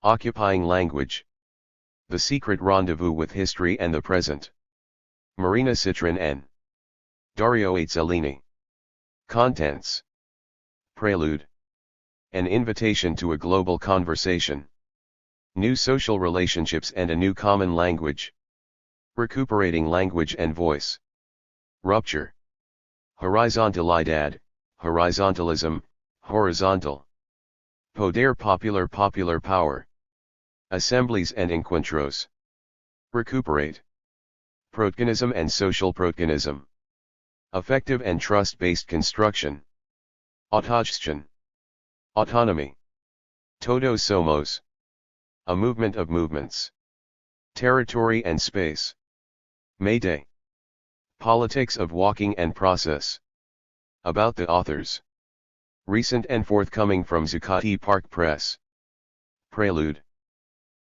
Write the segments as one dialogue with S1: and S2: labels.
S1: Occupying language. The secret rendezvous with history and the present. Marina, Sitrin and Dario Azzellini. Contents. Prelude. An invitation to a global conversation. New social relationships and a new common language. Recuperating language and voice. Rupture. Horizontalidad, horizontalism, horizontal. Poder popular, popular power. Assemblies and encuentros. Recuperate. Protagonism and social protagonism. Effective and trust-based construction. Autogestion. Autonomy. Todos somos. A movement of movements. Territory and space. Mayday. Politics of walking and process. About the authors. Recent and forthcoming from Zuccotti Park Press. Prelude.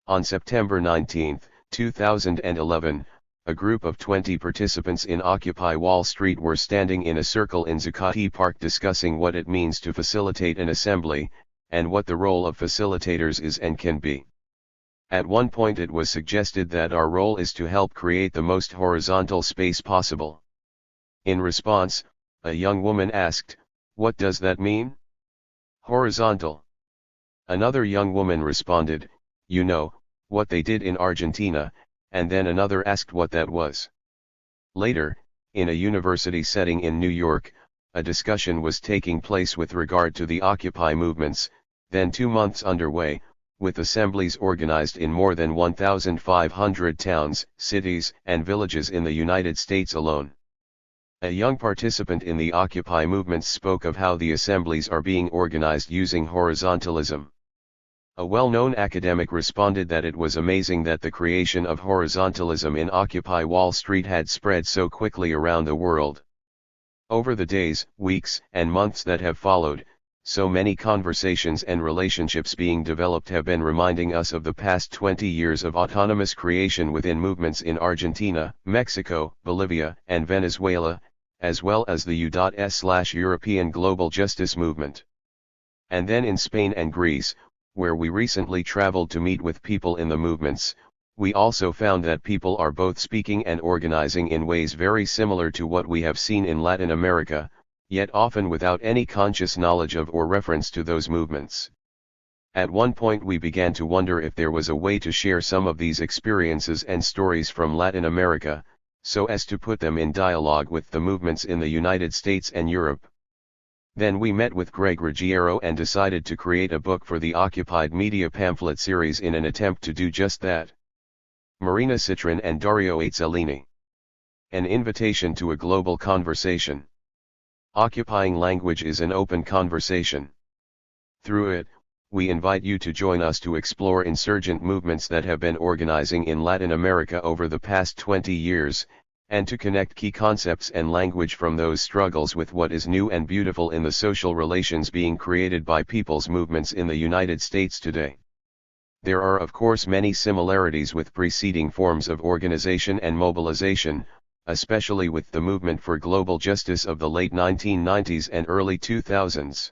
S1: On September 19, 2011, a group of 20 participants in Occupy Wall Street were standing in a circle in Zuccotti Park discussing what it means to facilitate an assembly, and what the role of facilitators is and can be. At one point it was suggested that our role is to help create the most horizontal space possible. In response, a young woman asked, "What does that mean?" Horizontal. Another young woman responded, "You know, what they did in Argentina," and then another asked what that was. Later, in a university setting in New York, a discussion was taking place with regard to the Occupy movements, then 2 months underway, with assemblies organized in more than 1,500 towns, cities, and villages in the United States alone. A young participant in the Occupy movements spoke of how the assemblies are being organized using horizontalism. A well-known academic responded that it was amazing that the creation of horizontalism in Occupy Wall Street had spread so quickly around the world. Over the days, weeks, and months that have followed, so many conversations and relationships being developed have been reminding us of the past 20 years of autonomous creation within movements in Argentina, Mexico, Bolivia, and Venezuela, as well as the U.S./European Global Justice Movement. And then in Spain and Greece, where we recently traveled to meet with people in the movements, we also found that people are both speaking and organizing in ways very similar to what we have seen in Latin America, yet often without any conscious knowledge of or reference to those movements. At one point we began to wonder if there was a way to share some of these experiences and stories from Latin America, so as to put them in dialogue with the movements in the United States and Europe. Then we met with Greg Ruggiero and decided to create a book for the Occupied Media pamphlet series in an attempt to do just that. Marina, Sitrin and Dario Azzellini. An invitation to a global conversation. Occupying language is an open conversation. Through it, we invite you to join us to explore insurgent movements that have been organizing in Latin America over the past 20 years, and to connect key concepts and language from those struggles with what is new and beautiful in the social relations being created by people's movements in the United States today. There are of course many similarities with preceding forms of organization and mobilization, especially with the movement for global justice of the late 1990s and early 2000s.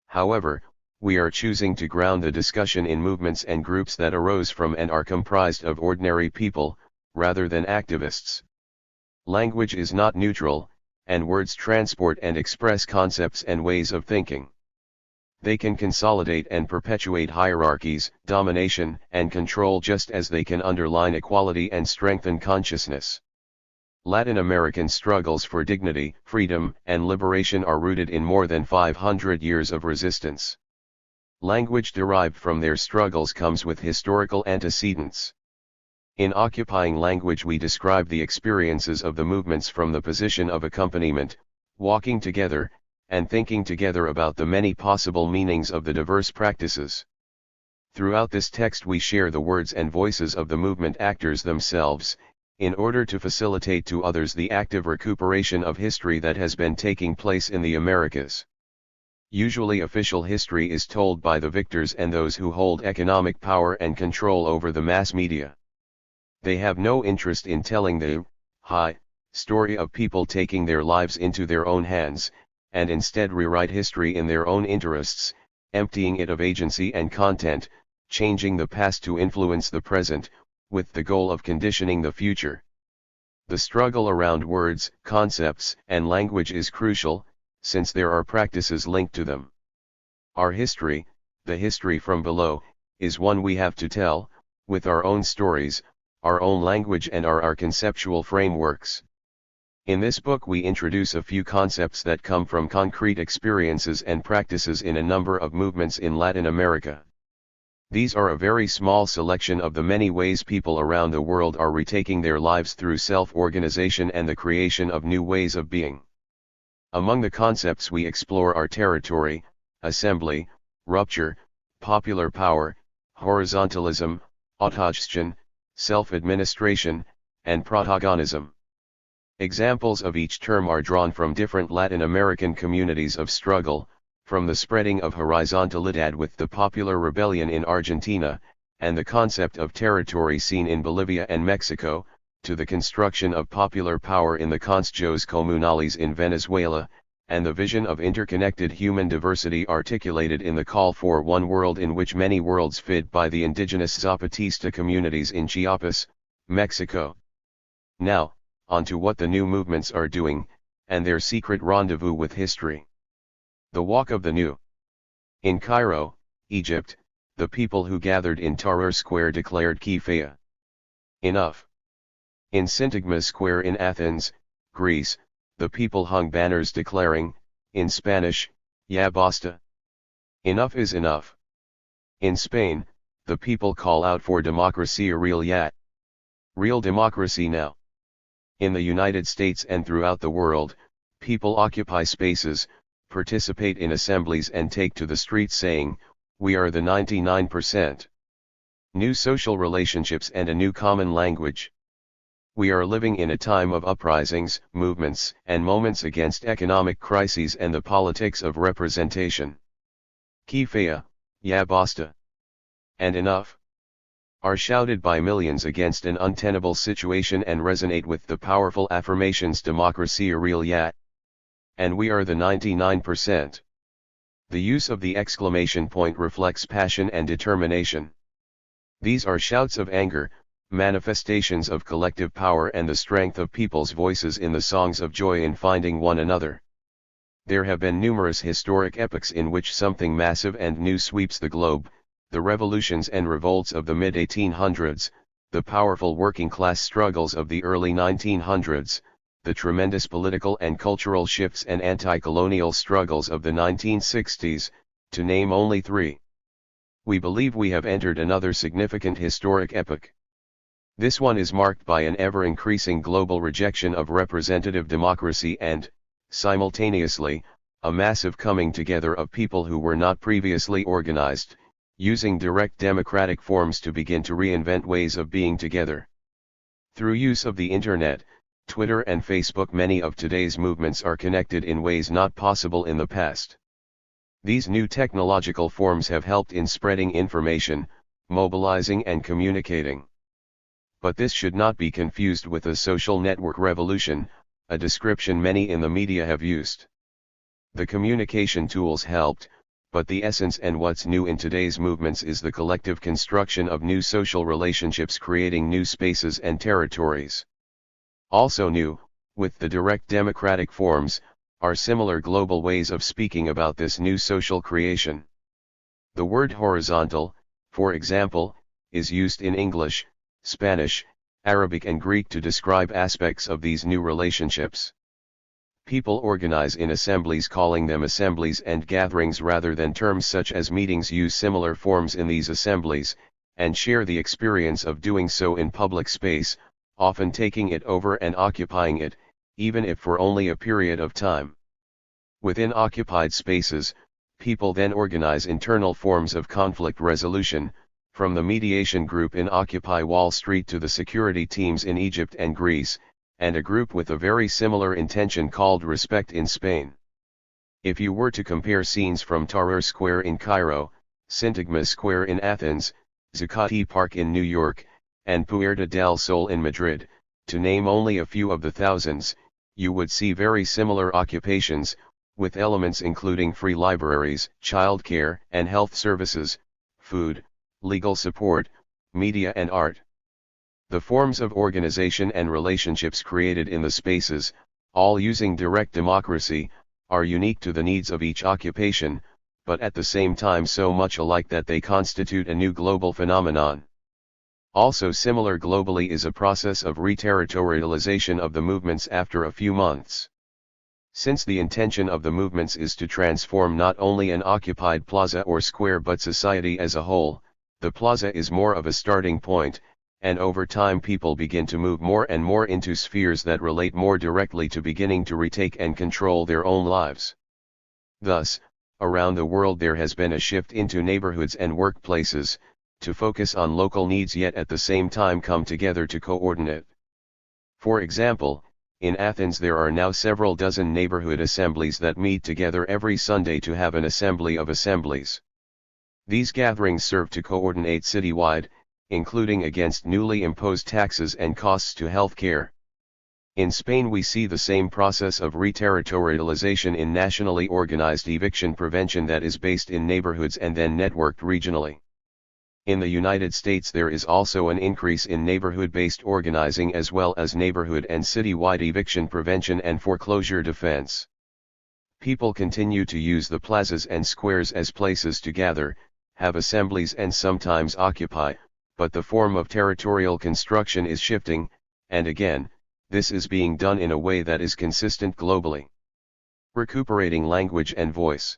S1: However, we are choosing to ground the discussion in movements and groups that arose from and are comprised of ordinary people, rather than activists. Language is not neutral, and words transport and express concepts and ways of thinking. They can consolidate and perpetuate hierarchies, domination, and control just as they can underline equality and strengthen consciousness. Latin American struggles for dignity, freedom, and liberation are rooted in more than 500 years of resistance. Language derived from their struggles comes with historical antecedents. In Occupying Language we describe the experiences of the movements from the position of accompaniment, walking together, and thinking together about the many possible meanings of the diverse practices. Throughout this text we share the words and voices of the movement actors themselves, in order to facilitate to others the active recuperation of history that has been taking place in the Americas. Usually official history is told by the victors and those who hold economic power and control over the mass media. They have no interest in telling the story of people taking their lives into their own hands, and instead rewrite history in their own interests, emptying it of agency and content, changing the past to influence the present, with the goal of conditioning the future. The struggle around words, concepts, and language is crucial, since there are practices linked to them. Our history, the history from below, is one we have to tell, with our own stories, our own language and our conceptual frameworks. In this book we introduce a few concepts that come from concrete experiences and practices in a number of movements in Latin America. These are a very small selection of the many ways people around the world are retaking their lives through self-organization and the creation of new ways of being. Among the concepts we explore are territory, assembly, rupture, popular power, horizontalism, autogestion, self-administration, and protagonism. Examples of each term are drawn from different Latin American communities of struggle, from the spreading of horizontalidad with the popular rebellion in Argentina, and the concept of territory seen in Bolivia and Mexico, to the construction of popular power in the consejos comunales in Venezuela, and the vision of interconnected human diversity articulated in the call for one world in which many worlds fit by the indigenous Zapatista communities in Chiapas, Mexico. Now, on to what the new movements are doing, and their secret rendezvous with history. The Walk of the New. In Cairo, Egypt, the people who gathered in Tahrir Square declared Kifaya. Enough. In Syntagma Square in Athens, Greece, the people hung banners declaring, in Spanish, Ya basta. Enough is enough. In Spain, the people call out for democracy real ya. Real democracy now. In the United States and throughout the world, people occupy spaces, participate in assemblies and take to the streets saying, we are the 99%. New social relationships and a new common language. We are living in a time of uprisings, movements, and moments against economic crises and the politics of representation. Kifaya, ya basta, and enough, are shouted by millions against an untenable situation and resonate with the powerful affirmations democracy real ya, and we are the 99%. The use of the exclamation point reflects passion and determination. These are shouts of anger, manifestations of collective power and the strength of people's voices in the songs of joy in finding one another. There have been numerous historic epochs in which something massive and new sweeps the globe, the revolutions and revolts of the mid-1800s, the powerful working-class struggles of the early 1900s, the tremendous political and cultural shifts and anti-colonial struggles of the 1960s, to name only three. We believe we have entered another significant historic epoch. This one is marked by an ever-increasing global rejection of representative democracy and, simultaneously, a massive coming together of people who were not previously organized, using direct democratic forms to begin to reinvent ways of being together. Through use of the Internet, Twitter and Facebook, many of today's movements are connected in ways not possible in the past. These new technological forms have helped in spreading information, mobilizing and communicating. But this should not be confused with a social network revolution, a description many in the media have used. The communication tools helped, but the essence and what's new in today's movements is the collective construction of new social relationships, creating new spaces and territories. Also new, with the direct democratic forms, are similar global ways of speaking about this new social creation. The word horizontal, for example, is used in English, Spanish, Arabic and Greek to describe aspects of these new relationships. People organize in assemblies, calling them assemblies and gatherings rather than terms such as meetings, use similar forms in these assemblies, and share the experience of doing so in public space, often taking it over and occupying it, even if for only a period of time. Within occupied spaces, people then organize internal forms of conflict resolution, from the mediation group in Occupy Wall Street to the security teams in Egypt and Greece, and a group with a very similar intention called Respect in Spain. If you were to compare scenes from Tahrir Square in Cairo, Syntagma Square in Athens, Zuccotti Park in New York, and Puerta del Sol in Madrid, to name only a few of the thousands, you would see very similar occupations, with elements including free libraries, childcare and health services, food, legal support, media and art. The forms of organization and relationships created in the spaces, all using direct democracy, are unique to the needs of each occupation, but at the same time so much alike that they constitute a new global phenomenon. Also similar globally is a process of reterritorialization of the movements after a few months. Since the intention of the movements is to transform not only an occupied plaza or square but society as a whole, the plaza is more of a starting point, and over time people begin to move more and more into spheres that relate more directly to beginning to retake and control their own lives. Thus, around the world there has been a shift into neighborhoods and workplaces, to focus on local needs yet at the same time come together to coordinate. For example, in Athens there are now several dozen neighborhood assemblies that meet together every Sunday to have an assembly of assemblies. These gatherings serve to coordinate citywide, including against newly imposed taxes and costs to health care. In Spain we see the same process of reterritorialization in nationally organized eviction prevention that is based in neighborhoods and then networked regionally. In the United States there is also an increase in neighborhood-based organizing as well as neighborhood and city-wide eviction prevention and foreclosure defense. People continue to use the plazas and squares as places to gather, have assemblies and sometimes occupy, but the form of territorial construction is shifting, and again, this is being done in a way that is consistent globally. Recuperating language and voice.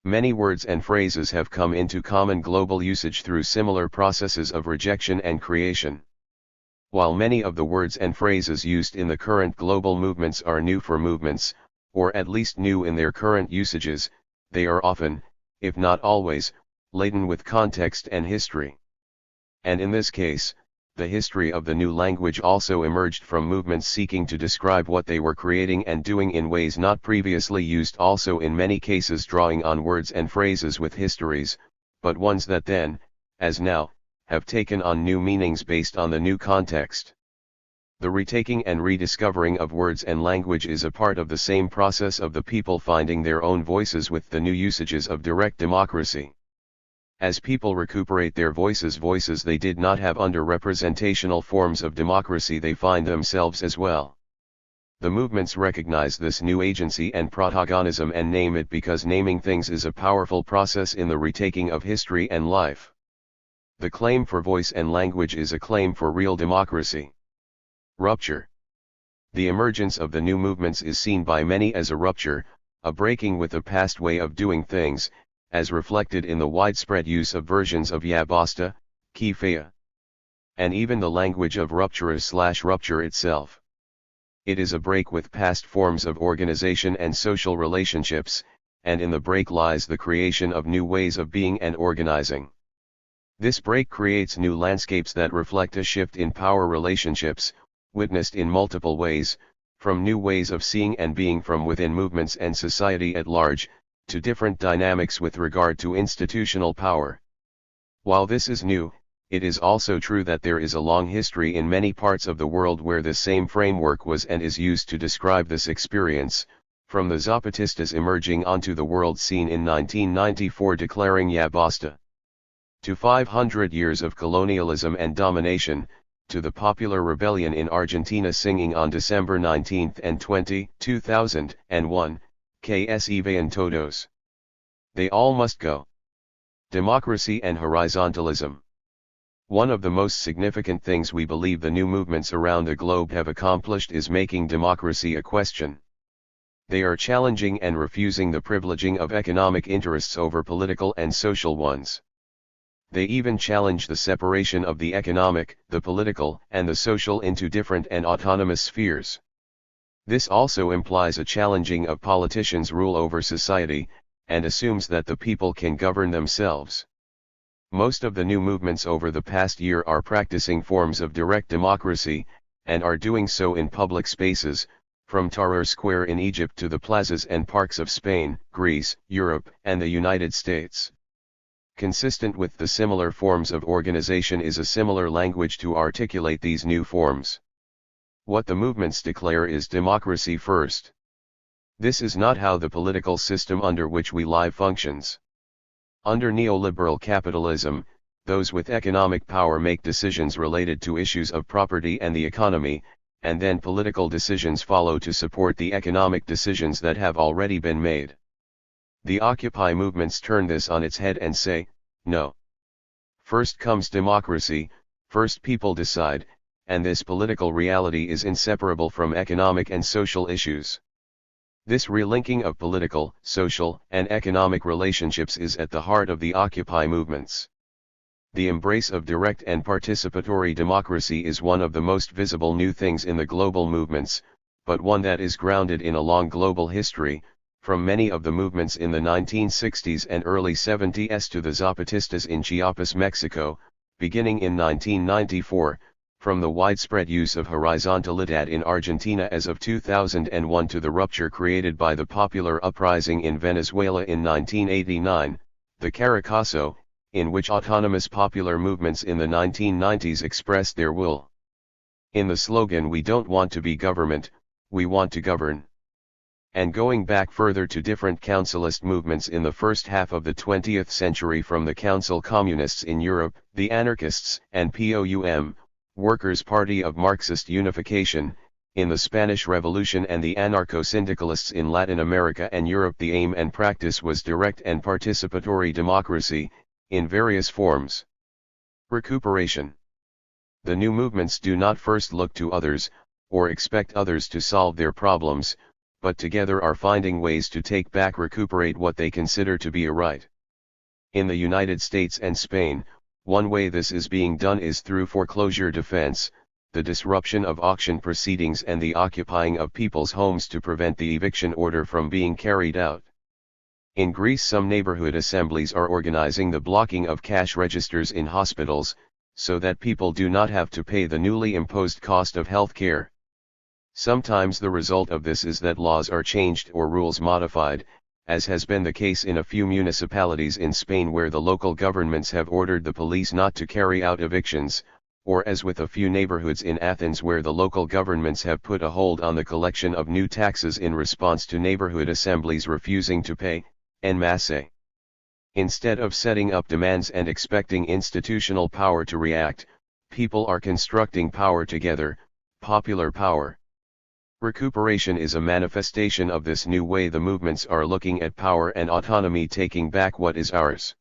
S1: Many words and phrases have come into common global usage through similar processes of rejection and creation. While many of the words and phrases used in the current global movements are new for movements, or at least new in their current usages, they are often, if not always, laden with context and history. And in this case, the history of the new language also emerged from movements seeking to describe what they were creating and doing in ways not previously used, also in many cases drawing on words and phrases with histories, but ones that then, as now, have taken on new meanings based on the new context. The retaking and rediscovering of words and language is a part of the same process of the people finding their own voices with the new usages of direct democracy. As people recuperate their voices they did not have under representational forms of democracy, they find themselves as well. The movements recognize this new agency and protagonism and name it because naming things is a powerful process in the retaking of history and life. The claim for voice and language is a claim for real democracy. Rupture. The emergence of the new movements is seen by many as a rupture, a breaking with the past way of doing things, as reflected in the widespread use of versions of "ya basta," "kifaya," and even the language of rupture itself. It is a break with past forms of organization and social relationships, and in the break lies the creation of new ways of being and organizing. This break creates new landscapes that reflect a shift in power relationships, witnessed in multiple ways, from new ways of seeing and being from within movements and society at large, to different dynamics with regard to institutional power. While this is new, it is also true that there is a long history in many parts of the world where the same framework was and is used to describe this experience, from the Zapatistas emerging onto the world scene in 1994 declaring "ya basta," to 500 years of colonialism and domination, to the popular rebellion in Argentina singing on December 19 and 20, 2001, "Que se vayan todos. They all must go." Democracy and horizontalism. One of the most significant things we believe the new movements around the globe have accomplished is making democracy a question. They are challenging and refusing the privileging of economic interests over political and social ones. They even challenge the separation of the economic, the political, and the social into different and autonomous spheres. This also implies a challenging of politicians' rule over society, and assumes that the people can govern themselves. Most of the new movements over the past year are practicing forms of direct democracy, and are doing so in public spaces, from Tahrir Square in Egypt to the plazas and parks of Spain, Greece, Europe, and the United States. Consistent with the similar forms of organization is a similar language to articulate these new forms. What the movements declare is democracy first. This is not how the political system under which we live functions. Under neoliberal capitalism, those with economic power make decisions related to issues of property and the economy, and then political decisions follow to support the economic decisions that have already been made. The Occupy movements turn this on its head and say, no. First comes democracy, first people decide, and this political reality is inseparable from economic and social issues. This relinking of political, social, and economic relationships is at the heart of the Occupy movements. The embrace of direct and participatory democracy is one of the most visible new things in the global movements, but one that is grounded in a long global history, from many of the movements in the 1960s and early 70s to the Zapatistas in Chiapas, Mexico, beginning in 1994, from the widespread use of horizontalidad in Argentina as of 2001 to the rupture created by the popular uprising in Venezuela in 1989, the Caracazo, in which autonomous popular movements in the 1990s expressed their will. In the slogan "We don't want to be government, we want to govern." And going back further to different councilist movements in the first half of the 20th century, from the council communists in Europe, the anarchists and POUM, Workers' Party of Marxist Unification, in the Spanish Revolution, and the anarcho-syndicalists in Latin America and Europe, the aim and practice was direct and participatory democracy, in various forms. Recuperation. The new movements do not first look to others, or expect others to solve their problems, but together are finding ways to take back, recuperate what they consider to be a right. In the United States and Spain, one way this is being done is through foreclosure defense, the disruption of auction proceedings and the occupying of people's homes to prevent the eviction order from being carried out. In Greece, some neighborhood assemblies are organizing the blocking of cash registers in hospitals, so that people do not have to pay the newly imposed cost of health care. Sometimes the result of this is that laws are changed or rules modified, as has been the case in a few municipalities in Spain, where the local governments have ordered the police not to carry out evictions, or as with a few neighborhoods in Athens, where the local governments have put a hold on the collection of new taxes in response to neighborhood assemblies refusing to pay, en masse. Instead of setting up demands and expecting institutional power to react, people are constructing power together, popular power. Recuperation is a manifestation of this new way the movements are looking at power and autonomy, taking back what is ours.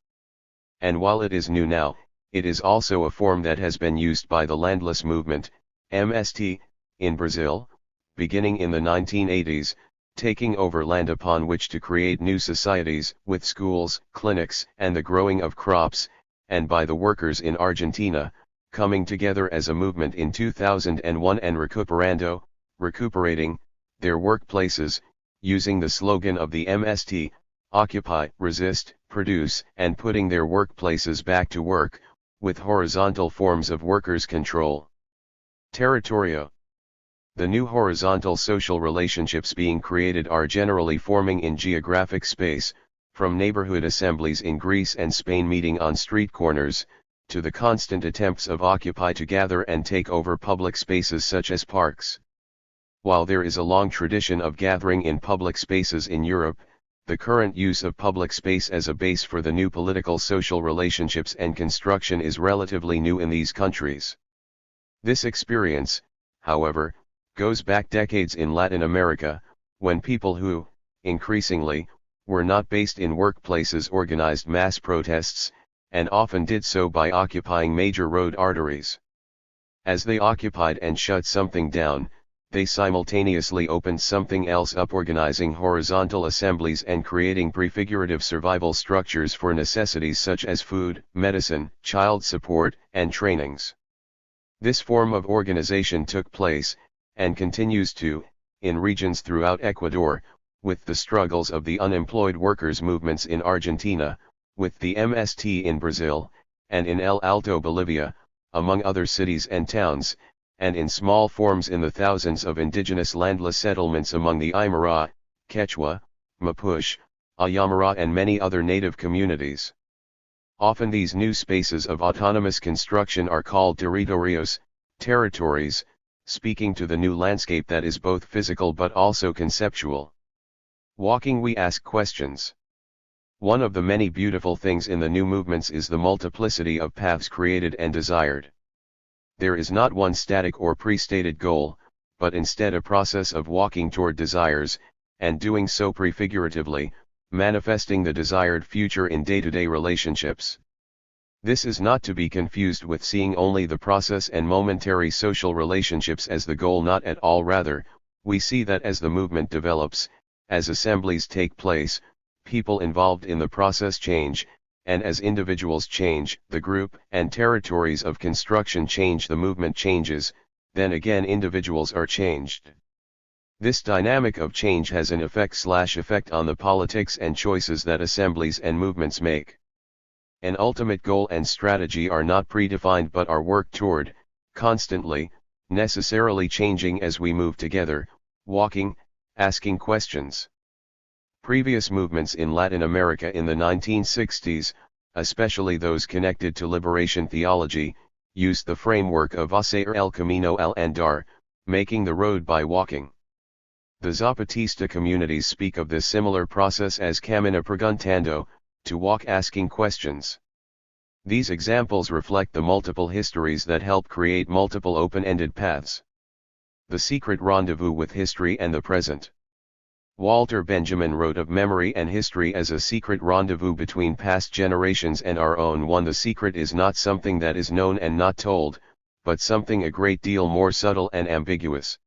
S1: And while it is new now, it is also a form that has been used by the landless movement, MST, in Brazil, beginning in the 1980s, taking over land upon which to create new societies, with schools, clinics, and the growing of crops, and by the workers in Argentina, coming together as a movement in 2001 and recuperando, recuperating, their workplaces, using the slogan of the MST, occupy, resist, produce, and putting their workplaces back to work, with horizontal forms of workers' control. Territorio. The new horizontal social relationships being created are generally forming in geographic space, from neighborhood assemblies in Greece and Spain meeting on street corners, to the constant attempts of Occupy to gather and take over public spaces such as parks. While there is a long tradition of gathering in public spaces in Europe, the current use of public space as a base for the new political social relationships and construction is relatively new in these countries. This experience, however, goes back decades in Latin America, when people who, increasingly, were not based in workplaces organized mass protests, and often did so by occupying major road arteries. As they occupied and shut something down, they simultaneously opened something else up, organizing horizontal assemblies and creating prefigurative survival structures for necessities such as food, medicine, child support, and trainings. This form of organization took place, and continues to, in regions throughout Ecuador, with the struggles of the unemployed workers' movements in Argentina, with the MST in Brazil, and in El Alto, Bolivia, among other cities and towns, and in small forms in the thousands of indigenous landless settlements among the Aymara, Quechua, Mapuche, Ayamara and many other native communities. Often these new spaces of autonomous construction are called territorios, territories, speaking to the new landscape that is both physical but also conceptual. Walking, we ask questions. One of the many beautiful things in the new movements is the multiplicity of paths created and desired. There is not one static or pre-stated goal, but instead a process of walking toward desires, and doing so prefiguratively, manifesting the desired future in day-to-day relationships. This is not to be confused with seeing only the process and momentary social relationships as the goal, not at all. Rather, we see that as the movement develops, as assemblies take place, people involved in the process change, and as individuals change, the group and territories of construction change, the movement changes, then again individuals are changed. This dynamic of change has an effect on the politics and choices that assemblies and movements make. An ultimate goal and strategy are not predefined but are worked toward, constantly, necessarily changing as we move together, walking, asking questions. Previous movements in Latin America in the 1960s, especially those connected to liberation theology, used the framework of hacer el camino al andar, making the road by walking. The Zapatista communities speak of this similar process as camina preguntando, to walk asking questions. These examples reflect the multiple histories that help create multiple open-ended paths. The secret rendezvous with history and the present. Walter Benjamin wrote of memory and history as a secret rendezvous between past generations and our own one. The secret is not something that is known and not told, but something a great deal more subtle and ambiguous.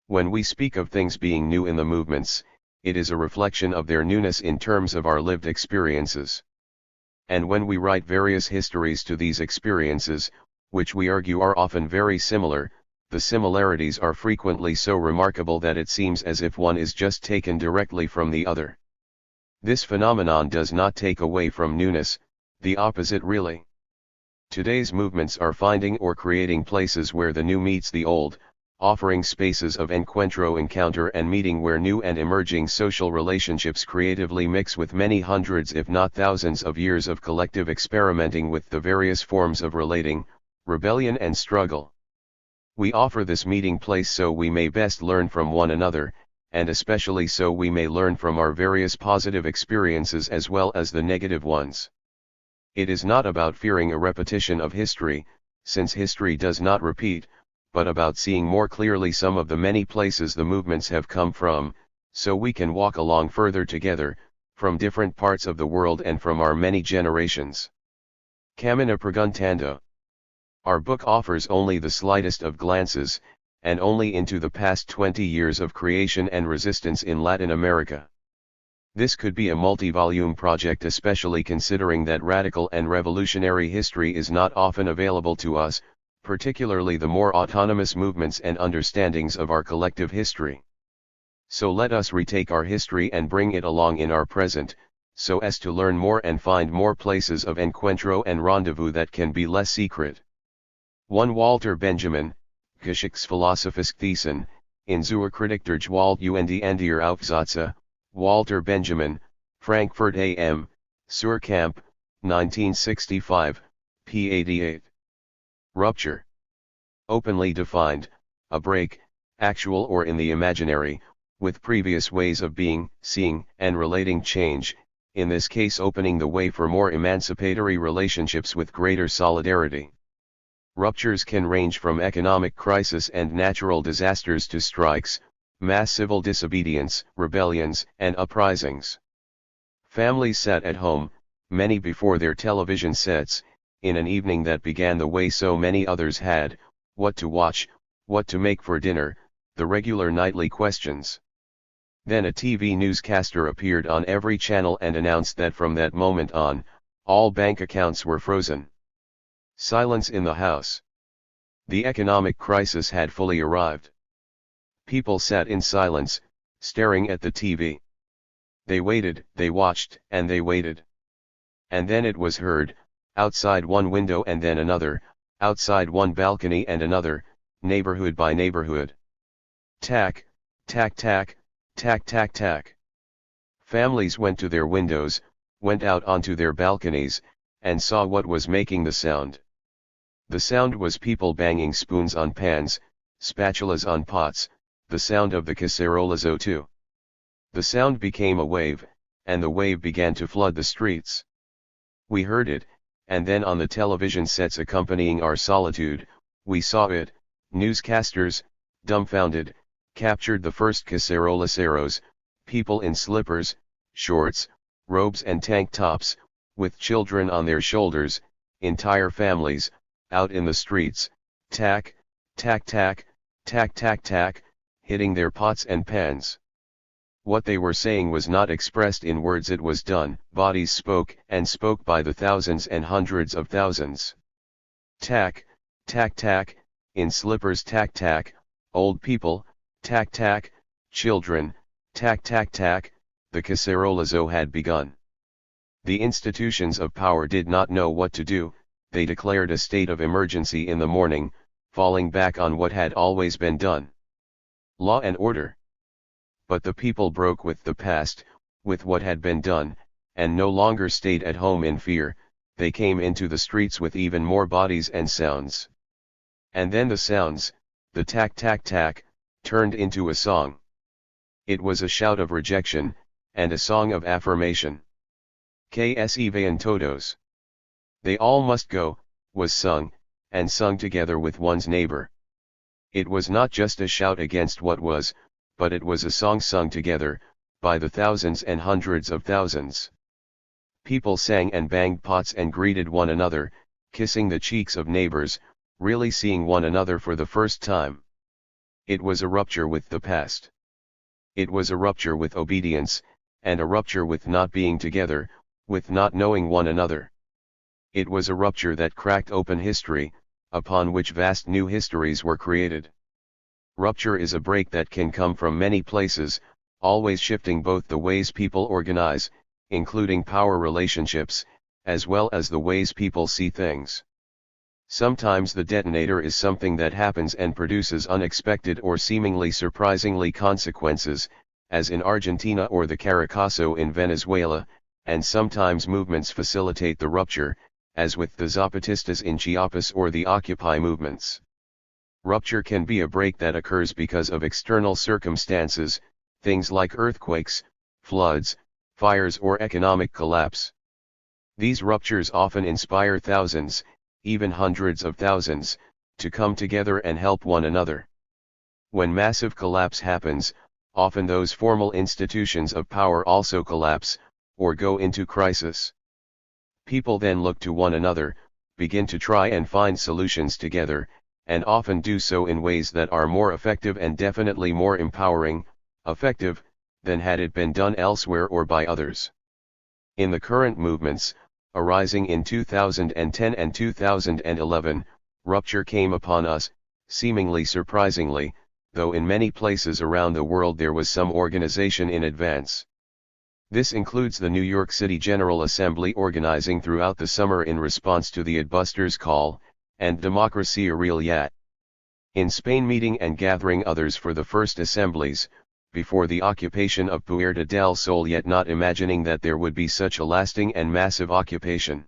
S1: When we speak of things being new in the movements, it is a reflection of their newness in terms of our lived experiences. And when we write various histories to these experiences, which we argue are often very similar, the similarities are frequently so remarkable that it seems as if one is just taken directly from the other. This phenomenon does not take away from newness, the opposite really. Today's movements are finding or creating places where the new meets the old, offering spaces of encuentro, and meeting where new and emerging social relationships creatively mix with many hundreds if not thousands of years of collective experimenting with the various forms of relating, rebellion and struggle. We offer this meeting place so we may best learn from one another, and especially so we may learn from our various positive experiences as well as the negative ones. It is not about fearing a repetition of history, since history does not repeat, but about seeing more clearly some of the many places the movements have come from, so we can walk along further together, from different parts of the world and from our many generations. Camina Preguntando. Our book offers only the slightest of glances, and only into the past 20 years of creation and resistance in Latin America. This could be a multi-volume project, especially considering that radical and revolutionary history is not often available to us, particularly the more autonomous movements and understandings of our collective history. So let us retake our history and bring it along in our present, so as to learn more and find more places of encuentro and rendezvous that can be less secret. 1 Walter Benjamin, Geschichtsphilosophisch Thesen, in zur Kritik der Gewalt und der Aufsätze, Walter Benjamin, Frankfurt am, Suhrkamp, 1965, p. 88. Rupture. Openly defined, a break, actual or in the imaginary, with previous ways of being, seeing, and relating change, in this case opening the way for more emancipatory relationships with greater solidarity. Ruptures can range from economic crisis and natural disasters to strikes, mass civil disobedience, rebellions, and uprisings. Families sat at home, many before their television sets, in an evening that began the way so many others had, what to watch, what to make for dinner, the regular nightly questions. Then a TV newscaster appeared on every channel and announced that from that moment on, all bank accounts were frozen. Silence in the house. The economic crisis had fully arrived. People sat in silence, staring at the TV. They waited, they watched, and they waited. And then it was heard, outside one window and then another, outside one balcony and another, neighborhood by neighborhood. Tack, tack tack, tack tack tack. Families went to their windows, went out onto their balconies, and saw what was making the sound. The sound was people banging spoons on pans, spatulas on pots, the sound of the cacerolas o2. The sound became a wave, and the wave began to flood the streets. We heard it, and then on the television sets accompanying our solitude, we saw it. Newscasters, dumbfounded, captured the first caceroleros, people in slippers, shorts, robes and tank tops, with children on their shoulders, entire families, out in the streets, tack, tack tack, tack tack tack, hitting their pots and pans. What they were saying was not expressed in words, it was done. Bodies spoke, and spoke by the thousands and hundreds of thousands. Tack, tack tack, in slippers tack tack, old people, tack tack, children, tack tack tack, the cacerolazo had begun. The institutions of power did not know what to do, they declared a state of emergency in the morning, falling back on what had always been done. Law and order. But the people broke with the past, with what had been done, and no longer stayed at home in fear, they came into the streets with even more bodies and sounds. And then the sounds, the tack tack tack, turned into a song. It was a shout of rejection, and a song of affirmation. Que se vayan todos. They all must go, was sung, and sung together with one's neighbor. It was not just a shout against what was, but it was a song sung together, by the thousands and hundreds of thousands. People sang and banged pots and greeted one another, kissing the cheeks of neighbors, really seeing one another for the first time. It was a rupture with the past. It was a rupture with obedience, and a rupture with not being together, with not knowing one another. It was a rupture that cracked open history, upon which vast new histories were created. Rupture is a break that can come from many places, always shifting both the ways people organize, including power relationships, as well as the ways people see things. Sometimes the detonator is something that happens and produces unexpected or seemingly surprisingly consequences, as in Argentina or the Caracazo in Venezuela, and sometimes movements facilitate the rupture, as with the Zapatistas in Chiapas or the Occupy movements. Rupture can be a break that occurs because of external circumstances, things like earthquakes, floods, fires or economic collapse. These ruptures often inspire thousands, even hundreds of thousands, to come together and help one another. When massive collapse happens, often those formal institutions of power also collapse, or go into crisis. People then look to one another, begin to try and find solutions together, and often do so in ways that are more effective and definitely more empowering, effective, than had it been done elsewhere or by others. In the current movements, arising in 2010 and 2011, rupture came upon us, seemingly surprisingly, though in many places around the world there was some organization in advance. This includes the New York City General Assembly organizing throughout the summer in response to the Adbusters' call, and Democracia Real Yat. In Spain meeting and gathering others for the first assemblies, before the occupation of Puerta del Sol, yet not imagining that there would be such a lasting and massive occupation.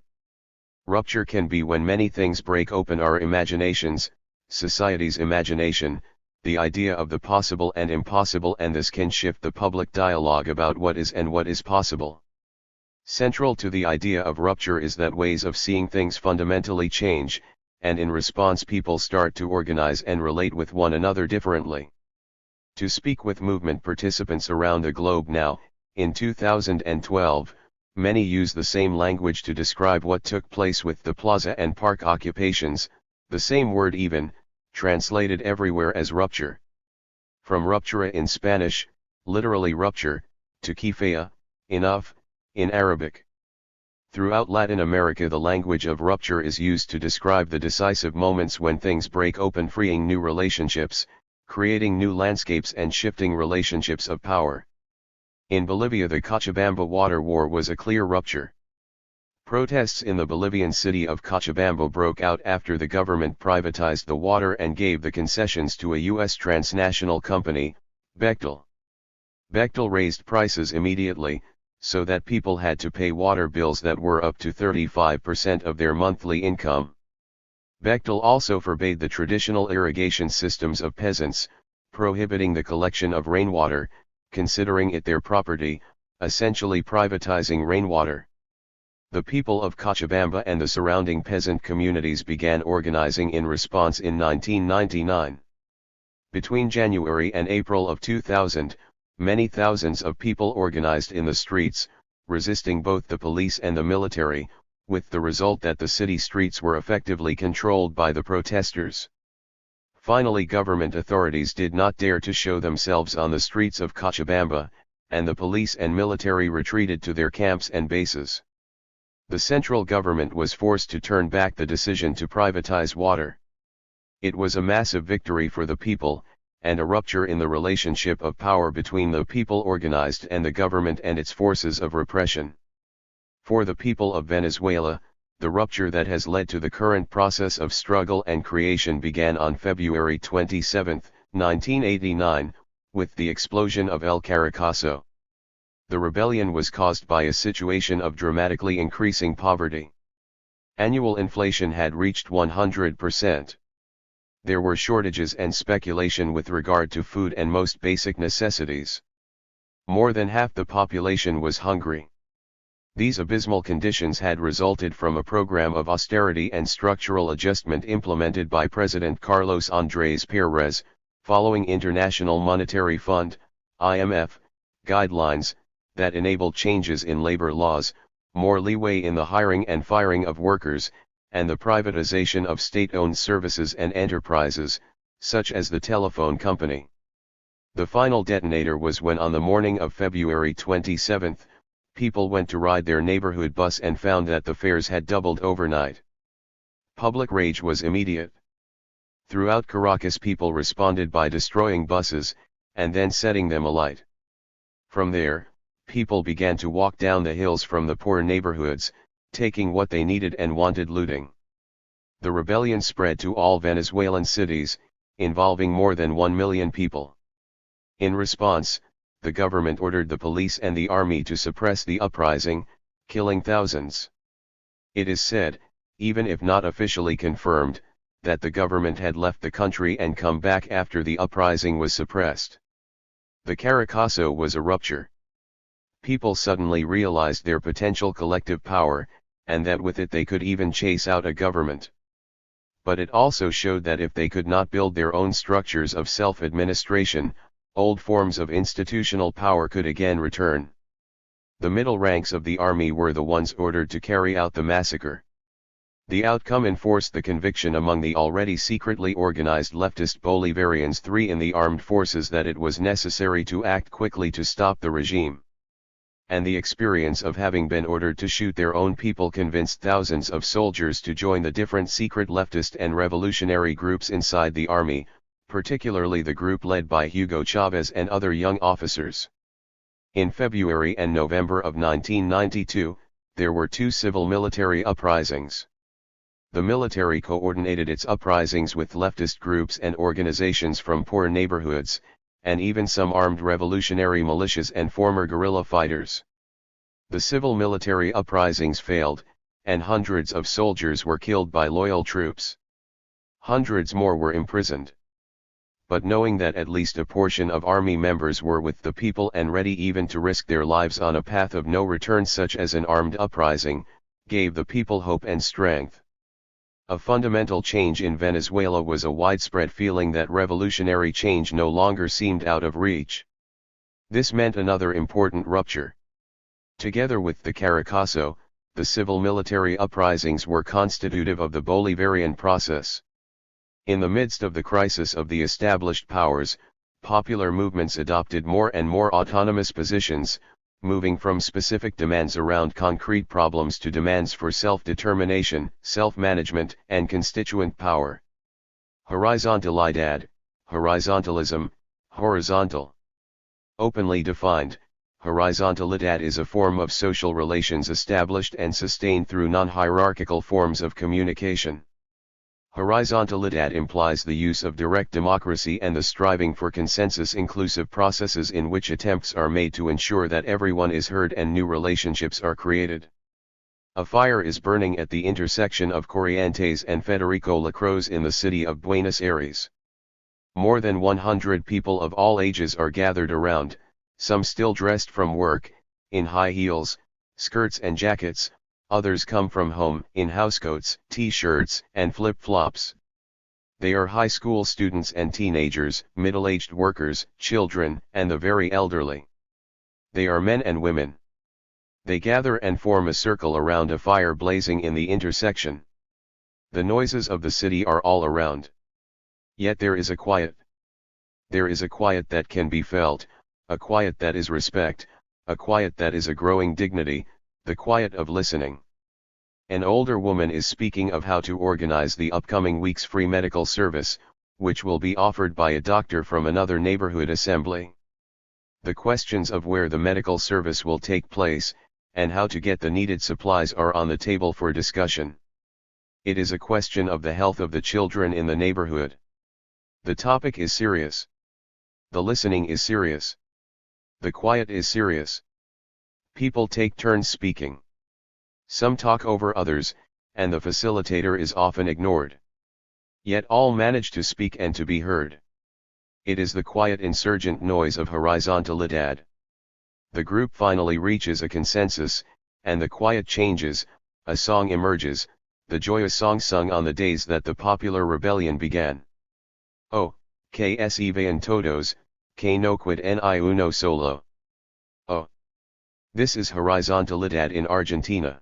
S1: Rupture can be when many things break open our imaginations, society's imagination, the idea of the possible and impossible, and this can shift the public dialogue about what is and what is possible. Central to the idea of rupture is that ways of seeing things fundamentally change, and in response people start to organize and relate with one another differently. To speak with movement participants around the globe now, in 2012, many use the same language to describe what took place with the plaza and park occupations, the same word even, translated everywhere as rupture. From ruptura in Spanish, literally rupture, to kifaya, enough, in Arabic. Throughout Latin America the language of rupture is used to describe the decisive moments when things break open, freeing new relationships, creating new landscapes and shifting relationships of power. In Bolivia the Cochabamba water war was a clear rupture. Protests in the Bolivian city of Cochabamba broke out after the government privatized the water and gave the concessions to a U.S. transnational company, Bechtel. Bechtel raised prices immediately, so that people had to pay water bills that were up to 35% of their monthly income. Bechtel also forbade the traditional irrigation systems of peasants, prohibiting the collection of rainwater, considering it their property, essentially privatizing rainwater. The people of Cochabamba and the surrounding peasant communities began organizing in response in 1999. Between January and April of 2000, many thousands of people organized in the streets, resisting both the police and the military, with the result that the city streets were effectively controlled by the protesters. Finally, government authorities did not dare to show themselves on the streets of Cochabamba, and the police and military retreated to their camps and bases. The central government was forced to turn back the decision to privatize water. It was a massive victory for the people, and a rupture in the relationship of power between the people organized and the government and its forces of repression. For the people of Venezuela, the rupture that has led to the current process of struggle and creation began on February 27, 1989, with the explosion of El Caracazo. The rebellion was caused by a situation of dramatically increasing poverty. Annual inflation had reached 100%. There were shortages and speculation with regard to food and most basic necessities. More than half the population was hungry. These abysmal conditions had resulted from a program of austerity and structural adjustment implemented by President Carlos Andrés Pérez, following International Monetary Fund, IMF, guidelines, that enabled changes in labor laws, more leeway in the hiring and firing of workers, and the privatization of state-owned services and enterprises, such as the telephone company. The final detonator was when on the morning of February 27, people went to ride their neighborhood bus and found that the fares had doubled overnight. Public rage was immediate. Throughout Caracas, people responded by destroying buses, and then setting them alight. From there, people began to walk down the hills from the poor neighborhoods, taking what they needed and wanted, looting. The rebellion spread to all Venezuelan cities, involving more than 1 million people. In response, the government ordered the police and the army to suppress the uprising, killing thousands. It is said, even if not officially confirmed, that the government had left the country and come back after the uprising was suppressed. The Caracazo was a rupture. People suddenly realized their potential collective power, and that with it they could even chase out a government. But it also showed that if they could not build their own structures of self-administration, old forms of institutional power could again return. The middle ranks of the army were the ones ordered to carry out the massacre. The outcome enforced the conviction among the already secretly organized leftist Bolivarians in the armed forces that it was necessary to act quickly to stop the regime. And the experience of having been ordered to shoot their own people convinced thousands of soldiers to join the different secret leftist and revolutionary groups inside the army, particularly the group led by Hugo Chavez and other young officers. In February and November of 1992, there were two civil-military uprisings. The military coordinated its uprisings with leftist groups and organizations from poor neighborhoods, and even some armed revolutionary militias and former guerrilla fighters. The civil-military uprisings failed, and hundreds of soldiers were killed by loyal troops. Hundreds more were imprisoned. But knowing that at least a portion of army members were with the people and ready even to risk their lives on a path of no return such as an armed uprising, gave the people hope and strength. A fundamental change in Venezuela was a widespread feeling that revolutionary change no longer seemed out of reach. This meant another important rupture. Together with the Caracazo, the civil-military uprisings were constitutive of the Bolivarian process. In the midst of the crisis of the established powers, popular movements adopted more and more autonomous positions, moving from specific demands around concrete problems to demands for self-determination, self-management, and constituent power. Horizontalidad, horizontalism, horizontal. Openly defined, horizontalidad is a form of social relations established and sustained through non-hierarchical forms of communication. Horizontalidad implies the use of direct democracy and the striving for consensus-inclusive processes in which attempts are made to ensure that everyone is heard and new relationships are created. A fire is burning at the intersection of Corrientes and Federico Lacroze in the city of Buenos Aires. More than 100 people of all ages are gathered around, some still dressed from work, in high heels, skirts and jackets, others come from home in housecoats, t-shirts, and flip-flops. They are high school students and teenagers, middle-aged workers, children, and the very elderly. They are men and women. They gather and form a circle around a fire blazing in the intersection. The noises of the city are all around. Yet there is a quiet. There is a quiet that can be felt, a quiet that is respect, a quiet that is a growing dignity, the quiet of listening. An older woman is speaking of how to organize the upcoming week's free medical service, which will be offered by a doctor from another neighborhood assembly. The questions of where the medical service will take place, and how to get the needed supplies are on the table for discussion. It is a question of the health of the children in the neighborhood. The topic is serious. The listening is serious. The quiet is serious. People take turns speaking. Some talk over others, and the facilitator is often ignored. Yet all manage to speak and to be heard. It is the quiet insurgent noise of horizontalidad. The group finally reaches a consensus, and the quiet changes, a song emerges, the joyous song sung on the days that the popular rebellion began. Oh, que se vayan todos, que no quid ni uno solo. Oh. This is horizontalidad in Argentina.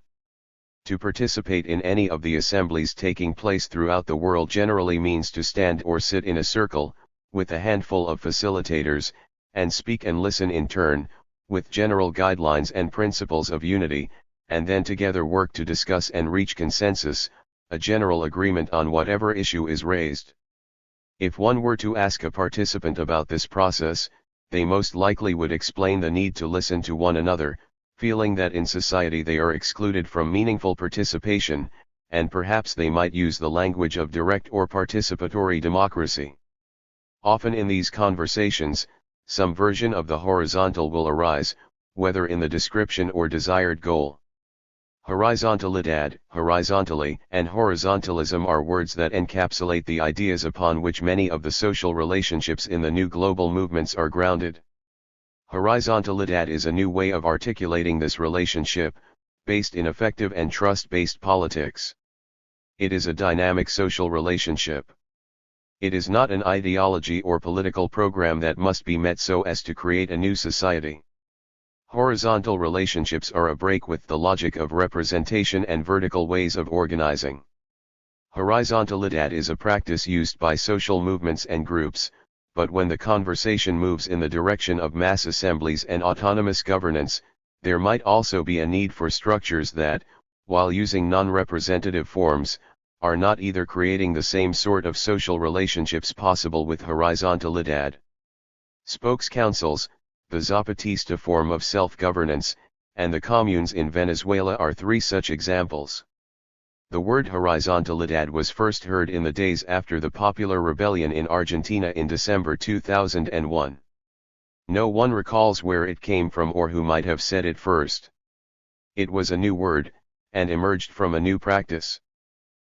S1: To participate in any of the assemblies taking place throughout the world generally means to stand or sit in a circle, with a handful of facilitators, and speak and listen in turn, with general guidelines and principles of unity, and then together work to discuss and reach consensus, a general agreement on whatever issue is raised. If one were to ask a participant about this process, they most likely would explain the need to listen to one another, feeling that in society they are excluded from meaningful participation, and perhaps they might use the language of direct or participatory democracy. Often in these conversations, some version of the horizontal will arise, whether in the description or desired goal. Horizontalidad, horizontally, and horizontalism are words that encapsulate the ideas upon which many of the social relationships in the new global movements are grounded. Horizontalidad is a new way of articulating this relationship, based in effective and trust-based politics. It is a dynamic social relationship. It is not an ideology or political program that must be met so as to create a new society. Horizontal relationships are a break with the logic of representation and vertical ways of organizing. Horizontalidad is a practice used by social movements and groups, but when the conversation moves in the direction of mass assemblies and autonomous governance, there might also be a need for structures that, while using non-representative forms, are not either creating the same sort of social relationships possible with horizontalidad. Spokes councils, the Zapatista form of self-governance, and the communes in Venezuela are three such examples. The word horizontalidad was first heard in the days after the popular rebellion in Argentina in December 2001. No one recalls where it came from or who might have said it first. It was a new word, and emerged from a new practice.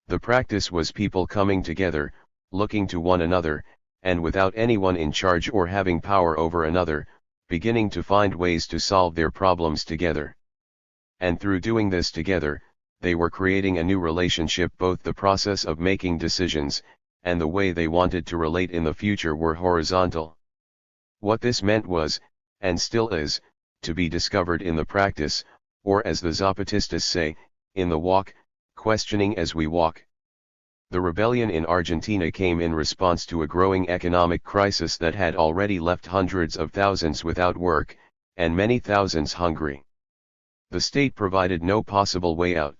S1: The practice was people coming together, looking to one another, and without anyone in charge or having power over another, beginning to find ways to solve their problems together. And through doing this together, they were creating a new relationship. Both the process of making decisions, and the way they wanted to relate in the future were horizontal. What this meant was, and still is, to be discovered in the practice, or as the Zapatistas say, in the walk, questioning as we walk. The rebellion in Argentina came in response to a growing economic crisis that had already left hundreds of thousands without work, and many thousands hungry. The state provided no possible way out.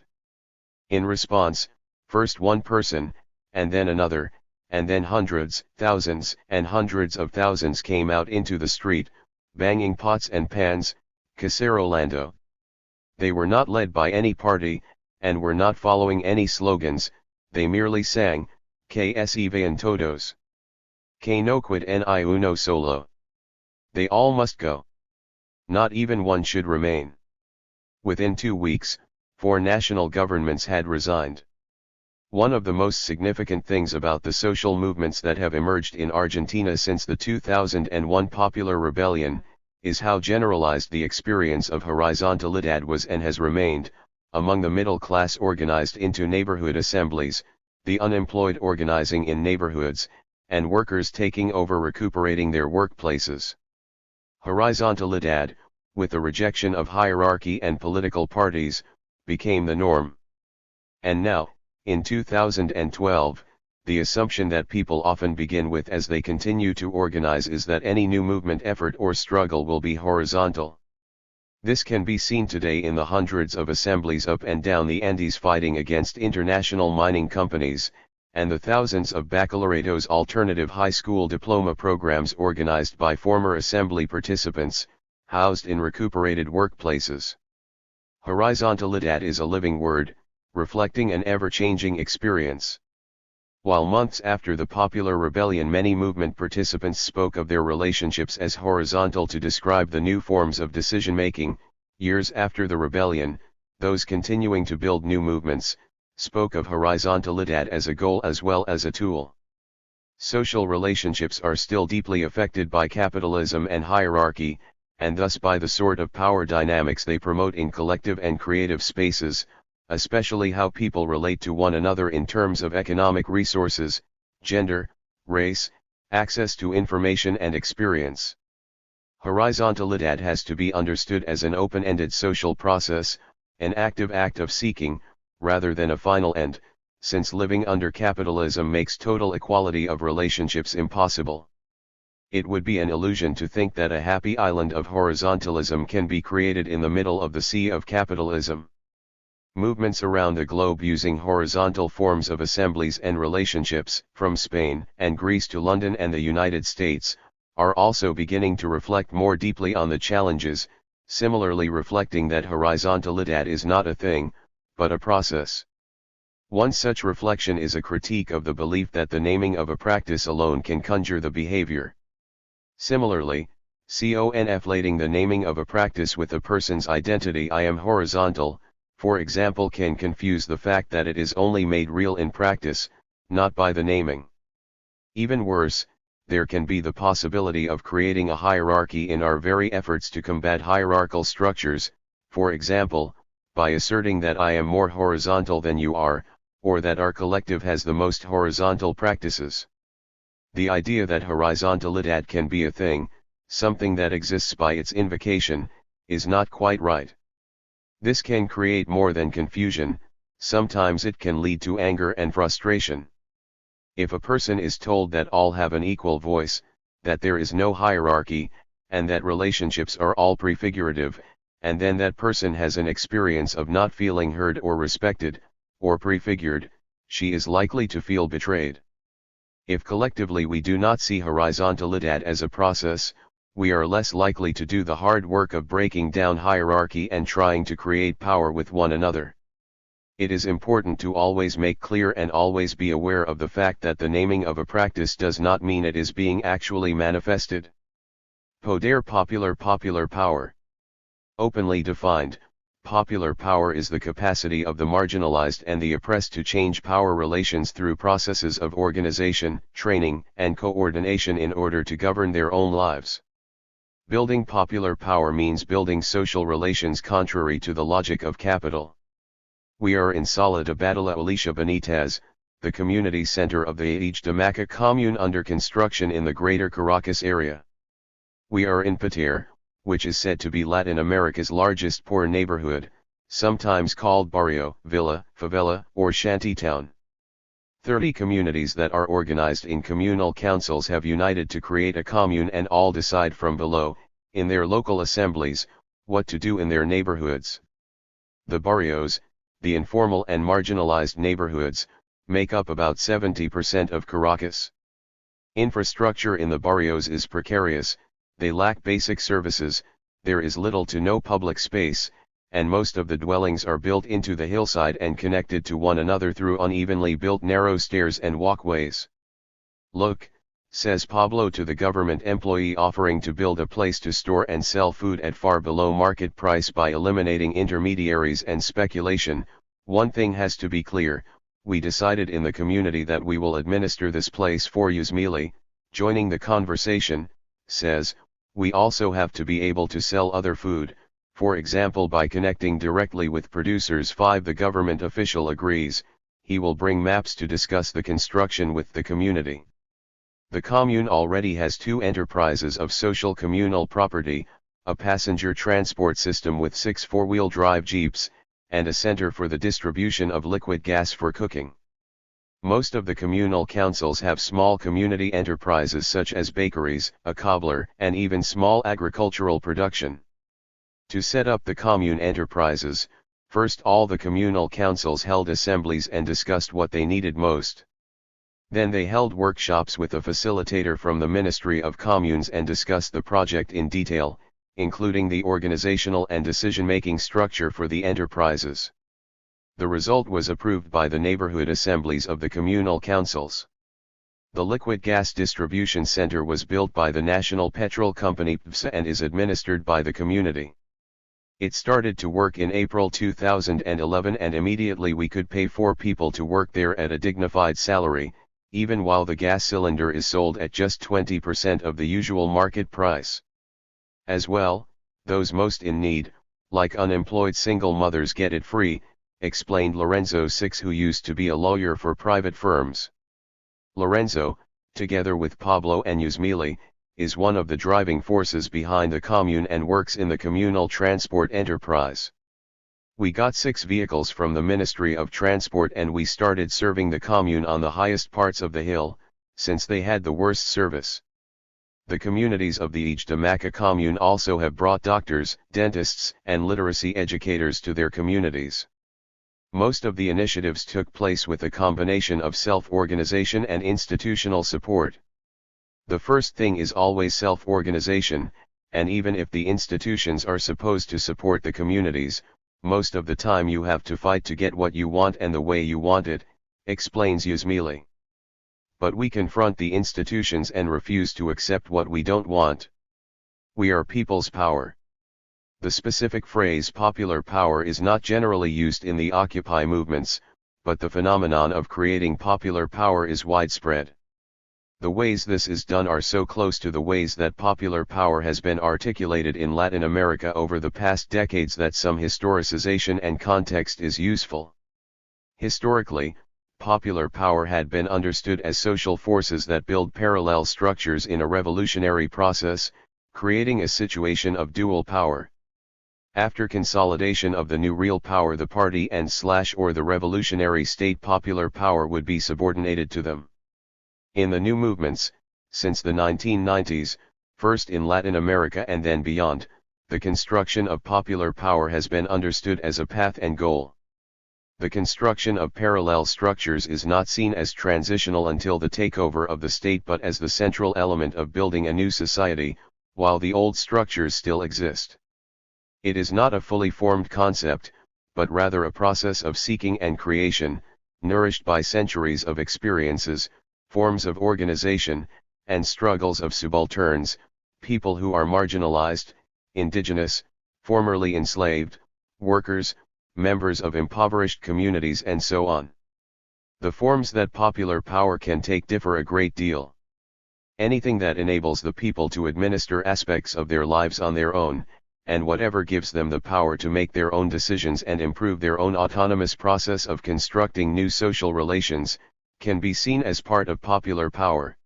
S1: In response, first one person, and then another, and then hundreds, thousands, and hundreds of thousands came out into the street, banging pots and pans, cacerolando. They were not led by any party, and were not following any slogans. They merely sang, que se vayan todos. Que no quid ni uno solo. They all must go. Not even one should remain. Within 2 weeks, 4 national governments had resigned. One of the most significant things about the social movements that have emerged in Argentina since the 2001 popular rebellion, is how generalized the experience of horizontalidad was and has remained, among the middle class organized into neighborhood assemblies, the unemployed organizing in neighborhoods, and workers taking over recuperating their workplaces. Horizontalidad, with the rejection of hierarchy and political parties, became the norm. And now, in 2012, the assumption that people often begin with as they continue to organize is that any new movement effort or struggle will be horizontal. This can be seen today in the hundreds of assemblies up and down the Andes fighting against international mining companies, and the thousands of baccalaureate's alternative high school diploma programs organized by former assembly participants, housed in recuperated workplaces. Horizontalidad is a living word, reflecting an ever-changing experience. While months after the popular rebellion many movement participants spoke of their relationships as horizontal to describe the new forms of decision-making, years after the rebellion, those continuing to build new movements, spoke of horizontalidad as a goal as well as a tool. Social relationships are still deeply affected by capitalism and hierarchy, and thus by the sort of power dynamics they promote in collective and creative spaces, especially how people relate to one another in terms of economic resources, gender, race, access to information and experience. Horizontalidad has to be understood as an open-ended social process, an active act of seeking, rather than a final end, since living under capitalism makes total equality of relationships impossible. It would be an illusion to think that a happy island of horizontalism can be created in the middle of the sea of capitalism. Movements around the globe using horizontal forms of assemblies and relationships, from Spain and Greece to London and the United States, are also beginning to reflect more deeply on the challenges, similarly reflecting that horizontalidad is not a thing, but a process. One such reflection is a critique of the belief that the naming of a practice alone can conjure the behavior. Similarly, conflating the naming of a practice with a person's identity I am horizontal, for example, can confuse the fact that it is only made real in practice, not by the naming. Even worse, there can be the possibility of creating a hierarchy in our very efforts to combat hierarchical structures, for example, by asserting that I am more horizontal than you are, or that our collective has the most horizontal practices. The idea that horizontalidad can be a thing, something that exists by its invocation, is not quite right. This can create more than confusion, sometimes it can lead to anger and frustration. If a person is told that all have an equal voice, that there is no hierarchy, and that relationships are all prefigurative, and then that person has an experience of not feeling heard or respected, or prefigured, she is likely to feel betrayed. If collectively we do not see horizontalidad as a process, we are less likely to do the hard work of breaking down hierarchy and trying to create power with one another. It is important to always make clear and always be aware of the fact that the naming of a practice does not mean it is being actually manifested. Poder popular power. Openly defined, popular power is the capacity of the marginalized and the oppressed to change power relations through processes of organization, training, and coordination in order to govern their own lives. Building popular power means building social relations contrary to the logic of capital. We are in Sala de Badala Alicia Benitez, the community center of the Age de Maca commune under construction in the greater Caracas area. We are in Pater, which is said to be Latin America's largest poor neighborhood, sometimes called barrio, villa, favela, or shantytown. 30 communities that are organized in communal councils have united to create a commune and all decide from below, in their local assemblies, what to do in their neighborhoods. The barrios, the informal and marginalized neighborhoods, make up about 70% of Caracas. Infrastructure in the barrios is precarious, they lack basic services, there is little to no public space, and most of the dwellings are built into the hillside and connected to one another through unevenly built narrow stairs and walkways. Look, says Pablo to the government employee offering to build a place to store and sell food at far below market price by eliminating intermediaries and speculation, one thing has to be clear, we decided in the community that we will administer this place for you. Mili, joining the conversation, says, We also have to be able to sell other food, for example by connecting directly with producers. 5. The government official agrees, he will bring maps to discuss the construction with the community. The commune already has 2 enterprises of social communal property, a passenger transport system with 6 four-wheel drive jeeps, and a center for the distribution of liquid gas for cooking. Most of the communal councils have small community enterprises such as bakeries, a cobbler, and even small agricultural production. To set up the commune enterprises, first all the communal councils held assemblies and discussed what they needed most. Then they held workshops with a facilitator from the Ministry of Communes and discussed the project in detail, including the organizational and decision-making structure for the enterprises. The result was approved by the neighborhood assemblies of the communal councils. The liquid gas distribution center was built by the National Petrol Company (PPSA) and is administered by the community. It started to work in April 2011 and immediately we could pay 4 people to work there at a dignified salary, even while the gas cylinder is sold at just 20% of the usual market price. As well, those most in need, like unemployed single mothers, get it free, explained Lorenzo Six, who used to be a lawyer for private firms. Lorenzo, together with Pablo and Yusmili, is one of the driving forces behind the commune and works in the communal transport enterprise. We got 6 vehicles from the Ministry of Transport and we started serving the commune on the highest parts of the hill, since they had the worst service. The communities of the Ijtamaka commune also have brought doctors, dentists, and literacy educators to their communities. Most of the initiatives took place with a combination of self-organization and institutional support. The first thing is always self-organization, and even if the institutions are supposed to support the communities, most of the time you have to fight to get what you want and the way you want it, explains Yusmili. But we confront the institutions and refuse to accept what we don't want. We are people's power. The specific phrase popular power is not generally used in the Occupy movements, but the phenomenon of creating popular power is widespread. The ways this is done are so close to the ways that popular power has been articulated in Latin America over the past decades that some historicization and context is useful. Historically, popular power had been understood as social forces that build parallel structures in a revolutionary process, creating a situation of dual power. After consolidation of the new real power, the party and/or the revolutionary state, popular power would be subordinated to them. In the new movements, since the 1990s, first in Latin America and then beyond, the construction of popular power has been understood as a path and goal. The construction of parallel structures is not seen as transitional until the takeover of the state but as the central element of building a new society, while the old structures still exist. It is not a fully formed concept, but rather a process of seeking and creation, nourished by centuries of experiences, forms of organization, and struggles of subalterns, people who are marginalized, indigenous, formerly enslaved, workers, members of impoverished communities and so on. The forms that popular power can take differ a great deal. Anything that enables the people to administer aspects of their lives on their own, and whatever gives them the power to make their own decisions and improve their own autonomous process of constructing new social relations, can be seen as part of popular power.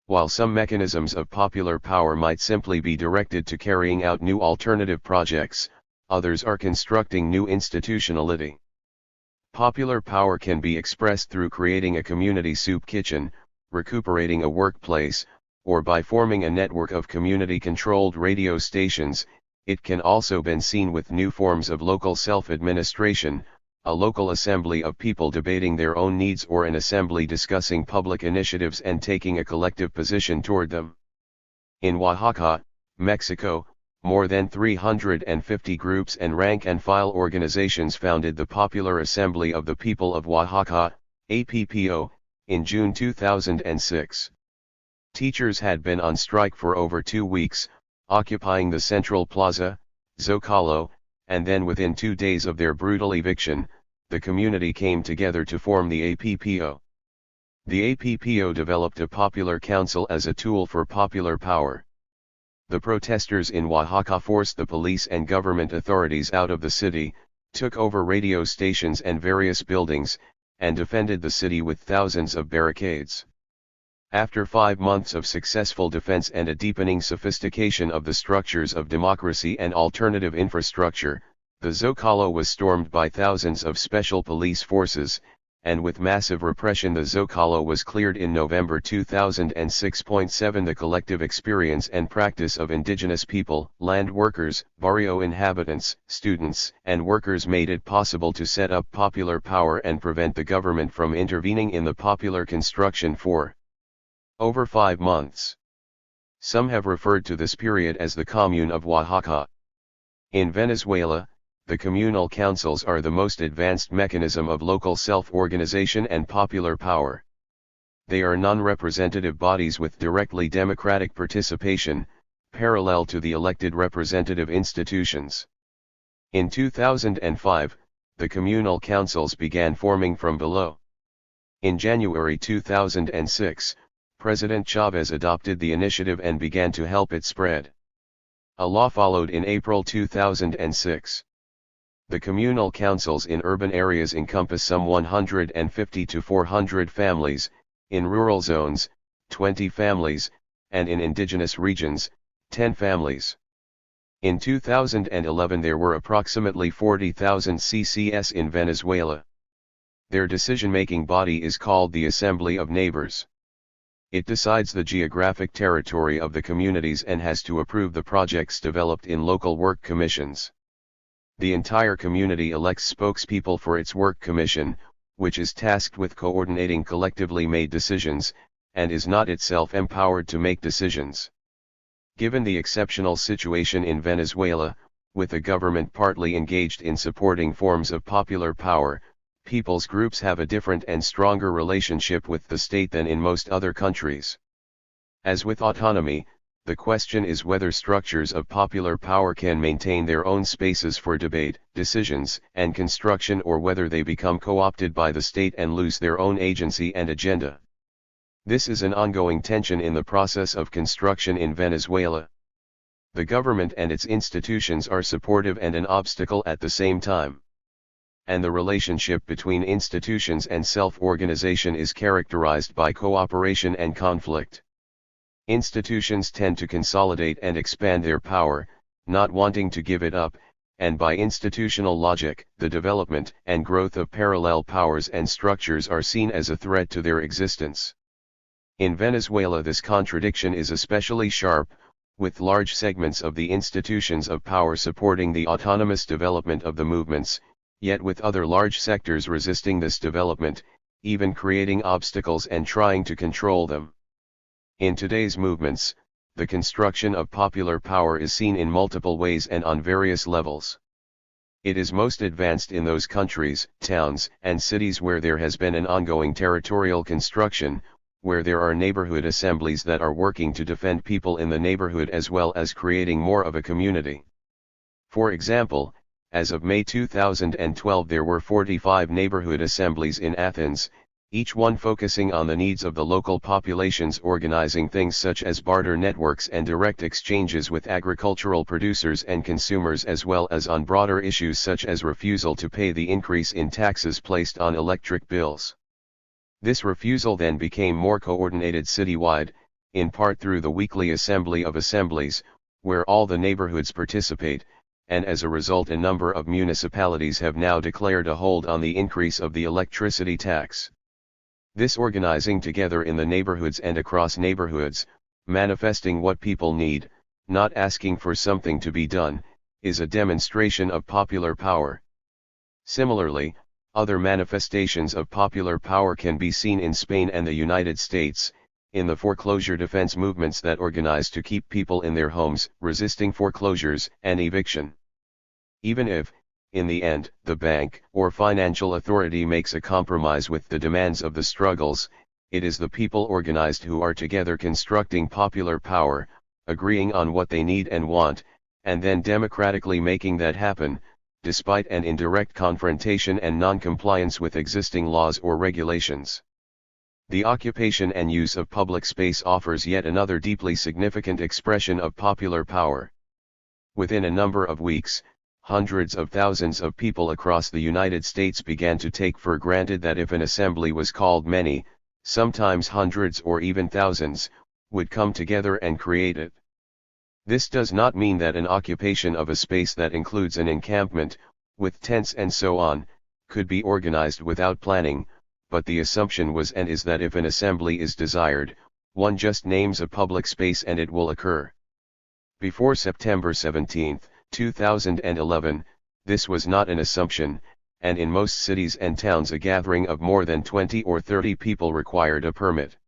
S1: While some mechanisms of popular power might simply be directed to carrying out new alternative projects, others are constructing new institutionality. Popular power can be expressed through creating a community soup kitchen, recuperating a workplace, or by forming a network of community-controlled radio stations. It can also be seen with new forms of local self-administration, a local assembly of people debating their own needs or an assembly discussing public initiatives and taking a collective position toward them. In Oaxaca, Mexico, more than 350 groups and rank-and-file organizations founded the Popular Assembly of the People of Oaxaca, APPO, in June 2006. Teachers had been on strike for over 2 weeks, occupying the Central Plaza, Zocalo, and then within 2 days of their brutal eviction, the community came together to form the APPO. The APPO developed a popular council as a tool for popular power. The protesters in Oaxaca forced the police and government authorities out of the city, took over radio stations and various buildings, and defended the city with thousands of barricades. After 5 months of successful defense and a deepening sophistication of the structures of democracy and alternative infrastructure, the Zocalo was stormed by thousands of special police forces, and with massive repression the Zocalo was cleared in November 2006. 7 The collective experience and practice of indigenous people, land workers, barrio inhabitants, students, and workers made it possible to set up popular power and prevent the government from intervening in the popular construction for over 5 months. Some have referred to this period as the Commune of Oaxaca. In Venezuela, the communal councils are the most advanced mechanism of local self-organization and popular power. They are non-representative bodies with directly democratic participation, parallel to the elected representative institutions. In 2005, the communal councils began forming from below. In January 2006, President Chavez adopted the initiative and began to help it spread. A law followed in April 2006. The communal councils in urban areas encompass some 150 to 400 families, in rural zones, 20 families, and in indigenous regions, 10 families. In 2011 there were approximately 40,000 CCS in Venezuela. Their decision-making body is called the Assembly of Neighbors. It decides the geographic territory of the communities and has to approve the projects developed in local work commissions. The entire community elects spokespeople for its work commission, which is tasked with coordinating collectively made decisions, and is not itself empowered to make decisions. Given the exceptional situation in Venezuela, with the government partly engaged in supporting forms of popular power, people's groups have a different and stronger relationship with the state than in most other countries. As with autonomy, the question is whether structures of popular power can maintain their own spaces for debate, decisions, and construction, or whether they become co-opted by the state and lose their own agency and agenda. This is an ongoing tension in the process of construction in Venezuela. The government and its institutions are supportive and an obstacle at the same time. And the relationship between institutions and self-organization is characterized by cooperation and conflict. Institutions tend to consolidate and expand their power, not wanting to give it up, and by institutional logic, the development and growth of parallel powers and structures are seen as a threat to their existence. In Venezuela this contradiction is especially sharp, with large segments of the institutions of power supporting the autonomous development of the movements, yet with other large sectors resisting this development, even creating obstacles and trying to control them. In today's movements, the construction of popular power is seen in multiple ways and on various levels. It is most advanced in those countries, towns, and cities where there has been an ongoing territorial construction, where there are neighborhood assemblies that are working to defend people in the neighborhood as well as creating more of a community. For example, as of May 2012 there were 45 neighborhood assemblies in Athens, each one focusing on the needs of the local populations, organizing things such as barter networks and direct exchanges with agricultural producers and consumers, as well as on broader issues such as refusal to pay the increase in taxes placed on electric bills. This refusal then became more coordinated citywide, in part through the weekly Assembly of Assemblies, where all the neighborhoods participate, and as a result a number of municipalities have now declared a hold on the increase of the electricity tax. This organizing together in the neighborhoods and across neighborhoods, manifesting what people need, not asking for something to be done, is a demonstration of popular power. Similarly, other manifestations of popular power can be seen in Spain and the United States, in the foreclosure defense movements that organize to keep people in their homes, resisting foreclosures and eviction. Even if, in the end, the bank or financial authority makes a compromise with the demands of the struggles, it is the people organized who are together constructing popular power, agreeing on what they need and want, and then democratically making that happen, despite an indirect confrontation and non-compliance with existing laws or regulations. The occupation and use of public space offers yet another deeply significant expression of popular power. Within a number of weeks, hundreds of thousands of people across the United States began to take for granted that if an assembly was called, many, sometimes hundreds or even thousands, would come together and create it. This does not mean that an occupation of a space that includes an encampment, with tents and so on, could be organized without planning, but the assumption was and is that if an assembly is desired, one just names a public space and it will occur. Before September 17, 2011, this was not an assumption, and in most cities and towns a gathering of more than 20 or 30 people required a permit.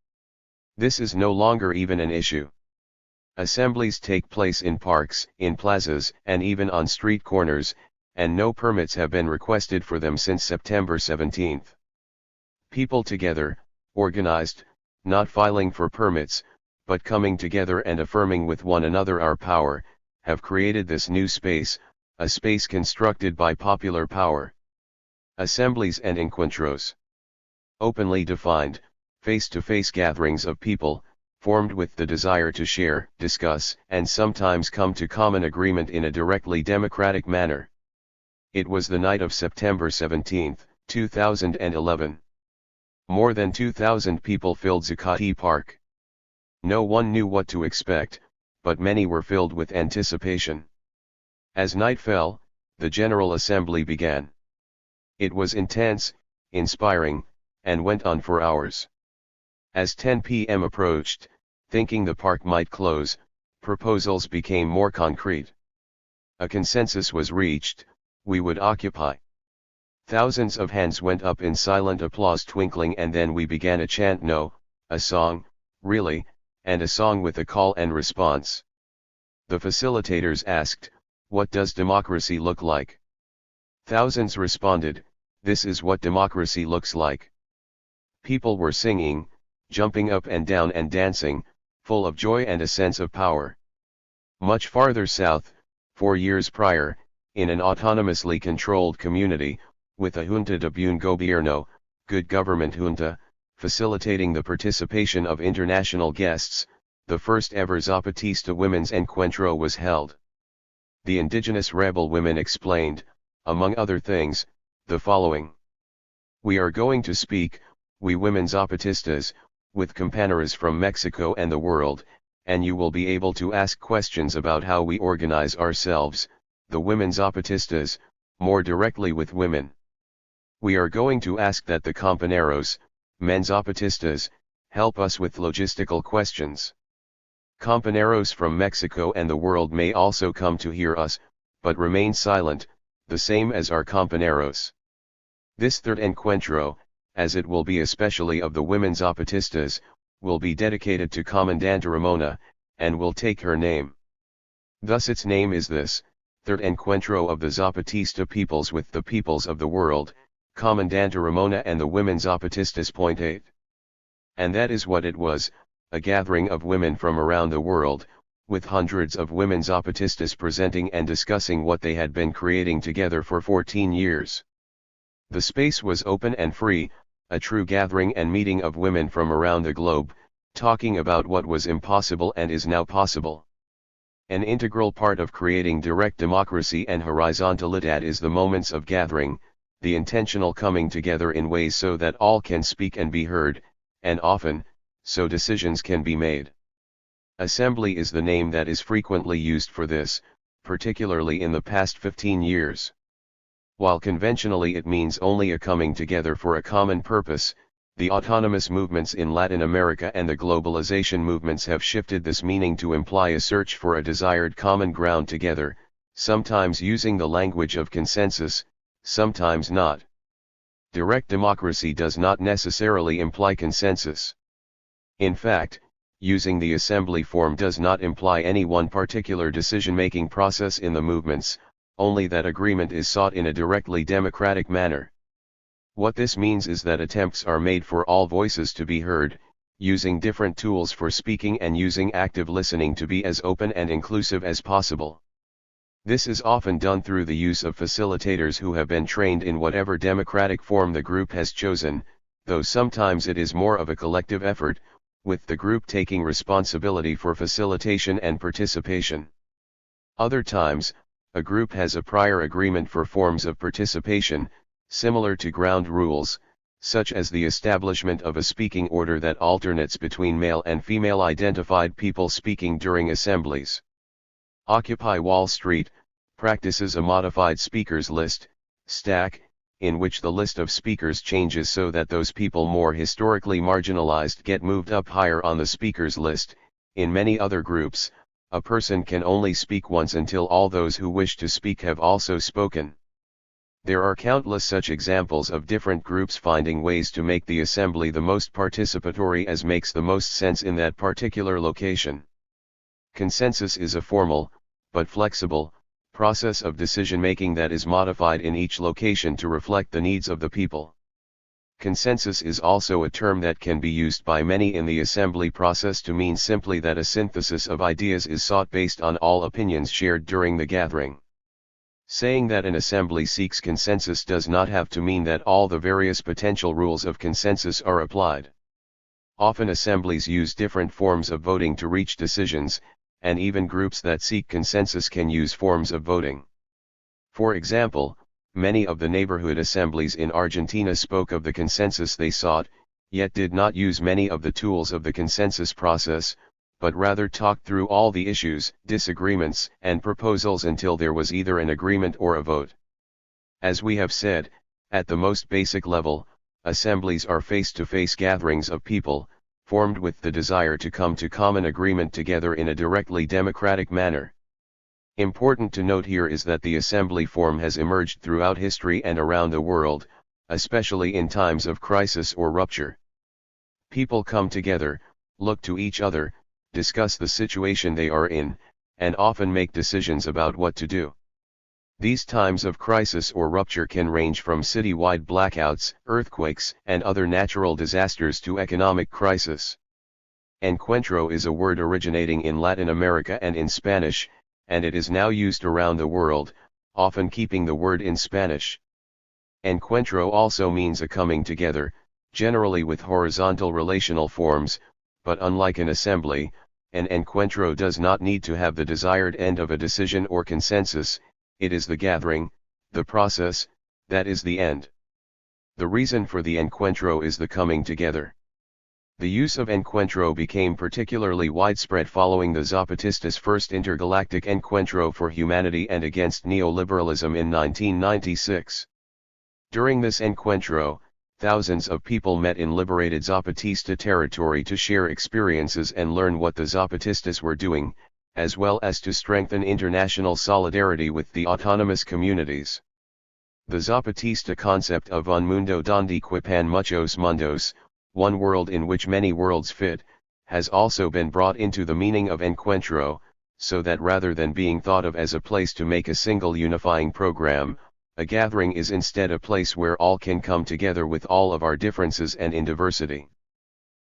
S1: This is no longer even an issue. Assemblies take place in parks, in plazas, and even on street corners, and no permits have been requested for them since September 17. People together, organized, not filing for permits, but coming together and affirming with one another our power, have created this new space, a space constructed by popular power. Assemblies and encuentros. Openly defined, face-to-face gatherings of people, formed with the desire to share, discuss, and sometimes come to common agreement in a directly democratic manner. It was the night of September 17, 2011. More than 2,000 people filled Zuccotti Park. No one knew what to expect, but many were filled with anticipation. As night fell, the General Assembly began. It was intense, inspiring, and went on for hours. As 10 p.m. approached, thinking the park might close, proposals became more concrete. A consensus was reached: we would occupy. Thousands of hands went up in silent applause twinkling, and then we began a chant, no, a song, really, and a song with a call and response. The facilitators asked, what does democracy look like? Thousands responded, this is what democracy looks like. People were singing, jumping up and down and dancing, full of joy and a sense of power. Much farther south, 4 years prior, in an autonomously controlled community, with a junta de buen gobierno, good government junta, facilitating the participation of international guests, the first ever Zapatista Women's Encuentro was held. The indigenous rebel women explained, among other things, the following. We are going to speak, we women Zapatistas, with compañeras from Mexico and the world, and you will be able to ask questions about how we organize ourselves, the women Zapatistas, more directly with women. We are going to ask that the compañeros, men Zapatistas, help us with logistical questions. Compañeros from Mexico and the world may also come to hear us, but remain silent, the same as our compañeros. This third encuentro, as it will be especially of the women Zapatistas, will be dedicated to Comandante Ramona, and will take her name. Thus its name is this, Third Encuentro of the Zapatista peoples with the peoples of the world, Comandante Ramona and the women Zapatistas. 8. And that is what it was, a gathering of women from around the world, with hundreds of women Zapatistas presenting and discussing what they had been creating together for 14 years. The space was open and free, a true gathering and meeting of women from around the globe, talking about what was impossible and is now possible. An integral part of creating direct democracy and horizontalidad is the moments of gathering, the intentional coming together in ways so that all can speak and be heard, and often, so decisions can be made. Assembly is the name that is frequently used for this, particularly in the past 15 years. While conventionally it means only a coming together for a common purpose, the autonomous movements in Latin America and the globalization movements have shifted this meaning to imply a search for a desired common ground together, sometimes using the language of consensus, sometimes not. Direct democracy does not necessarily imply consensus. In fact, using the assembly form does not imply any one particular decision-making process in the movements, only that agreement is sought in a directly democratic manner. What this means is that attempts are made for all voices to be heard, using different tools for speaking and using active listening to be as open and inclusive as possible. This is often done through the use of facilitators who have been trained in whatever democratic form the group has chosen, though sometimes it is more of a collective effort, with the group taking responsibility for facilitation and participation. Other times, a group has a prior agreement for forms of participation, similar to ground rules, such as the establishment of a speaking order that alternates between male and female identified people speaking during assemblies. Occupy Wall Street practices a modified speakers list, stack, in which the list of speakers changes so that those people more historically marginalized get moved up higher on the speakers list. In many other groups, a person can only speak once until all those who wish to speak have also spoken. There are countless such examples of different groups finding ways to make the assembly the most participatory as makes the most sense in that particular location. Consensus is a formal, but flexible, process of decision-making that is modified in each location to reflect the needs of the people. Consensus is also a term that can be used by many in the assembly process to mean simply that a synthesis of ideas is sought based on all opinions shared during the gathering. Saying that an assembly seeks consensus does not have to mean that all the various potential rules of consensus are applied. Often assemblies use different forms of voting to reach decisions, and even groups that seek consensus can use forms of voting. For example, many of the neighborhood assemblies in Argentina spoke of the consensus they sought, yet did not use many of the tools of the consensus process, but rather talked through all the issues, disagreements, and proposals until there was either an agreement or a vote. As we have said, at the most basic level, assemblies are face-to-face gatherings of people, formed with the desire to come to common agreement together in a directly democratic manner. Important to note here is that the assembly form has emerged throughout history and around the world, especially in times of crisis or rupture. People come together, look to each other, discuss the situation they are in, and often make decisions about what to do. These times of crisis or rupture can range from citywide blackouts, earthquakes, and other natural disasters to economic crisis. Encuentro is a word originating in Latin America and in Spanish, and it is now used around the world, often keeping the word in Spanish. Encuentro also means a coming together, generally with horizontal relational forms, but unlike an assembly, an encuentro does not need to have the desired end of a decision or consensus. It is the gathering, the process, that is the end. The reason for the encuentro is the coming together. The use of encuentro became particularly widespread following the Zapatistas' first intergalactic encuentro for humanity and against neoliberalism in 1996. During this encuentro, thousands of people met in liberated Zapatista territory to share experiences and learn what the Zapatistas were doing, as well as to strengthen international solidarity with the autonomous communities. The Zapatista concept of un mundo donde quepan muchos mundos, one world in which many worlds fit, has also been brought into the meaning of encuentro, so that rather than being thought of as a place to make a single unifying program, a gathering is instead a place where all can come together with all of our differences and in diversity.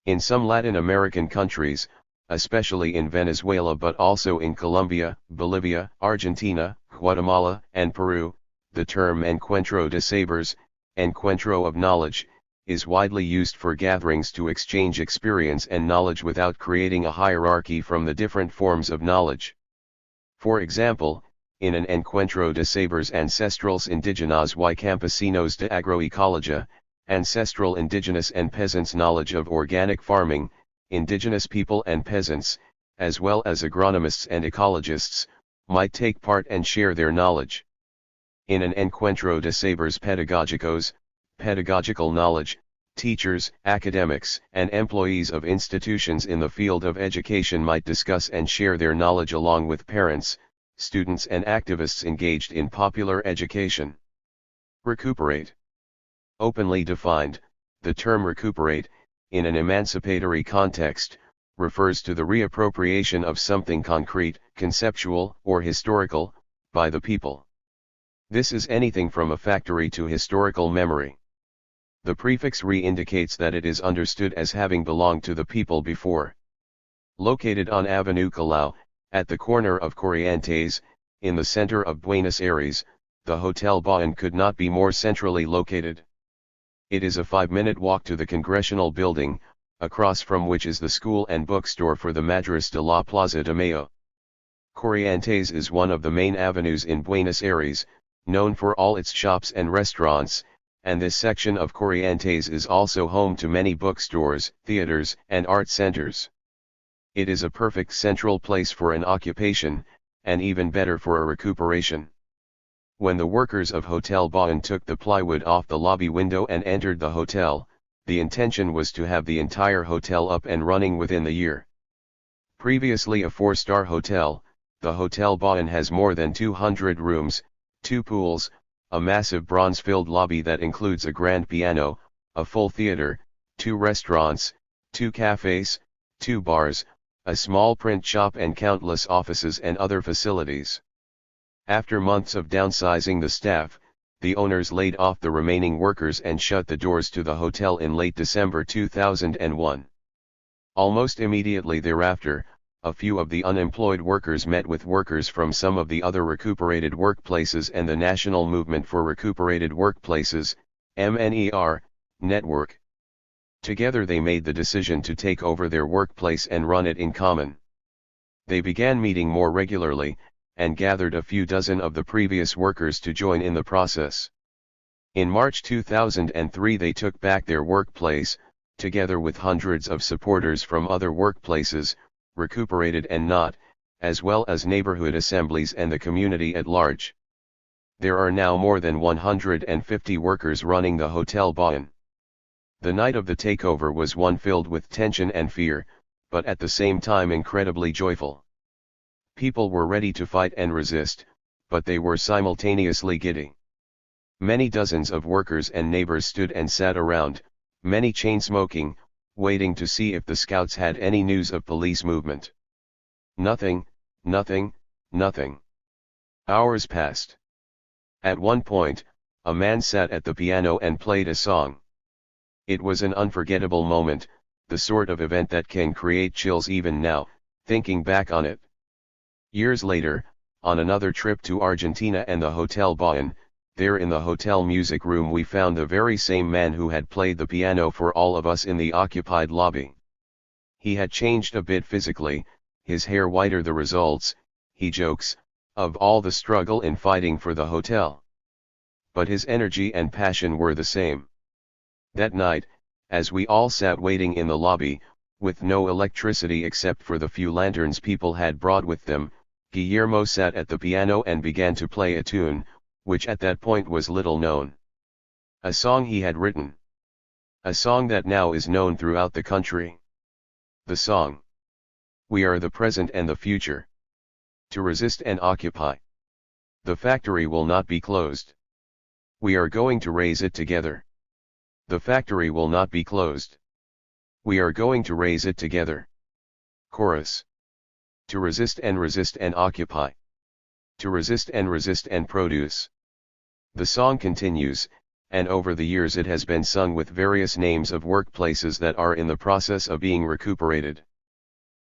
S1: In some Latin American countries, especially in Venezuela but also in Colombia, Bolivia, Argentina, Guatemala, and Peru, the term encuentro de saberes, encuentro of knowledge, is widely used for gatherings to exchange experience and knowledge without creating a hierarchy from the different forms of knowledge. For example, in an encuentro de saberes ancestrales indígenas y campesinos de agroecologia, ancestral indigenous and peasants' knowledge of organic farming, indigenous people and peasants, as well as agronomists and ecologists, might take part and share their knowledge. In an encuentro de saberes pedagógicos, pedagogical knowledge, teachers, academics, and employees of institutions in the field of education might discuss and share their knowledge along with parents, students and activists engaged in popular education. Recuperate. Openly defined, the term recuperate, in an emancipatory context, refers to the reappropriation of something concrete, conceptual, or historical, by the people. This is anything from a factory to historical memory. The prefix re indicates that it is understood as having belonged to the people before. Located on Avenue Callao, at the corner of Corrientes, in the center of Buenos Aires, the Hotel Bain could not be more centrally located. It is a 5-minute walk to the Congressional Building, across from which is the school and bookstore for the Madras de la Plaza de Mayo. Corrientes is one of the main avenues in Buenos Aires, known for all its shops and restaurants, and this section of Corrientes is also home to many bookstores, theaters, and art centers. It is a perfect central place for an occupation, and even better for a recuperation. When the workers of Hotel Baen took the plywood off the lobby window and entered the hotel, the intention was to have the entire hotel up and running within the year. Previously a 4-star hotel, the Hotel Baen has more than 200 rooms, 2 pools, a massive bronze-filled lobby that includes a grand piano, a full theater, 2 restaurants, 2 cafes, 2 bars, a small print shop and countless offices and other facilities. After months of downsizing the staff, the owners laid off the remaining workers and shut the doors to the hotel in late December 2001. Almost immediately thereafter, a few of the unemployed workers met with workers from some of the other recuperated workplaces and the National Movement for Recuperated Workplaces, MNER, network. Together they made the decision to take over their workplace and run it in common. They began meeting more regularly, and gathered a few dozen of the previous workers to join in the process. In March 2003 they took back their workplace, together with hundreds of supporters from other workplaces, recuperated and not, as well as neighborhood assemblies and the community at large. There are now more than 150 workers running the Hotel Baen. The night of the takeover was one filled with tension and fear, but at the same time incredibly joyful. People were ready to fight and resist, but they were simultaneously giddy. Many dozens of workers and neighbors stood and sat around, many chain-smoking, waiting to see if the scouts had any news of police movement. Nothing, nothing, nothing. Hours passed. At one point, a man sat at the piano and played a song. It was an unforgettable moment, the sort of event that can create chills even now, thinking back on it. Years later, on another trip to Argentina and the Hotel Baen, there in the hotel music room we found the very same man who had played the piano for all of us in the occupied lobby. He had changed a bit physically, his hair whiter the results, he jokes, of all the struggle in fighting for the hotel. But his energy and passion were the same. That night, as we all sat waiting in the lobby, with no electricity except for the few lanterns people had brought with them, Guillermo sat at the piano and began to play a tune, which at that point was little known. A song he had written. A song that now is known throughout the country. The song. We are the present and the future. To resist and occupy. The factory will not be closed. We are going to raise it together. The factory will not be closed. We are going to raise it together. Chorus. To resist and occupy. To resist and produce. The song continues, and over the years it has been sung with various names of workplaces that are in the process of being recuperated.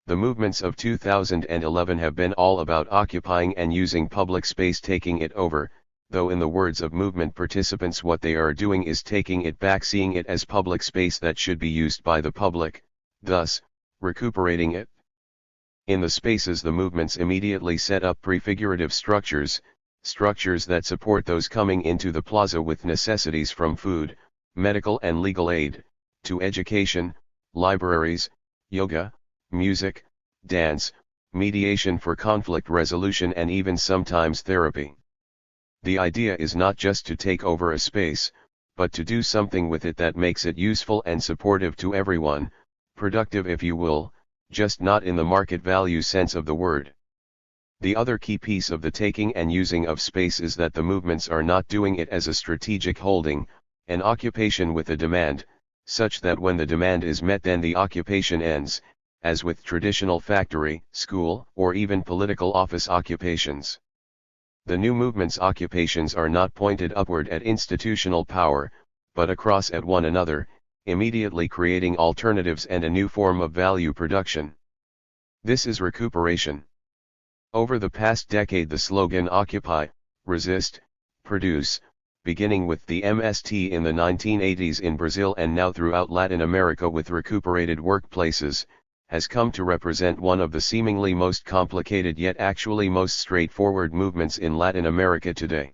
S1: The movements of 2011 have been all about occupying and using public space, taking it over, though in the words of movement participants what they are doing is taking it back, seeing it as public space that should be used by the public, thus, recuperating it. In the spaces the movements immediately set up prefigurative structures that support those coming into the plaza with necessities from food, medical and legal aid, to education, libraries, yoga, music, dance, mediation for conflict resolution and even sometimes therapy. The idea is not just to take over a space, but to do something with it that makes it useful and supportive to everyone, productive if you will, just not in the market value sense of the word. The other key piece of the taking and using of space is that the movements are not doing it as a strategic holding, an occupation with a demand, such that when the demand is met then the occupation ends, as with traditional factory, school, or even political office occupations. The new movement's occupations are not pointed upward at institutional power, but across at one another, immediately creating alternatives and a new form of value production. This is recuperation. Over the past decade the slogan occupy, resist, produce, beginning with the MST in the 1980s in Brazil and now throughout Latin America with recuperated workplaces, has come to represent one of the seemingly most complicated yet actually most straightforward movements in Latin America today.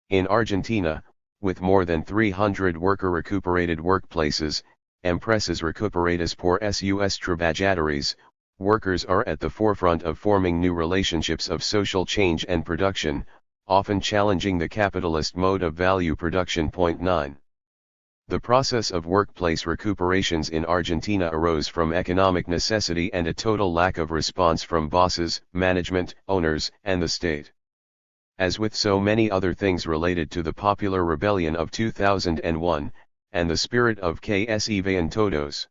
S1: In Argentina, with more than 300 worker-recuperated workplaces, empresas recuperadas por sus trabajadores, workers are at the forefront of forming new relationships of social change and production, often challenging the capitalist mode of value production. 9. The process of workplace recuperations in Argentina arose from economic necessity and a total lack of response from bosses, management, owners, and the state. As with so many other things related to the popular rebellion of 2001, and the spirit of que se vayan todos.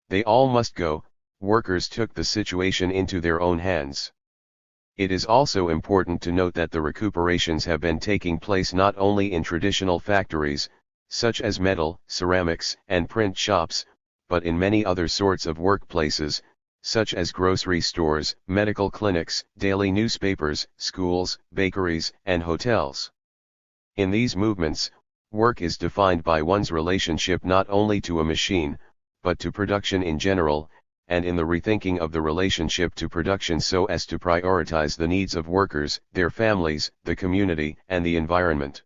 S1: They all must go, workers took the situation into their own hands. It is also important to note that the recuperations have been taking place not only in traditional factories, such as metal, ceramics, and print shops, but in many other sorts of workplaces, such as grocery stores, medical clinics, daily newspapers, schools, bakeries, and hotels. In these movements, work is defined by one's relationship not only to a machine, but to production in general, and in the rethinking of the relationship to production so as to prioritize the needs of workers, their families, the community, and the environment.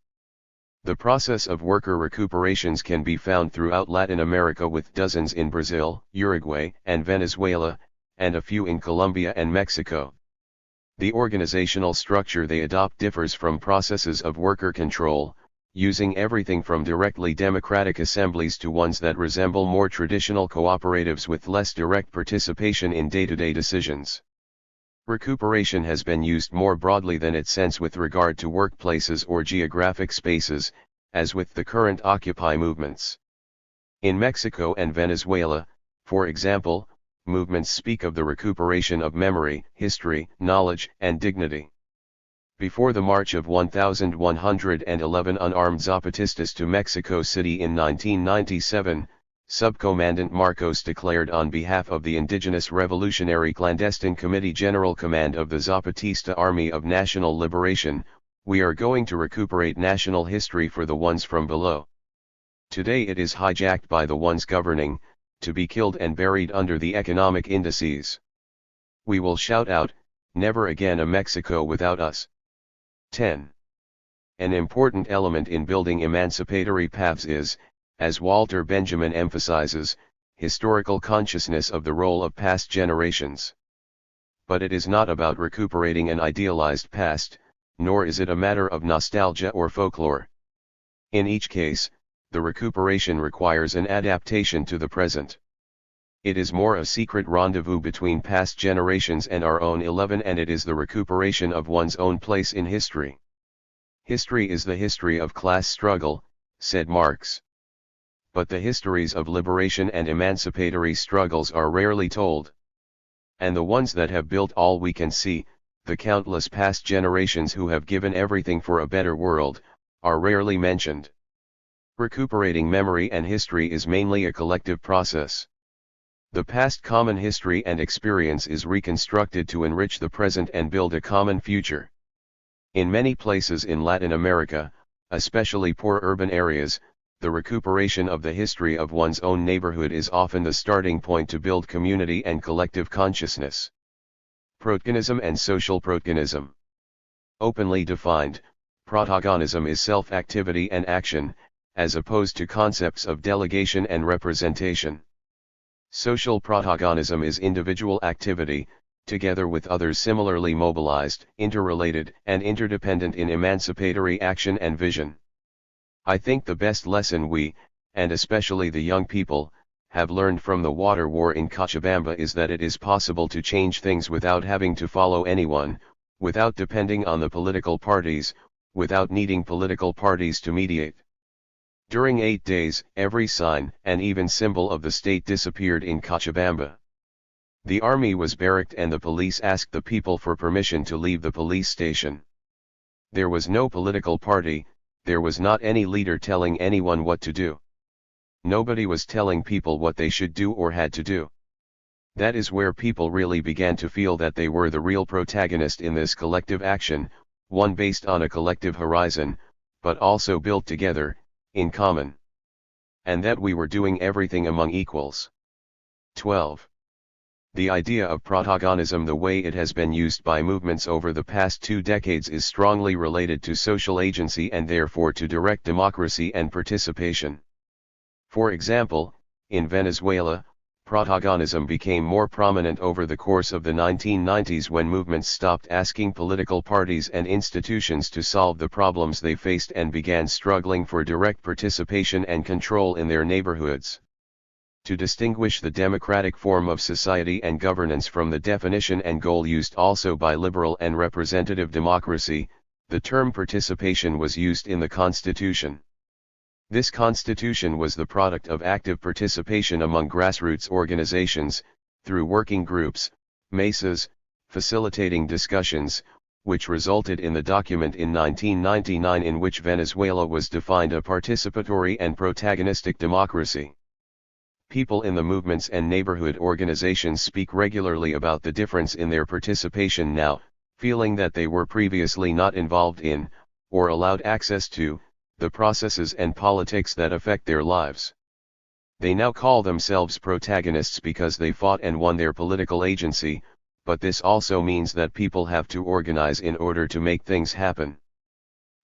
S1: The process of worker recuperations can be found throughout Latin America with dozens in Brazil, Uruguay, and Venezuela, and a few in Colombia and Mexico. The organizational structure they adopt differs from processes of worker control, using everything from directly democratic assemblies to ones that resemble more traditional cooperatives with less direct participation in day-to-day decisions. Recuperation has been used more broadly than its sense with regard to workplaces or geographic spaces, as with the current Occupy movements. In Mexico and Venezuela, for example, movements speak of the recuperation of memory, history, knowledge, and dignity. Before the march of 1,111 unarmed Zapatistas to Mexico City in 1997, Subcommandant Marcos declared on behalf of the Indigenous Revolutionary Clandestine Committee General Command of the Zapatista Army of National Liberation, "We are going to recuperate national history for the ones from below. Today it is hijacked by the ones governing, to be killed and buried under the economic indices. We will shout out, 'Never again a Mexico without us.'" 10. An important element in building emancipatory paths is, as Walter Benjamin emphasizes, historical consciousness of the role of past generations. But it is not about recuperating an idealized past, nor is it a matter of nostalgia or folklore. In each case, the recuperation requires an adaptation to the present. It is more a secret rendezvous between past generations and our own 11, and it is the recuperation of one's own place in history. History is the history of class struggle, said Marx. But the histories of liberation and emancipatory struggles are rarely told. And the ones that have built all we can see, the countless past generations who have given everything for a better world, are rarely mentioned. Recuperating memory and history is mainly a collective process. The past common history and experience is reconstructed to enrich the present and build a common future. In many places in Latin America, especially poor urban areas, the recuperation of the history of one's own neighborhood is often the starting point to build community and collective consciousness. Protagonism and social protagonism. Openly defined, protagonism is self-activity and action, as opposed to concepts of delegation and representation. Social protagonism is individual activity, together with others similarly mobilized, interrelated, and interdependent in emancipatory action and vision. I think the best lesson we, and especially the young people, have learned from the water war in Cochabamba is that it is possible to change things without having to follow anyone, without depending on the political parties, without needing political parties to mediate. During 8 days, every sign and even symbol of the state disappeared in Cochabamba. The army was barracked and the police asked the people for permission to leave the police station. There was no political party, there was not any leader telling anyone what to do. Nobody was telling people what they should do or had to do. That is where people really began to feel that they were the real protagonist in this collective action, one based on a collective horizon, but also built together, in common. And that we were doing everything among equals. 12. The idea of protagonism, the way it has been used by movements over the past 2 decades, is strongly related to social agency and therefore to direct democracy and participation. For example, in Venezuela, protagonism became more prominent over the course of the 1990s when movements stopped asking political parties and institutions to solve the problems they faced and began struggling for direct participation and control in their neighborhoods. To distinguish the democratic form of society and governance from the definition and goal used also by liberal and representative democracy, the term participation was used in the Constitution. This constitution was the product of active participation among grassroots organizations, through working groups, mesas, facilitating discussions, which resulted in the document in 1999 in which Venezuela was defined a participatory and protagonistic democracy. People in the movements and neighborhood organizations speak regularly about the difference in their participation now, feeling that they were previously not involved in, or allowed access to, the processes and politics that affect their lives. They now call themselves protagonists because they fought and won their political agency, but this also means that people have to organize in order to make things happen.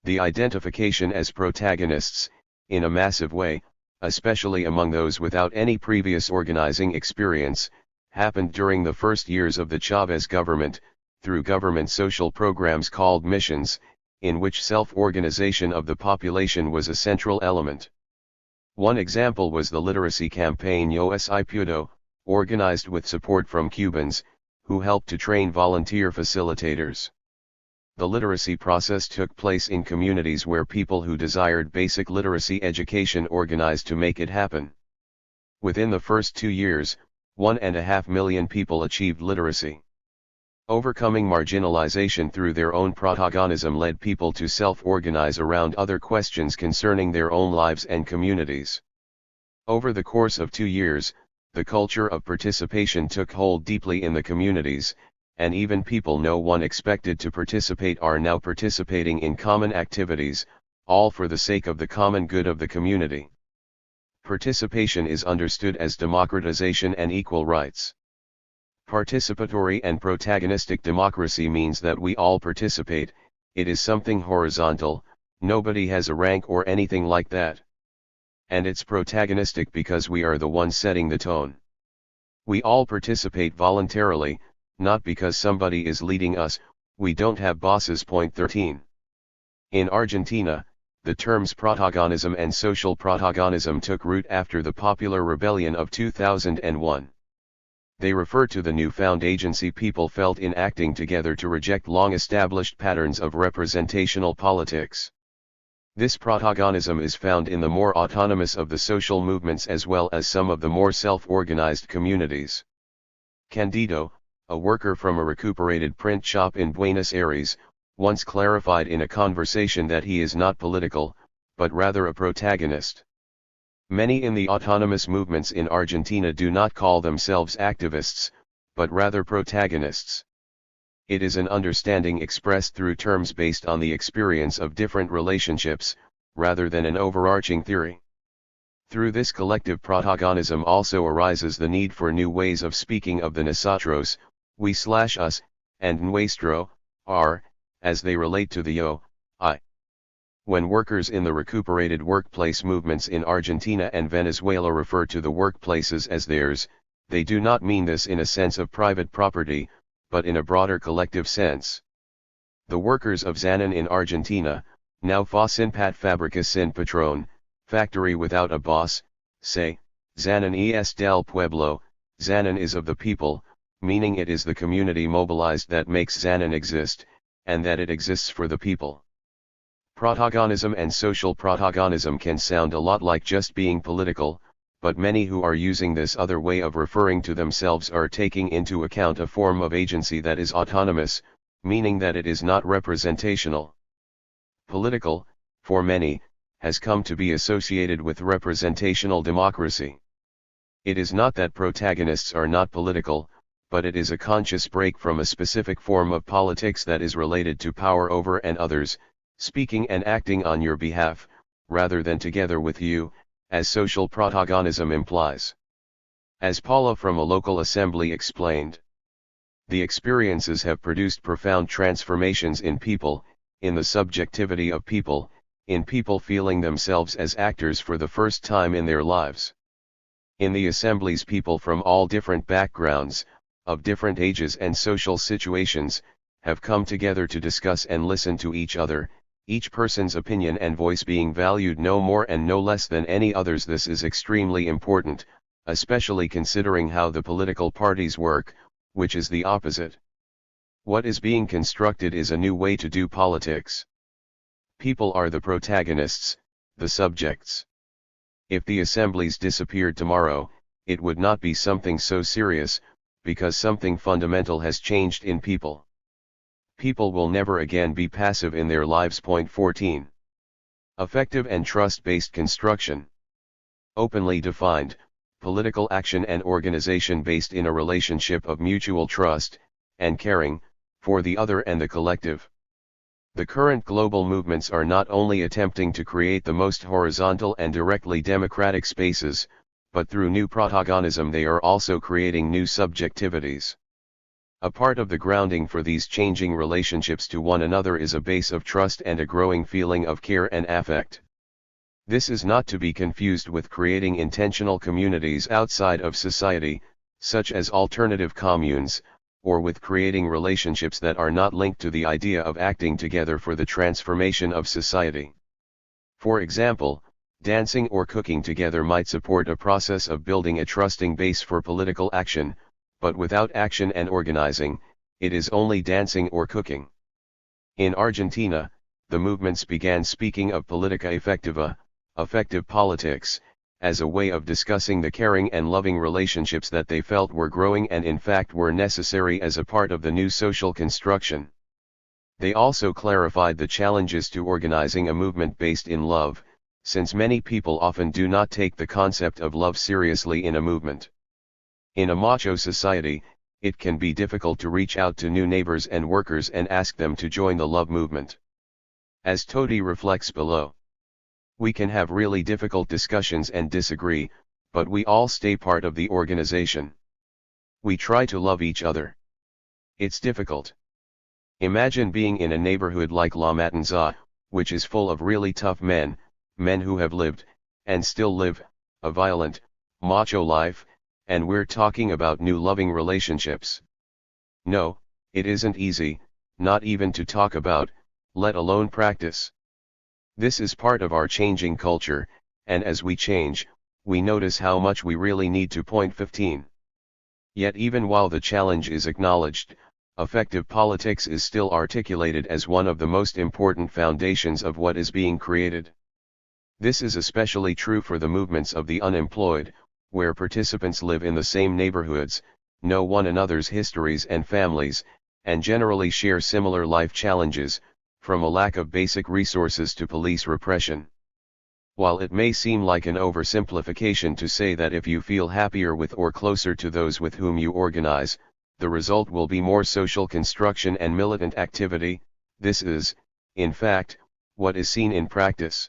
S1: The identification as protagonists, in a massive way, especially among those without any previous organizing experience, happened during the first years of the Chavez government, through government social programs called missions, in which self-organization of the population was a central element. One example was the literacy campaign Yo Soy Puto, organized with support from Cubans, who helped to train volunteer facilitators. The literacy process took place in communities where people who desired basic literacy education organized to make it happen. Within the first 2 years, 1.5 million people achieved literacy. Overcoming marginalization through their own protagonism led people to self-organize around other questions concerning their own lives and communities. Over the course of 2 years, the culture of participation took hold deeply in the communities, and even people no one expected to participate are now participating in common activities, all for the sake of the common good of the community. Participation is understood as democratization and equal rights. Participatory and protagonistic democracy means that we all participate, it is something horizontal, nobody has a rank or anything like that. And it's protagonistic because we are the ones setting the tone. We all participate voluntarily, not because somebody is leading us, we don't have bosses. Point 13. In Argentina, the terms protagonism and social protagonism took root after the popular rebellion of 2001. They refer to the newfound agency people felt in acting together to reject long-established patterns of representational politics. This protagonism is found in the more autonomous of the social movements as well as some of the more self-organized communities. Candido, a worker from a recuperated print shop in Buenos Aires, once clarified in a conversation that he is not political, but rather a protagonist. Many in the autonomous movements in Argentina do not call themselves activists, but rather protagonists. It is an understanding expressed through terms based on the experience of different relationships, rather than an overarching theory. Through this collective protagonism also arises the need for new ways of speaking of the nosotros, we/us, and nuestro, our, as they relate to the yo, I. When workers in the recuperated workplace movements in Argentina and Venezuela refer to the workplaces as theirs, they do not mean this in a sense of private property, but in a broader collective sense. The workers of Zanen in Argentina, now fa sin pat fábrica sin patrón, factory without a boss, say, Zanen es del pueblo, Zanen is of the people, meaning it is the community mobilized that makes Zanen exist, and that it exists for the people. Protagonism and social protagonism can sound a lot like just being political, but many who are using this other way of referring to themselves are taking into account a form of agency that is autonomous, meaning that it is not representational. Political, for many, has come to be associated with representational democracy. It is not that protagonists are not political, but it is a conscious break from a specific form of politics that is related to power over and others, speaking and acting on your behalf, rather than together with you, as social protagonism implies. As Paula from a local assembly explained, the experiences have produced profound transformations in people, in the subjectivity of people, in people feeling themselves as actors for the first time in their lives. In the assemblies, people from all different backgrounds, of different ages and social situations, have come together to discuss and listen to each other, each person's opinion and voice being valued no more and no less than any others. This is extremely important, especially considering how the political parties work, which is the opposite. What is being constructed is a new way to do politics. People are the protagonists, the subjects. If the assemblies disappeared tomorrow, it would not be something so serious, because something fundamental has changed in people. People will never again be passive in their lives. Point 14. Effective and trust-based construction. Openly defined, political action and organization based in a relationship of mutual trust, and caring, for the other and the collective. The current global movements are not only attempting to create the most horizontal and directly democratic spaces, but through new protagonism they are also creating new subjectivities. A part of the grounding for these changing relationships to one another is a base of trust and a growing feeling of care and affect. This is not to be confused with creating intentional communities outside of society, such as alternative communes, or with creating relationships that are not linked to the idea of acting together for the transformation of society. For example, dancing or cooking together might support a process of building a trusting base for political action, but without action and organizing, it is only dancing or cooking. In Argentina, the movements began speaking of politica effectiva, effective politics, as a way of discussing the caring and loving relationships that they felt were growing and in fact were necessary as a part of the new social construction. They also clarified the challenges to organizing a movement based in love, since many people often do not take the concept of love seriously in a movement. In a macho society, it can be difficult to reach out to new neighbors and workers and ask them to join the love movement. As Todi reflects below, we can have really difficult discussions and disagree, but we all stay part of the organization. We try to love each other. It's difficult. Imagine being in a neighborhood like La Matanza, which is full of really tough men who have lived, and still live, a violent, macho life, and we're talking about new loving relationships. No, it isn't easy, not even to talk about, let alone practice. This is part of our changing culture, and as we change, we notice how much we really need to. Point 15. Yet even while the challenge is acknowledged, effective politics is still articulated as one of the most important foundations of what is being created. This is especially true for the movements of the unemployed, where participants live in the same neighborhoods, know one another's histories and families, and generally share similar life challenges, from a lack of basic resources to police repression. While it may seem like an oversimplification to say that if you feel happier with or closer to those with whom you organize, the result will be more social construction and militant activity, this is, in fact, what is seen in practice.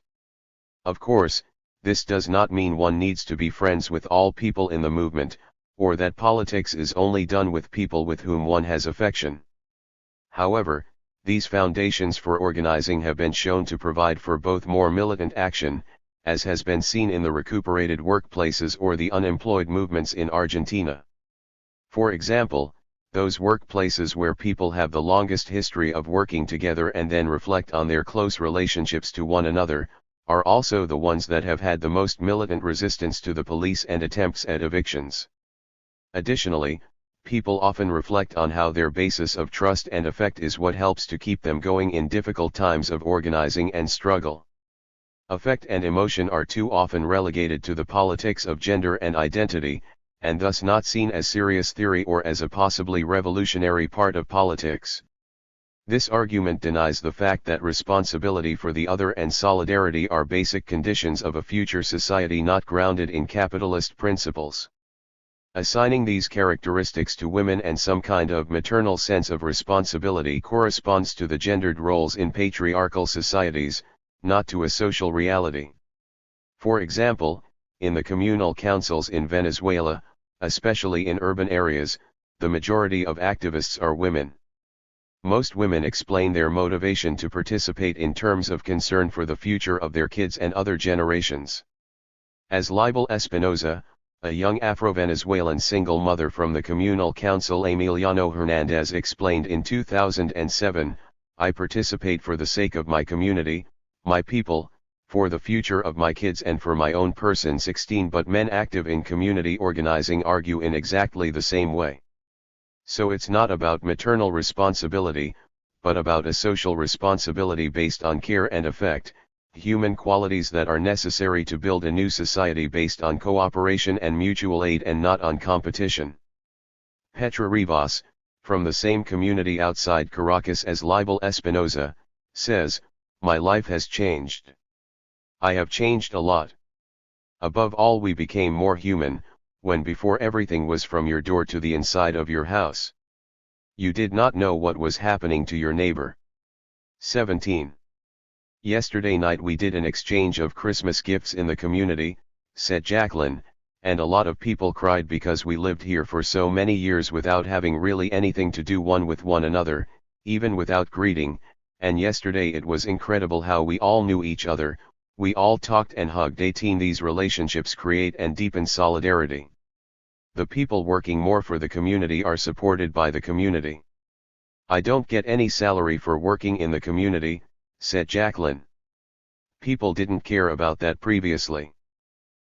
S1: Of course, this does not mean one needs to be friends with all people in the movement, or that politics is only done with people with whom one has affection. However, these foundations for organizing have been shown to provide for both more militant action, as has been seen in the recuperated workplaces or the unemployed movements in Argentina. For example, those workplaces where people have the longest history of working together and then reflect on their close relationships to one another, are also the ones that have had the most militant resistance to the police and attempts at evictions. Additionally, people often reflect on how their basis of trust and affect is what helps to keep them going in difficult times of organizing and struggle. Affect and emotion are too often relegated to the politics of gender and identity, and thus not seen as serious theory or as a possibly revolutionary part of politics. This argument denies the fact that responsibility for the other and solidarity are basic conditions of a future society not grounded in capitalist principles. Assigning these characteristics to women and some kind of maternal sense of responsibility corresponds to the gendered roles in patriarchal societies, not to a social reality. For example, in the communal councils in Venezuela, especially in urban areas, the majority of activists are women. Most women explain their motivation to participate in terms of concern for the future of their kids and other generations. As Libel Espinosa, a young Afro-Venezuelan single mother from the communal council Emiliano Hernandez explained in 2007, I participate for the sake of my community, my people, for the future of my kids and for my own person. 16 But men active in community organizing argue in exactly the same way. So it's not about maternal responsibility, but about a social responsibility based on care and affect, human qualities that are necessary to build a new society based on cooperation and mutual aid and not on competition. Petra Rivas, from the same community outside Caracas as Libel Espinosa, says, "My life has changed. I have changed a lot. Above all, we became more human, when before everything was from your door to the inside of your house. You did not know what was happening to your neighbor." 17. Yesterday night we did an exchange of Christmas gifts in the community, said Jacqueline, and a lot of people cried because we lived here for so many years without having really anything to do one with one another, even without greeting, and yesterday it was incredible how we all knew each other, we all talked and hugged. 18 These relationships create and deepen solidarity. The people working more for the community are supported by the community. I don't get any salary for working in the community, said Jacqueline. People didn't care about that previously.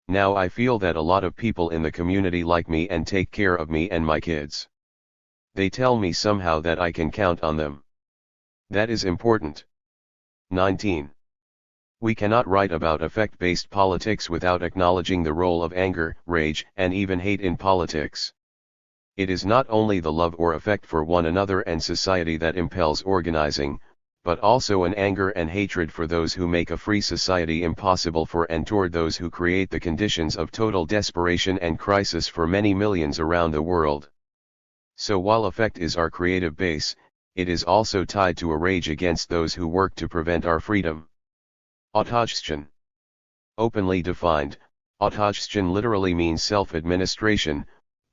S1: Now I feel that a lot of people in the community like me and take care of me and my kids. They tell me somehow that I can count on them. That is important. 19. We cannot write about affect-based politics without acknowledging the role of anger, rage, and even hate in politics. It is not only the love or affect for one another and society that impels organizing, but also an anger and hatred for those who make a free society impossible for and toward those who create the conditions of total desperation and crisis for many millions around the world. So while affect is our creative base, it is also tied to a rage against those who work to prevent our freedom. Autogestion. Openly defined, autogestion literally means self-administration,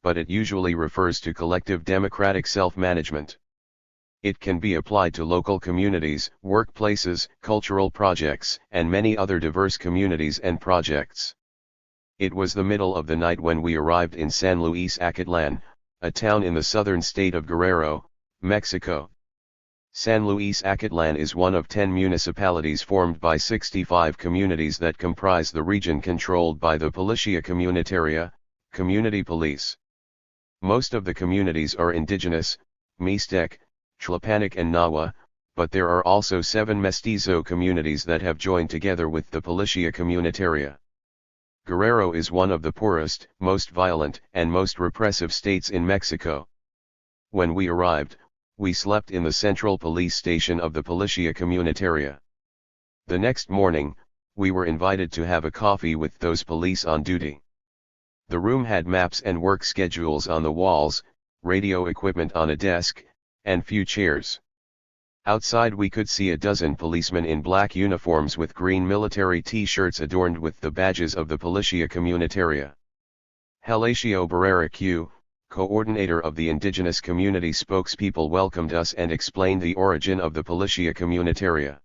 S1: but it usually refers to collective democratic self-management. It can be applied to local communities, workplaces, cultural projects, and many other diverse communities and projects. It was the middle of the night when we arrived in San Luis Acatlan, a town in the southern state of Guerrero, Mexico. San Luis Acatlan is one of 10 municipalities formed by 65 communities that comprise the region controlled by the Policia Comunitaria, community police. Most of the communities are indigenous, Mixtec, Tlapanec and Nahua, but there are also 7 mestizo communities that have joined together with the Policia Comunitaria. Guerrero is one of the poorest, most violent, and most repressive states in Mexico. When we arrived, we slept in the central police station of the Policia Comunitaria. The next morning, we were invited to have a coffee with those police on duty. The room had maps and work schedules on the walls, radio equipment on a desk, and few chairs. Outside we could see a dozen policemen in black uniforms with green military t-shirts adorned with the badges of the Policia Comunitaria. Horacio Barrera Q, coordinator of the indigenous community spokespeople, welcomed us and explained the origin of the Policia Comunitaria.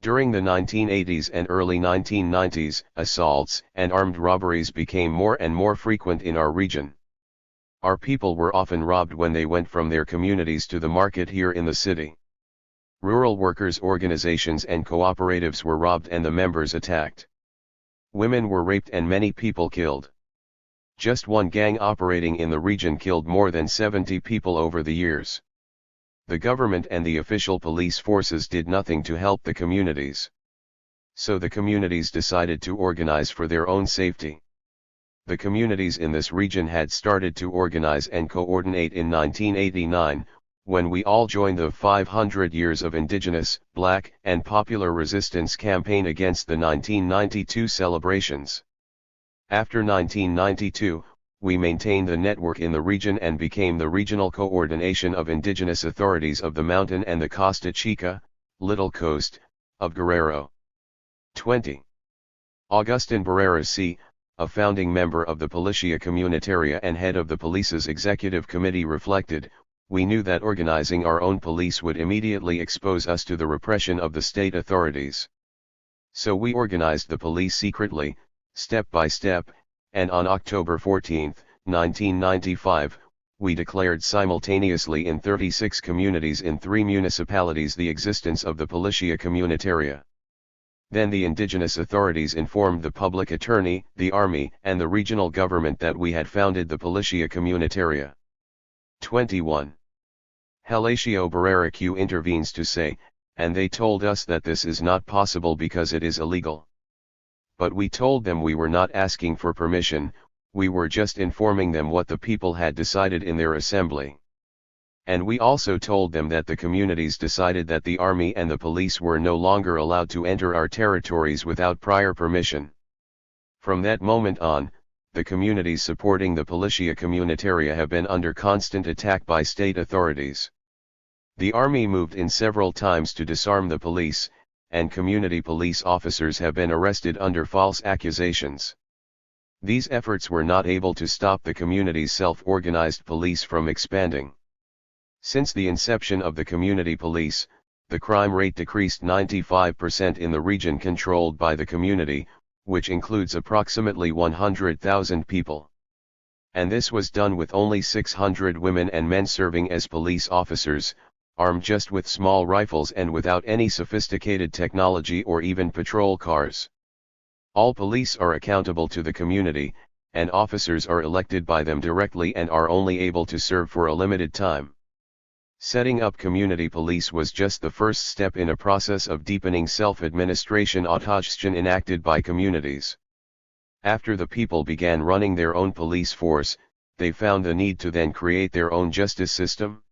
S1: During the 1980s and early 1990s, assaults and armed robberies became more and more frequent in our region. Our people were often robbed when they went from their communities to the market here in the city. Rural workers' organizations and cooperatives were robbed and the members attacked. Women were raped and many people killed. Just one gang operating in the region killed more than 70 people over the years. The government and the official police forces did nothing to help the communities. So the communities decided to organize for their own safety. The communities in this region had started to organize and coordinate in 1989, when we all joined the 500 Years of Indigenous, Black, and Popular Resistance campaign against the 1992 celebrations. After 1992, we maintained the network in the region and became the regional coordination of indigenous authorities of the mountain and the Costa Chica, Little Coast, of Guerrero. 20. Agustin Barrera C., a founding member of the Policia Comunitaria and head of the police's executive committee, reflected, "We knew that organizing our own police would immediately expose us to the repression of the state authorities. So we organized the police secretly, step by step, and on October 14, 1995, we declared simultaneously in 36 communities in 3 municipalities the existence of the Policia Comunitaria. Then the indigenous authorities informed the public attorney, the army, and the regional government that we had founded the Policia Comunitaria." 21. Horacio Barrera Q. intervenes to say, "And they told us that this is not possible because it is illegal. But we told them we were not asking for permission, we were just informing them what the people had decided in their assembly. And we also told them that the communities decided that the army and the police were no longer allowed to enter our territories without prior permission. From that moment on, the communities supporting the Policia Comunitaria have been under constant attack by state authorities. The army moved in several times to disarm the police, and community police officers have been arrested under false accusations. These efforts were not able to stop the community's self-organized police from expanding. Since the inception of the community police, the crime rate decreased 95% in the region controlled by the community, which includes approximately 100,000 people. And this was done with only 600 women and men serving as police officers, armed just with small rifles and without any sophisticated technology or even patrol cars. All police are accountable to the community, and officers are elected by them directly and are only able to serve for a limited time. Setting up community police was just the first step in a process of deepening self-administration autogestion enacted by communities. After the people began running their own police force, they found the need to then create their own justice system.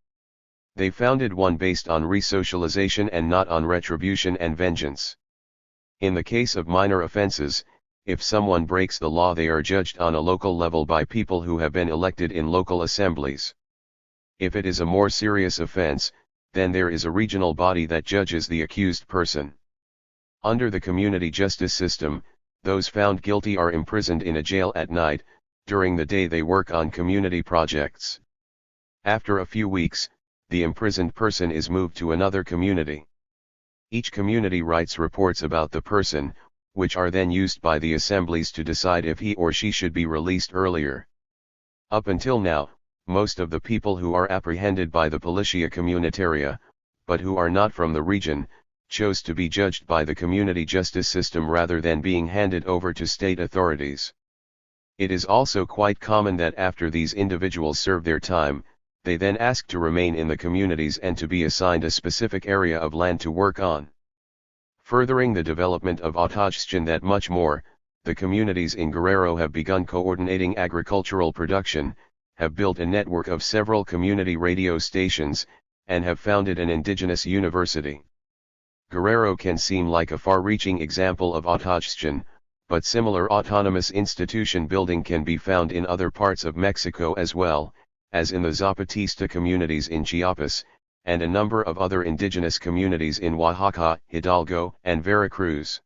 S1: They founded one based on resocialization and not on retribution and vengeance. In the case of minor offenses, if someone breaks the law, they are judged on a local level by people who have been elected in local assemblies. If it is a more serious offense, then there is a regional body that judges the accused person. Under the community justice system, those found guilty are imprisoned in a jail at night. During the day they work on community projects. After a few weeks, the imprisoned person is moved to another community. Each community writes reports about the person, which are then used by the assemblies to decide if he or she should be released earlier. Up until now, most of the people who are apprehended by the Policia Comunitaria, but who are not from the region, chose to be judged by the community justice system rather than being handed over to state authorities. It is also quite common that after these individuals serve their time, they then ask to remain in the communities and to be assigned a specific area of land to work on. Furthering the development of autogestion that much more, the communities in Guerrero have begun coordinating agricultural production, have built a network of several community radio stations, and have founded an indigenous university. Guerrero can seem like a far-reaching example of autogestion, but similar autonomous institution building can be found in other parts of Mexico as well, as in the Zapatista communities in Chiapas, and a number of other indigenous communities in Oaxaca, Hidalgo, and Veracruz.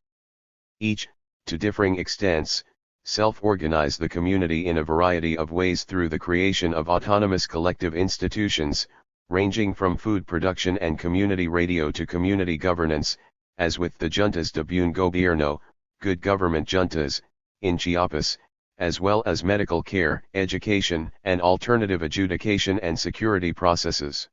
S1: Each, to differing extents, self-organize the community in a variety of ways through the creation of autonomous collective institutions, ranging from food production and community radio to community governance, as with the Juntas de Buen Gobierno, good government juntas, in Chiapas, as well as medical care, education, and alternative adjudication and security processes.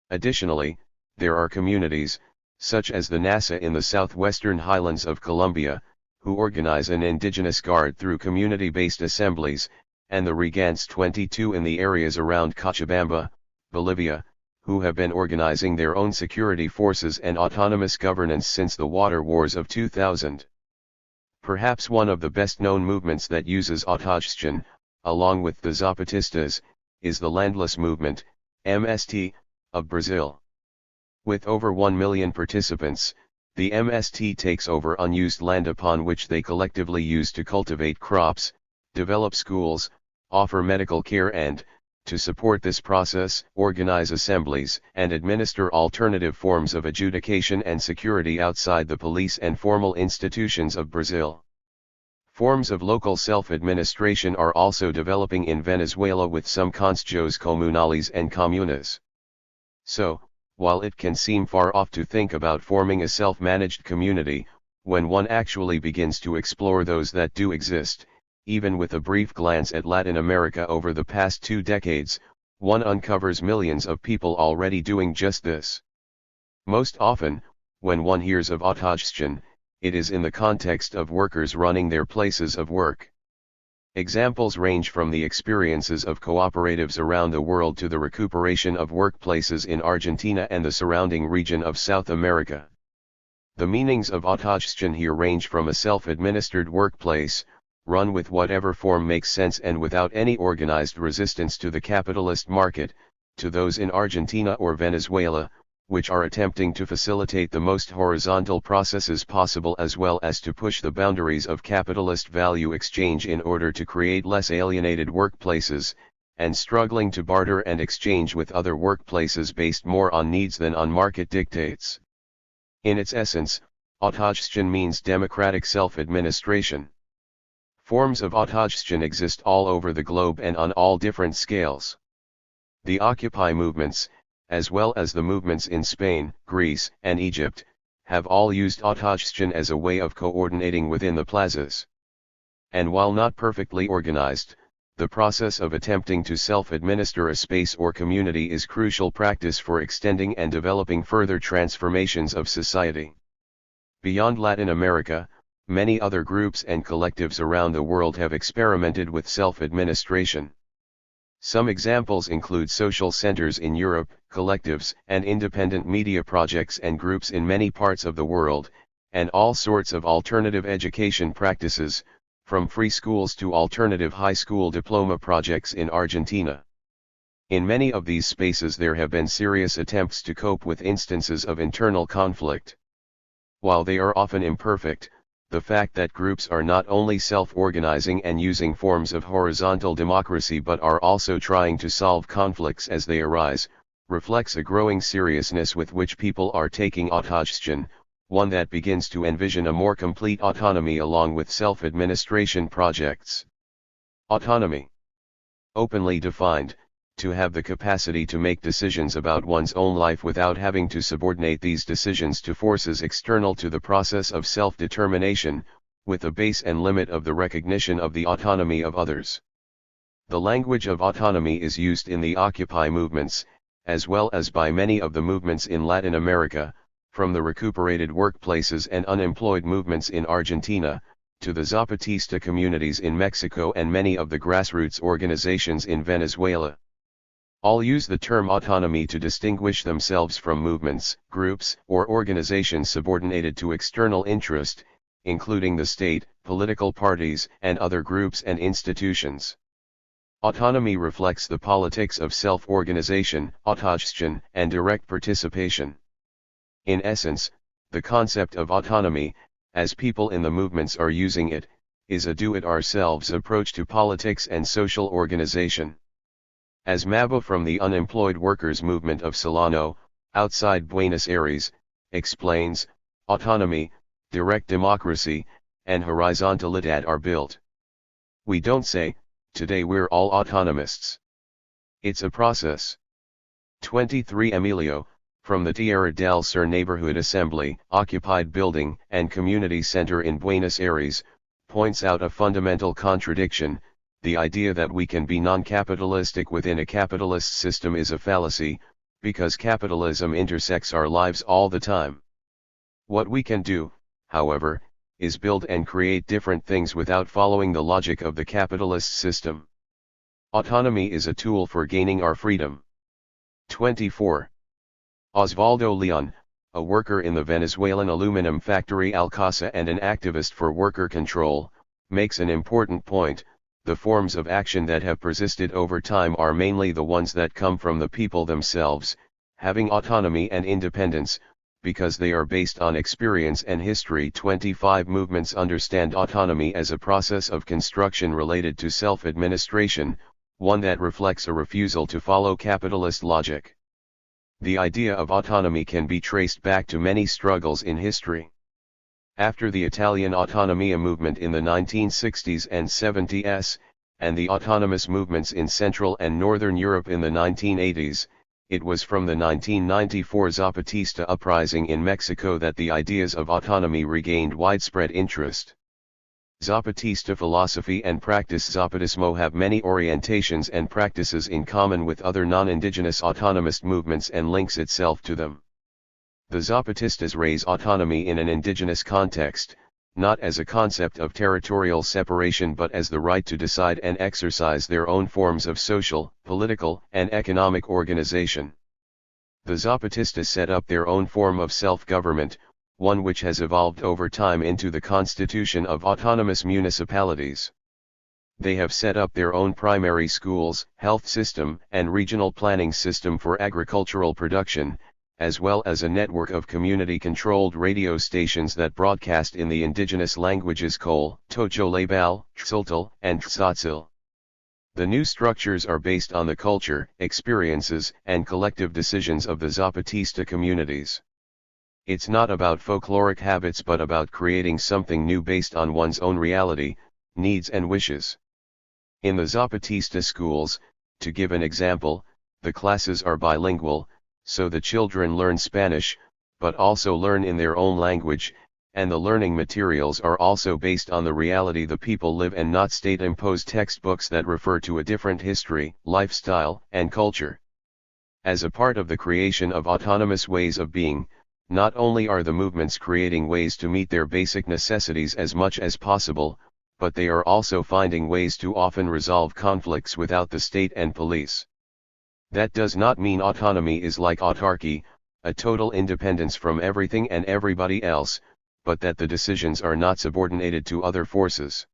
S1: Additionally, there are communities, such as the NASA in the southwestern highlands of Colombia, who organize an indigenous guard through community-based assemblies, and the Regants 22 in the areas around Cochabamba, Bolivia, who have been organizing their own security forces and autonomous governance since the water wars of 2000. Perhaps one of the best-known movements that uses autogestion, along with the Zapatistas, is the Landless Movement, MST, of Brazil. With over 1 million participants, the MST takes over unused land upon which they collectively use to cultivate crops, develop schools, offer medical care and, to support this process, organize assemblies and administer alternative forms of adjudication and security outside the police and formal institutions of Brazil. Forms of local self-administration are also developing in Venezuela with some consejos comunales and comunas. So, while it can seem far off to think about forming a self-managed community, when one actually begins to explore those that do exist, even with a brief glance at Latin America over the past 2 decades, one uncovers millions of people already doing just this. Most often, when one hears of autogestão, it is in the context of workers running their places of work. Examples range from the experiences of cooperatives around the world to the recuperation of workplaces in Argentina and the surrounding region of South America. The meanings of autogestão here range from a self-administered workplace, run with whatever form makes sense and without any organized resistance to the capitalist market, to those in Argentina or Venezuela, which are attempting to facilitate the most horizontal processes possible as well as to push the boundaries of capitalist value exchange in order to create less alienated workplaces, and struggling to barter and exchange with other workplaces based more on needs than on market dictates. In its essence, autogestão means democratic self-administration. Forms of autogestão exist all over the globe and on all different scales. The Occupy movements, as well as the movements in Spain, Greece, and Egypt, have all used autogestão as a way of coordinating within the plazas. And while not perfectly organized, the process of attempting to self-administer a space or community is crucial practice for extending and developing further transformations of society. Beyond Latin America, many other groups and collectives around the world have experimented with self-administration. Some examples include social centers in Europe, collectives and independent media projects and groups in many parts of the world, and all sorts of alternative education practices, from free schools to alternative high school diploma projects in Argentina. In many of these spaces there have been serious attempts to cope with instances of internal conflict. While they are often imperfect, the fact that groups are not only self-organizing and using forms of horizontal democracy but are also trying to solve conflicts as they arise, reflects a growing seriousness with which people are taking autogestão, one that begins to envision a more complete autonomy along with self-administration projects. Autonomy. Openly defined, to have the capacity to make decisions about one's own life without having to subordinate these decisions to forces external to the process of self-determination, with the base and limit of the recognition of the autonomy of others. The language of autonomy is used in the Occupy movements, as well as by many of the movements in Latin America, from the recuperated workplaces and unemployed movements in Argentina, to the Zapatista communities in Mexico and many of the grassroots organizations in Venezuela. All use the term autonomy to distinguish themselves from movements, groups, or organizations subordinated to external interest, including the state, political parties, and other groups and institutions. Autonomy reflects the politics of self-organization, autogestão, and direct participation. In essence, the concept of autonomy, as people in the movements are using it, is a do-it-ourselves approach to politics and social organization. As Mabo from the Unemployed Workers Movement of Solano, outside Buenos Aires, explains, autonomy, direct democracy, and horizontalidad are built. We don't say, today we're all autonomists. It's a process. 23 Emilio, from the Tierra del Sur Neighborhood Assembly, Occupied Building and Community Center in Buenos Aires, points out a fundamental contradiction. The idea that we can be non-capitalistic within a capitalist system is a fallacy, because capitalism intersects our lives all the time. What we can do, however, is build and create different things without following the logic of the capitalist system. Autonomy is a tool for gaining our freedom. 24. Osvaldo Leon, a worker in the Venezuelan aluminum factory Alcasa and an activist for worker control, makes an important point. The forms of action that have persisted over time are mainly the ones that come from the people themselves, having autonomy and independence, because they are based on experience and history. 25 movements understand autonomy as a process of construction related to self-administration, one that reflects a refusal to follow capitalist logic. The idea of autonomy can be traced back to many struggles in history. After the Italian autonomia movement in the 1960s and 70s, and the autonomous movements in Central and Northern Europe in the 1980s, it was from the 1994 Zapatista uprising in Mexico that the ideas of autonomy regained widespread interest. Zapatista philosophy and practice. Zapatismo have many orientations and practices in common with other non-indigenous autonomist movements and links itself to them. The Zapatistas raise autonomy in an indigenous context, not as a concept of territorial separation but as the right to decide and exercise their own forms of social, political, and economic organization. The Zapatistas set up their own form of self-government, one which has evolved over time into the constitution of autonomous municipalities. They have set up their own primary schools, health system, and regional planning system for agricultural production, as well as a network of community-controlled radio stations that broadcast in the indigenous languages Kol, Tojolabal, Xultal, and Tzotzil. The new structures are based on the culture, experiences, and collective decisions of the Zapatista communities. It's not about folkloric habits but about creating something new based on one's own reality, needs and wishes. In the Zapatista schools, to give an example, the classes are bilingual, so the children learn Spanish, but also learn in their own language, and the learning materials are also based on the reality the people live and not state-imposed textbooks that refer to a different history, lifestyle, and culture. As a part of the creation of autonomous ways of being, not only are the movements creating ways to meet their basic necessities as much as possible, but they are also finding ways to often resolve conflicts without the state and police. That does not mean autonomy is like autarky, a total independence from everything and everybody else, but that the decisions are not subordinated to other forces.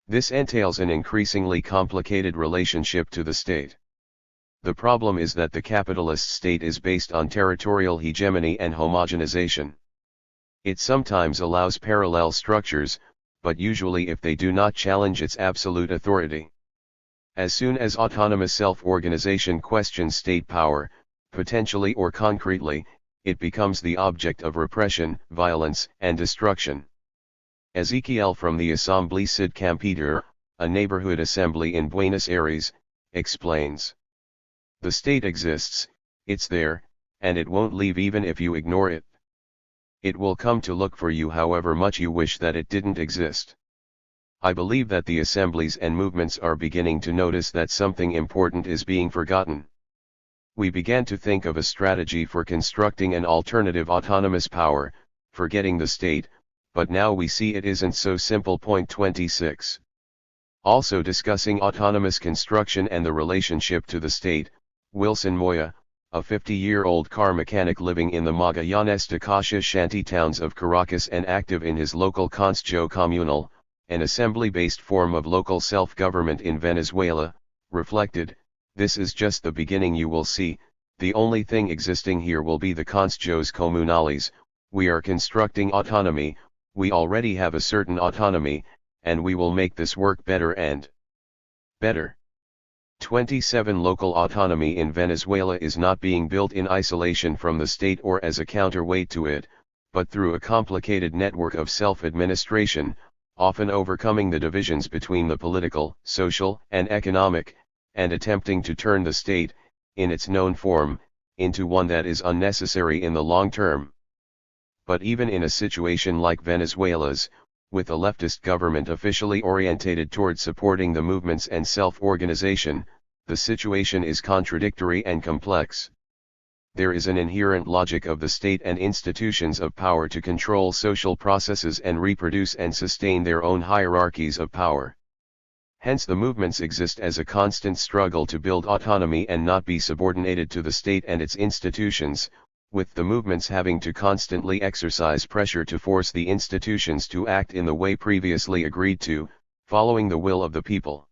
S1: This entails an increasingly complicated relationship to the state. The problem is that the capitalist state is based on territorial hegemony and homogenization. It sometimes allows parallel structures, but usually if they do not challenge its absolute authority. As soon as autonomous self-organization questions state power, potentially or concretely, it becomes the object of repression, violence, and destruction. Ezequiel from the Asamblea Cid Campeador, a neighborhood assembly in Buenos Aires, explains. The state exists, it's there, and it won't leave even if you ignore it. It will come to look for you however much you wish that it didn't exist. I believe that the assemblies and movements are beginning to notice that something important is being forgotten. We began to think of a strategy for constructing an alternative autonomous power, forgetting the state, but now we see it isn't so simple. 26. Also discussing autonomous construction and the relationship to the state, Wilson Moya, a 50-year-old car mechanic living in the Magallanes de Cacha shanty towns of Caracas and active in his local Concejo Comunal, an assembly-based form of local self-government in Venezuela, reflected, "This is just the beginning. You will see, the only thing existing here will be the Concejos Comunales. We are constructing autonomy, we already have a certain autonomy, and we will make this work better and better." 27. Local autonomy in Venezuela is not being built in isolation from the state or as a counterweight to it, but through a complicated network of self-administration, often overcoming the divisions between the political, social, and economic, and attempting to turn the state, in its known form, into one that is unnecessary in the long term. But even in a situation like Venezuela's, with a leftist government officially orientated toward supporting the movements and self-organization, the situation is contradictory and complex. There is an inherent logic of the state and institutions of power to control social processes and reproduce and sustain their own hierarchies of power. Hence the movements exist as a constant struggle to build autonomy and not be subordinated to the state and its institutions, with the movements having to constantly exercise pressure to force the institutions to act in the way previously agreed to, following the will of the people.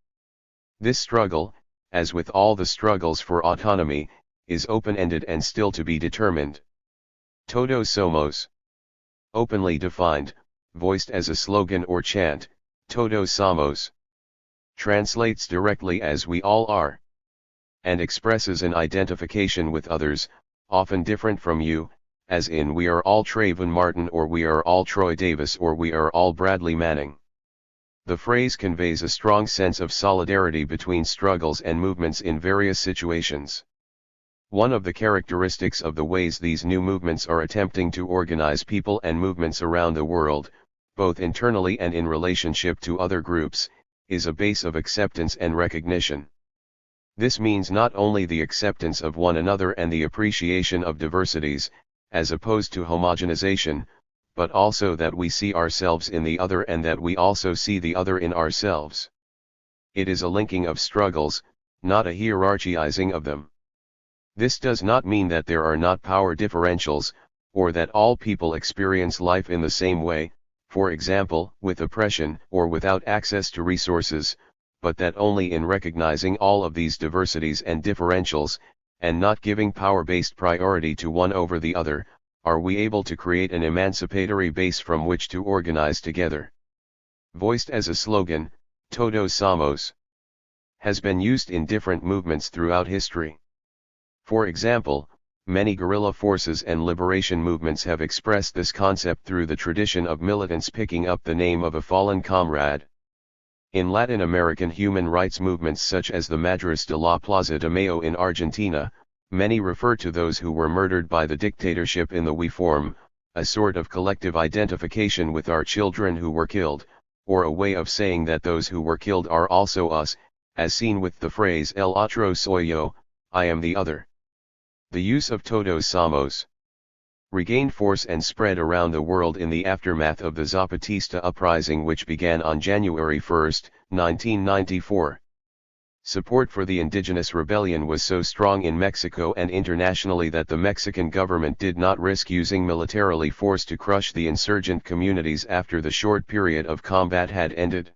S1: This struggle, as with all the struggles for autonomy, is open-ended and still to be determined. Todos somos. Openly defined, voiced as a slogan or chant, Todos somos. Translates directly as we all are. And expresses an identification with others, often different from you, as in we are all Trayvon Martin or we are all Troy Davis or we are all Bradley Manning. The phrase conveys a strong sense of solidarity between struggles and movements in various situations. One of the characteristics of the ways these new movements are attempting to organize people and movements around the world, both internally and in relationship to other groups, is a base of acceptance and recognition. This means not only the acceptance of one another and the appreciation of diversities, as opposed to homogenization, but also that we see ourselves in the other and that we also see the other in ourselves. It is a linking of struggles, not a hierarchizing of them. This does not mean that there are not power differentials, or that all people experience life in the same way, for example, with oppression or without access to resources, but that only in recognizing all of these diversities and differentials, and not giving power-based priority to one over the other, are we able to create an emancipatory base from which to organize together. Voiced as a slogan, Todos somos has been used in different movements throughout history. For example, many guerrilla forces and liberation movements have expressed this concept through the tradition of militants picking up the name of a fallen comrade. In Latin American human rights movements such as the Madres de la Plaza de Mayo in Argentina, many refer to those who were murdered by the dictatorship in the we form, a sort of collective identification with our children who were killed, or a way of saying that those who were killed are also us, as seen with the phrase El otro soy yo, I am the other. The use of Todos somos regained force and spread around the world in the aftermath of the Zapatista uprising, which began on January 1, 1994. Support for the indigenous rebellion was so strong in Mexico and internationally that the Mexican government did not risk using militarily force to crush the insurgent communities after the short period of combat had ended.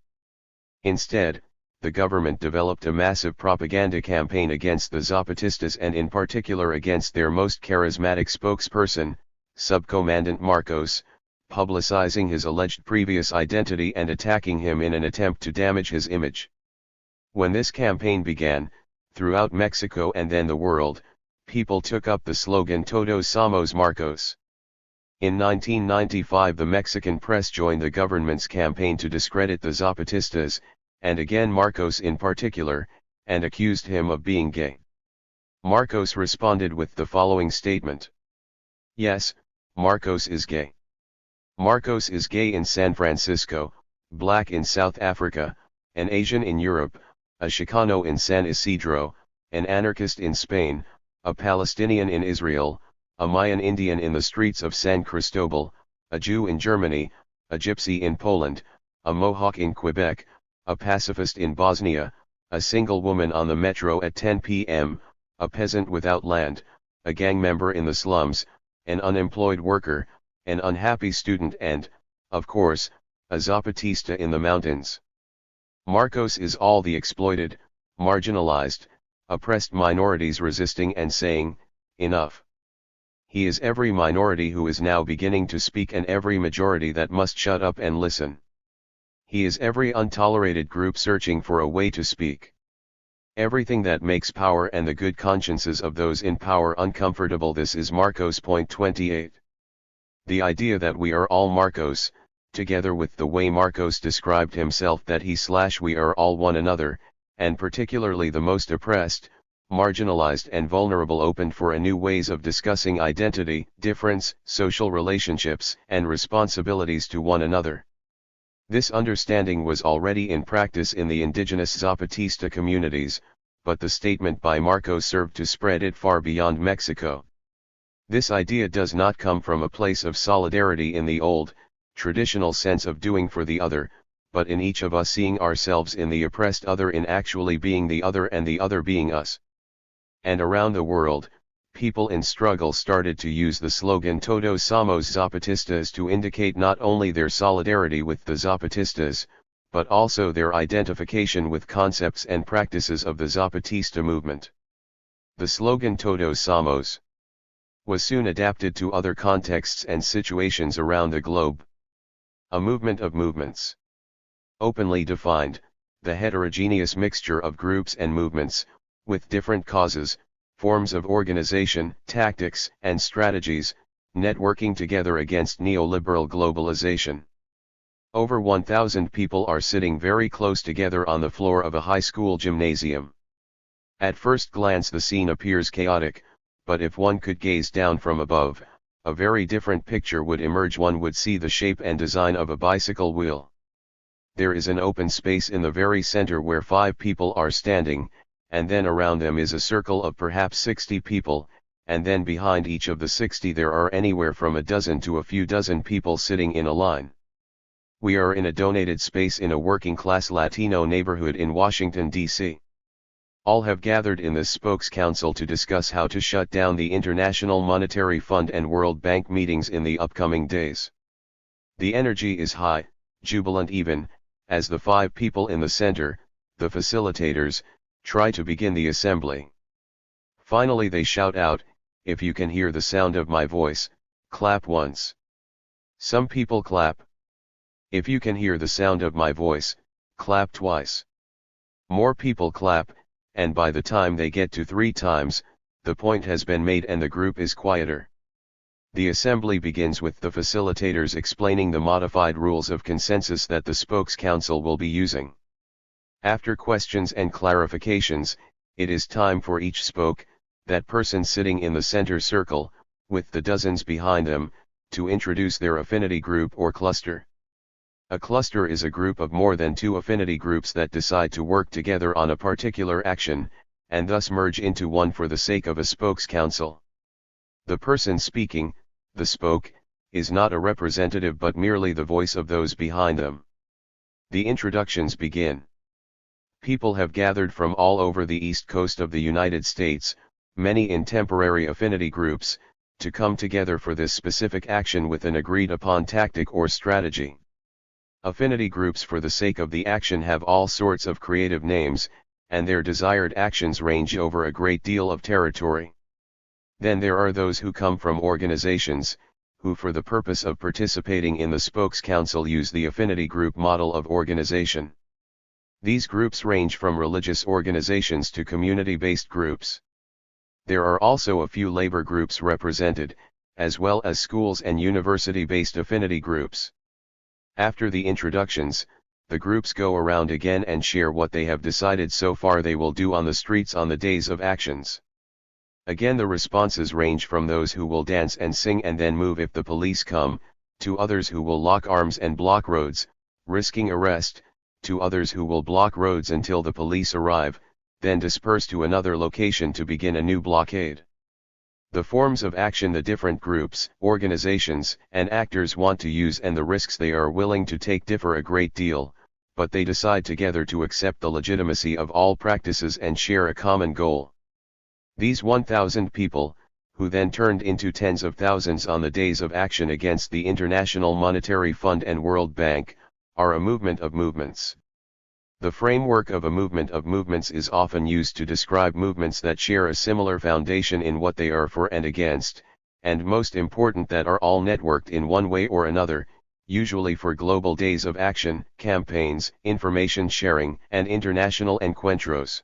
S1: Instead, the government developed a massive propaganda campaign against the Zapatistas and in particular against their most charismatic spokesperson, Subcommandant Marcos, publicizing his alleged previous identity and attacking him in an attempt to damage his image. When this campaign began, throughout Mexico and then the world, people took up the slogan Todos somos Marcos. In 1995 the Mexican press joined the government's campaign to discredit the Zapatistas, and again Marcos in particular, and accused him of being gay. Marcos responded with the following statement. Yes, Marcos is gay. Marcos is gay in San Francisco, black in South Africa, an Asian in Europe, a Chicano in San Isidro, an anarchist in Spain, a Palestinian in Israel, a Mayan Indian in the streets of San Cristobal, a Jew in Germany, a Gypsy in Poland, a Mohawk in Quebec, a pacifist in Bosnia, a single woman on the metro at 10 p.m., a peasant without land, a gang member in the slums, an unemployed worker, an unhappy student and, of course, a Zapatista in the mountains. Marcos is all the exploited, marginalized, oppressed minorities resisting and saying, enough. He is every minority who is now beginning to speak and every majority that must shut up and listen. He is every untolerated group searching for a way to speak. Everything that makes power and the good consciences of those in power uncomfortable. This is Marcos. Point 28. The idea that we are all Marcos, together with the way Marcos described himself that we are all one another, and particularly the most oppressed, marginalized and vulnerable, opened for a new ways of discussing identity, difference, social relationships, and responsibilities to one another. This understanding was already in practice in the indigenous Zapatista communities, but the statement by Marcos served to spread it far beyond Mexico. This idea does not come from a place of solidarity in the old, traditional sense of doing for the other, but in each of us seeing ourselves in the oppressed other, in actually being the other and the other being us. And around the world, people in struggle started to use the slogan Todos somos Zapatistas to indicate not only their solidarity with the Zapatistas, but also their identification with concepts and practices of the Zapatista movement. The slogan Todos somos was soon adapted to other contexts and situations around the globe. A movement of movements. Openly defined, the heterogeneous mixture of groups and movements, with different causes, forms of organization, tactics, and strategies, networking together against neoliberal globalization. Over 1,000 people are sitting very close together on the floor of a high school gymnasium. At first glance the scene appears chaotic, but if one could gaze down from above, a very different picture would emerge. One would see the shape and design of a bicycle wheel. There is an open space in the very center where 5 people are standing, and then around them is a circle of perhaps 60 people, and then behind each of the 60 there are anywhere from a dozen to a few dozen people sitting in a line. We are in a donated space in a working-class Latino neighborhood in Washington, D.C. All have gathered in this spokes council to discuss how to shut down the International Monetary Fund and World Bank meetings in the upcoming days. The energy is high, jubilant even, as the 5 people in the center, the facilitators, try to begin the assembly. Finally they shout out, "If you can hear the sound of my voice, clap once." Some people clap. "If you can hear the sound of my voice, clap twice." More people clap, and by the time they get to 3 times, the point has been made and the group is quieter. The assembly begins with the facilitators explaining the modified rules of consensus that the spokes council will be using. After questions and clarifications, it is time for each spoke, that person sitting in the center circle, with the dozens behind them, to introduce their affinity group or cluster. A cluster is a group of more than 2 affinity groups that decide to work together on a particular action, and thus merge into one for the sake of a spokes council. The person speaking, the spoke, is not a representative but merely the voice of those behind them. The introductions begin. People have gathered from all over the east coast of the United States, many in temporary affinity groups, to come together for this specific action with an agreed upon tactic or strategy. Affinity groups for the sake of the action have all sorts of creative names, and their desired actions range over a great deal of territory. Then there are those who come from organizations, who for the purpose of participating in the spokes council use the affinity group model of organization. These groups range from religious organizations to community-based groups. There are also a few labor groups represented, as well as schools and university-based affinity groups. After the introductions, the groups go around again and share what they have decided so far they will do on the streets on the days of actions. Again the responses range from those who will dance and sing and then move if the police come, to others who will lock arms and block roads, risking arrest, to others who will block roads until the police arrive, then disperse to another location to begin a new blockade. The forms of action the different groups, organizations, and actors want to use and the risks they are willing to take differ a great deal, but they decide together to accept the legitimacy of all practices and share a common goal. These 1,000 people, who then turned into tens of thousands on the days of action against the International Monetary Fund and World Bank, are a movement of movements. The framework of a movement of movements is often used to describe movements that share a similar foundation in what they are for and against, and most important that are all networked in one way or another, usually for global days of action, campaigns, information sharing, and international encuentros.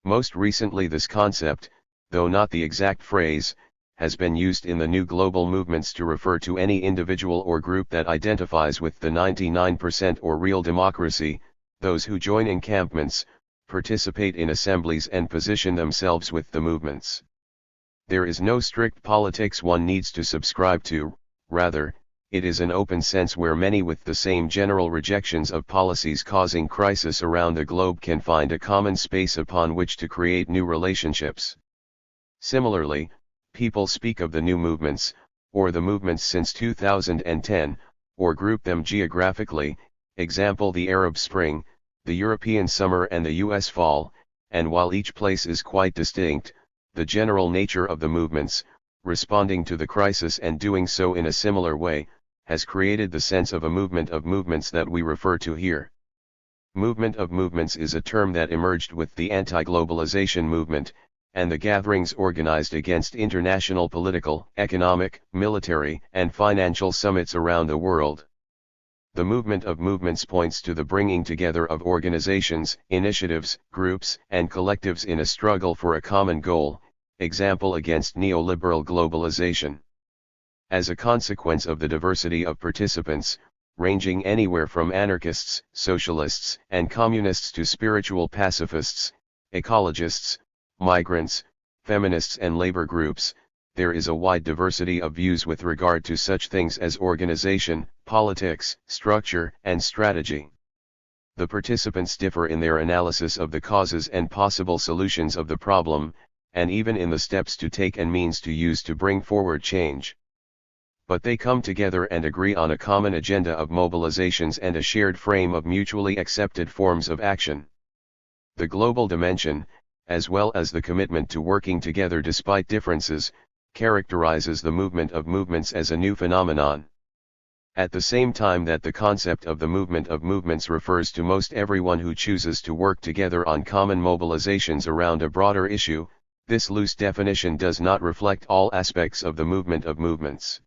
S1: Most recently this concept, though not the exact phrase, has been used in the new global movements to refer to any individual or group that identifies with the 99% or real democracy, those who join encampments, participate in assemblies and position themselves with the movements. There is no strict politics one needs to subscribe to, rather, it is an open sense where many with the same general rejections of policies causing crisis around the globe can find a common space upon which to create new relationships. Similarly, people speak of the new movements, or the movements since 2010, or group them geographically, example the Arab Spring, the European summer and the US fall, and while each place is quite distinct, the general nature of the movements, responding to the crisis and doing so in a similar way, has created the sense of a movement of movements that we refer to here. Movement of movements is a term that emerged with the anti-globalization movement, and the gatherings organized against international political, economic, military, and financial summits around the world. The movement of movements points to the bringing together of organizations, initiatives, groups, and collectives in a struggle for a common goal, example against neoliberal globalization. As a consequence of the diversity of participants, ranging anywhere from anarchists, socialists, and communists to spiritual pacifists, ecologists, migrants, feminists and labor groups, there is a wide diversity of views with regard to such things as organization, politics, structure, and strategy. The participants differ in their analysis of the causes and possible solutions of the problem, and even in the steps to take and means to use to bring forward change. But they come together and agree on a common agenda of mobilizations and a shared frame of mutually accepted forms of action. The global dimension, as well as the commitment to working together despite differences, characterizes the movement of movements as a new phenomenon. At the same time that the concept of the movement of movements refers to most everyone who chooses to work together on common mobilizations around a broader issue, this loose definition does not reflect all aspects of the movement of movements.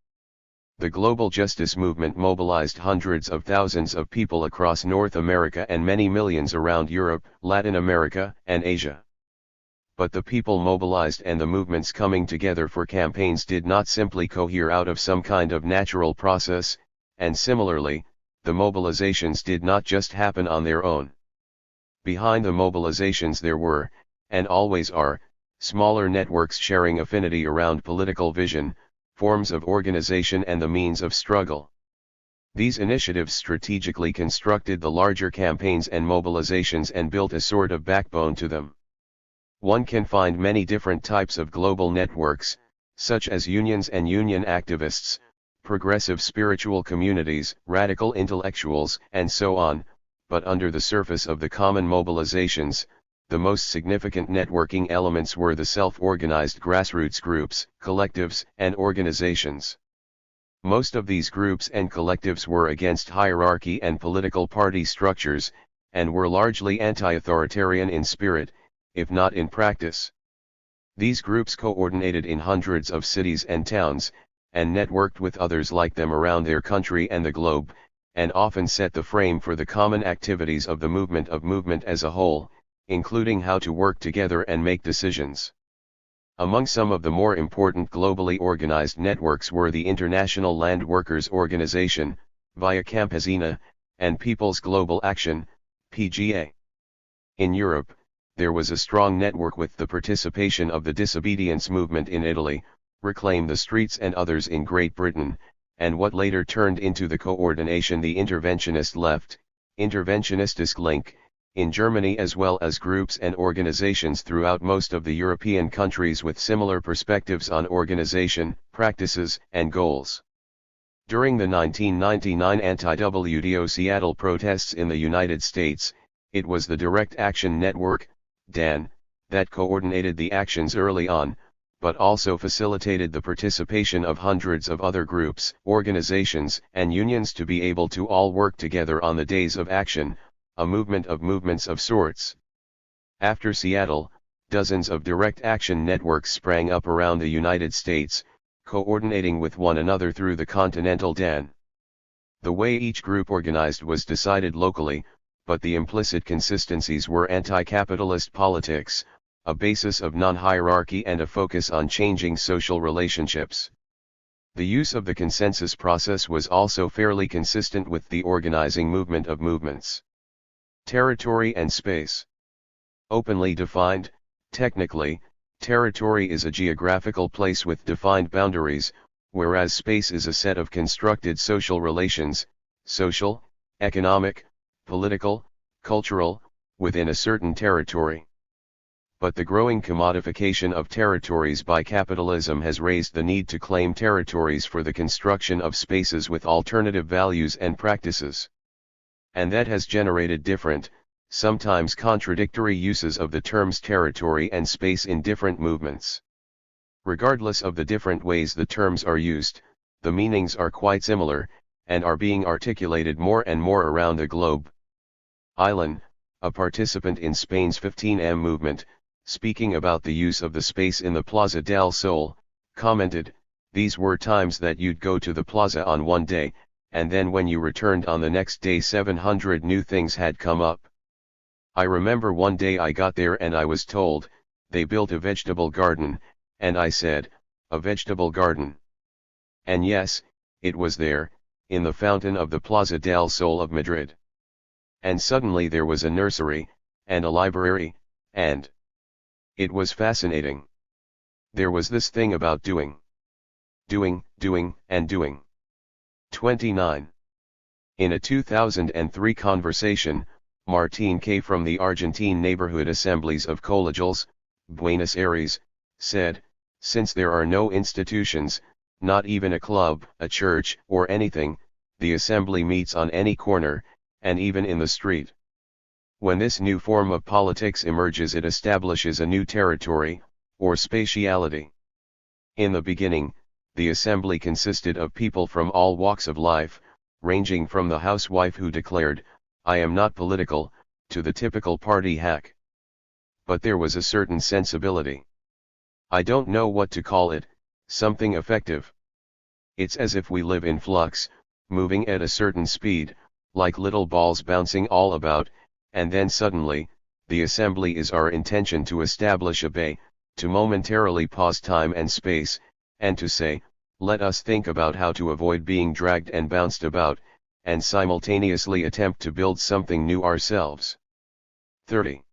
S1: The global justice movement mobilized hundreds of thousands of people across North America and many millions around Europe, Latin America, and Asia. But the people mobilized and the movements coming together for campaigns did not simply cohere out of some kind of natural process, and similarly, the mobilizations did not just happen on their own. Behind the mobilizations there were, and always are, smaller networks sharing affinity around political vision, forms of organization and the means of struggle. These initiatives strategically constructed the larger campaigns and mobilizations and built a sort of backbone to them. One can find many different types of global networks, such as unions and union activists, progressive spiritual communities, radical intellectuals, and so on, but under the surface of the common mobilizations, the most significant networking elements were the self-organized grassroots groups, collectives, and organizations. Most of these groups and collectives were against hierarchy and political party structures, and were largely anti-authoritarian in spirit, if not in practice. These groups coordinated in hundreds of cities and towns, and networked with others like them around their country and the globe, and often set the frame for the common activities of the movement as a whole, including how to work together and make decisions. Among some of the more important globally organized networks were the International Land Workers Organization, via Campesina, and People's Global Action, PGA. In Europe, there was a strong network with the participation of the disobedience movement in Italy, Reclaim the Streets and others in Great Britain, and what later turned into the coordination the interventionist left, Interventionistisk Link, in Germany, as well as groups and organizations throughout most of the European countries with similar perspectives on organization, practices, and goals. During the 1999 anti-WTO Seattle protests in the United States, it was the Direct Action Network, DAN, that coordinated the actions early on, but also facilitated the participation of hundreds of other groups, organizations, and unions to be able to all work together on the days of action, a movement of movements of sorts. After Seattle, dozens of direct action networks sprang up around the United States, coordinating with one another through the Continental DAN. The way each group organized was decided locally, but the implicit consistencies were anti-capitalist politics, a basis of non-hierarchy and a focus on changing social relationships. The use of the consensus process was also fairly consistent with the organizing movement of movements. Territory and space. Openly defined, technically, territory is a geographical place with defined boundaries, whereas space is a set of constructed social relations, social, economic, political, cultural, within a certain territory. But the growing commodification of territories by capitalism has raised the need to claim territories for the construction of spaces with alternative values and practices. And that has generated different, sometimes contradictory uses of the terms territory and space in different movements. Regardless of the different ways the terms are used, the meanings are quite similar, and are being articulated more and more around the globe. Aylan, a participant in Spain's 15M movement, speaking about the use of the space in the Plaza del Sol, commented, "These were times that you'd go to the plaza on one day, and then when you returned on the next day 700 new things had come up. I remember one day I got there and I was told, they built a vegetable garden, and I said, a vegetable garden. And yes, it was there, in the fountain of the Plaza del Sol of Madrid. And suddenly there was a nursery, and a library, and it was fascinating. There was this thing about doing, and doing." 29. In a 2003 conversation, Martín K. from the Argentine Neighborhood Assemblies of Colegiales, Buenos Aires, said, "Since there are no institutions, not even a club, a church, or anything, the assembly meets on any corner, and even in the street. When this new form of politics emerges, it establishes a new territory, or spatiality. In the beginning, the assembly consisted of people from all walks of life, ranging from the housewife who declared, 'I am not political,' to the typical party hack. But there was a certain sensibility. I don't know what to call it, something effective. It's as if we live in flux, moving at a certain speed, like little balls bouncing all about, and then suddenly, the assembly is our intention to establish a bay, to momentarily pause time and space, and to say, let us think about how to avoid being dragged and bounced about, and simultaneously attempt to build something new ourselves." 30.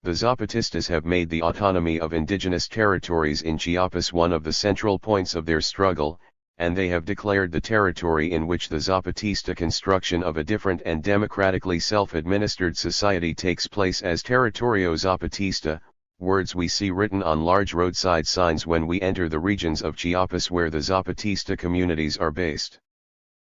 S1: The Zapatistas have made the autonomy of indigenous territories in Chiapas one of the central points of their struggle, and they have declared the territory in which the Zapatista construction of a different and democratically self-administered society takes place as Territorio Zapatista, words we see written on large roadside signs when we enter the regions of Chiapas where the Zapatista communities are based.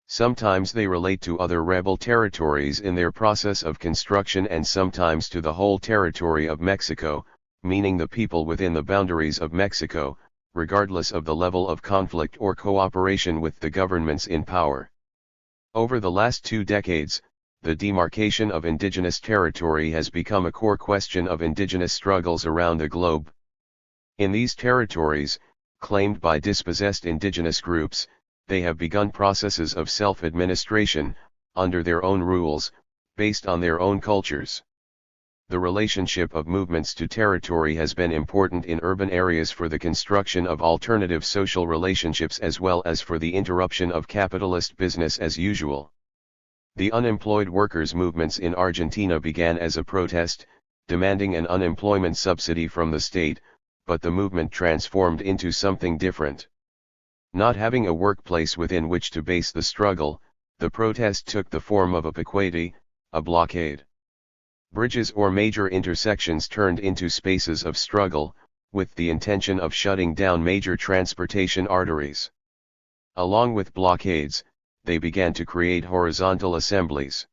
S1: Sometimes they relate to other rebel territories in their process of construction and sometimes to the whole territory of Mexico, meaning the people within the boundaries of Mexico, regardless of the level of conflict or cooperation with the governments in power. Over the last 2 decades, the demarcation of indigenous territory has become a core question of indigenous struggles around the globe. In these territories, claimed by dispossessed indigenous groups, they have begun processes of self-administration, under their own rules, based on their own cultures. The relationship of movements to territory has been important in urban areas for the construction of alternative social relationships as well as for the interruption of capitalist business as usual. The unemployed workers' movements in Argentina began as a protest, demanding an unemployment subsidy from the state, but the movement transformed into something different. Not having a workplace within which to base the struggle, the protest took the form of a piquete, a blockade. Bridges or major intersections turned into spaces of struggle, with the intention of shutting down major transportation arteries. Along with blockades, they began to create horizontal assemblies.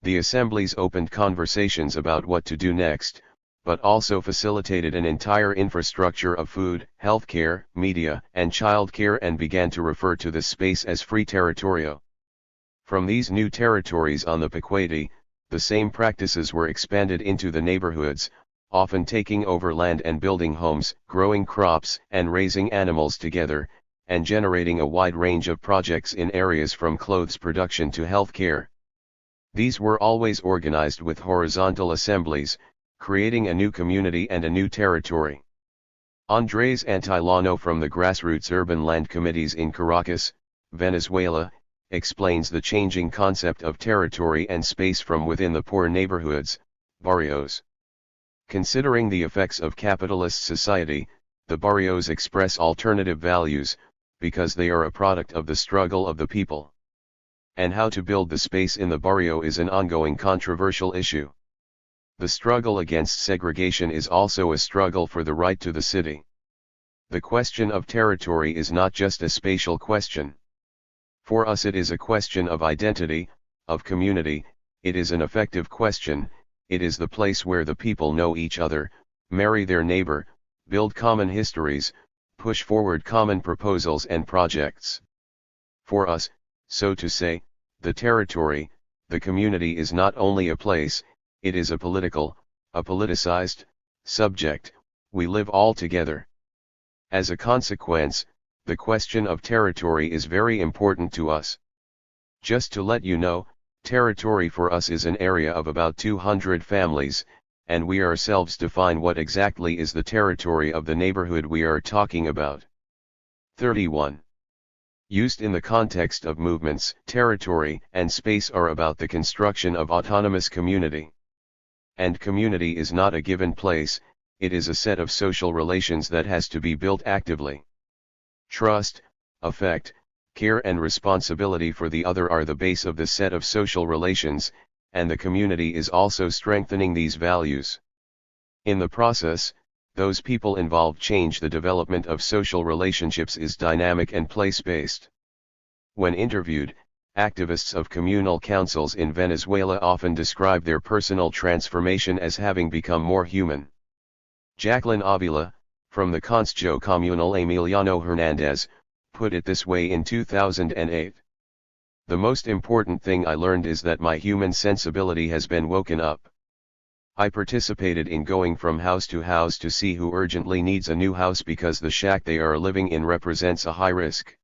S1: The assemblies opened conversations about what to do next, but also facilitated an entire infrastructure of food, healthcare, media, and childcare and began to refer to this space as free territorio. From these new territories on the piquete, the same practices were expanded into the neighborhoods, often taking over land and building homes, growing crops and raising animals together, and generating a wide range of projects in areas from clothes production to healthcare. These were always organized with horizontal assemblies, creating a new community and a new territory. Andrés Antilano from the grassroots urban land committees in Caracas, Venezuela, explains the changing concept of territory and space from within the poor neighborhoods, barrios. Considering the effects of capitalist society, the barrios express alternative values, because they are a product of the struggle of the people. And how to build the space in the barrio is an ongoing controversial issue. The struggle against segregation is also a struggle for the right to the city. The question of territory is not just a spatial question. For us it is a question of identity, of community, it is an effective question, it is the place where the people know each other, marry their neighbor, build common histories, push forward common proposals and projects. For us, so to say, the territory, the community is not only a place, it is a politicized, Subject, we live all together. As a consequence, the question of territory is very important to us. Just to let you know, territory for us is an area of about 200 families, and we ourselves define what exactly is the territory of the neighborhood we are talking about. 31. Used in the context of movements, territory and space are about the construction of autonomous community. And community is not a given place, it is a set of social relations that has to be built actively. Trust, affect, care and responsibility for the other are the base of the set of social relations, and the community is also strengthening these values. In the process, those people involved change. The development of social relationships is dynamic and place-based. When interviewed, activists of communal councils in Venezuela often describe their personal transformation as having become more human. Jacqueline Avila, from the Constjo Comunal Emiliano Hernandez, put it this way in 2008. The most important thing I learned is that my human sensibility has been woken up. I participated in going from house to see who urgently needs a new house because the shack they are living in represents a high risk.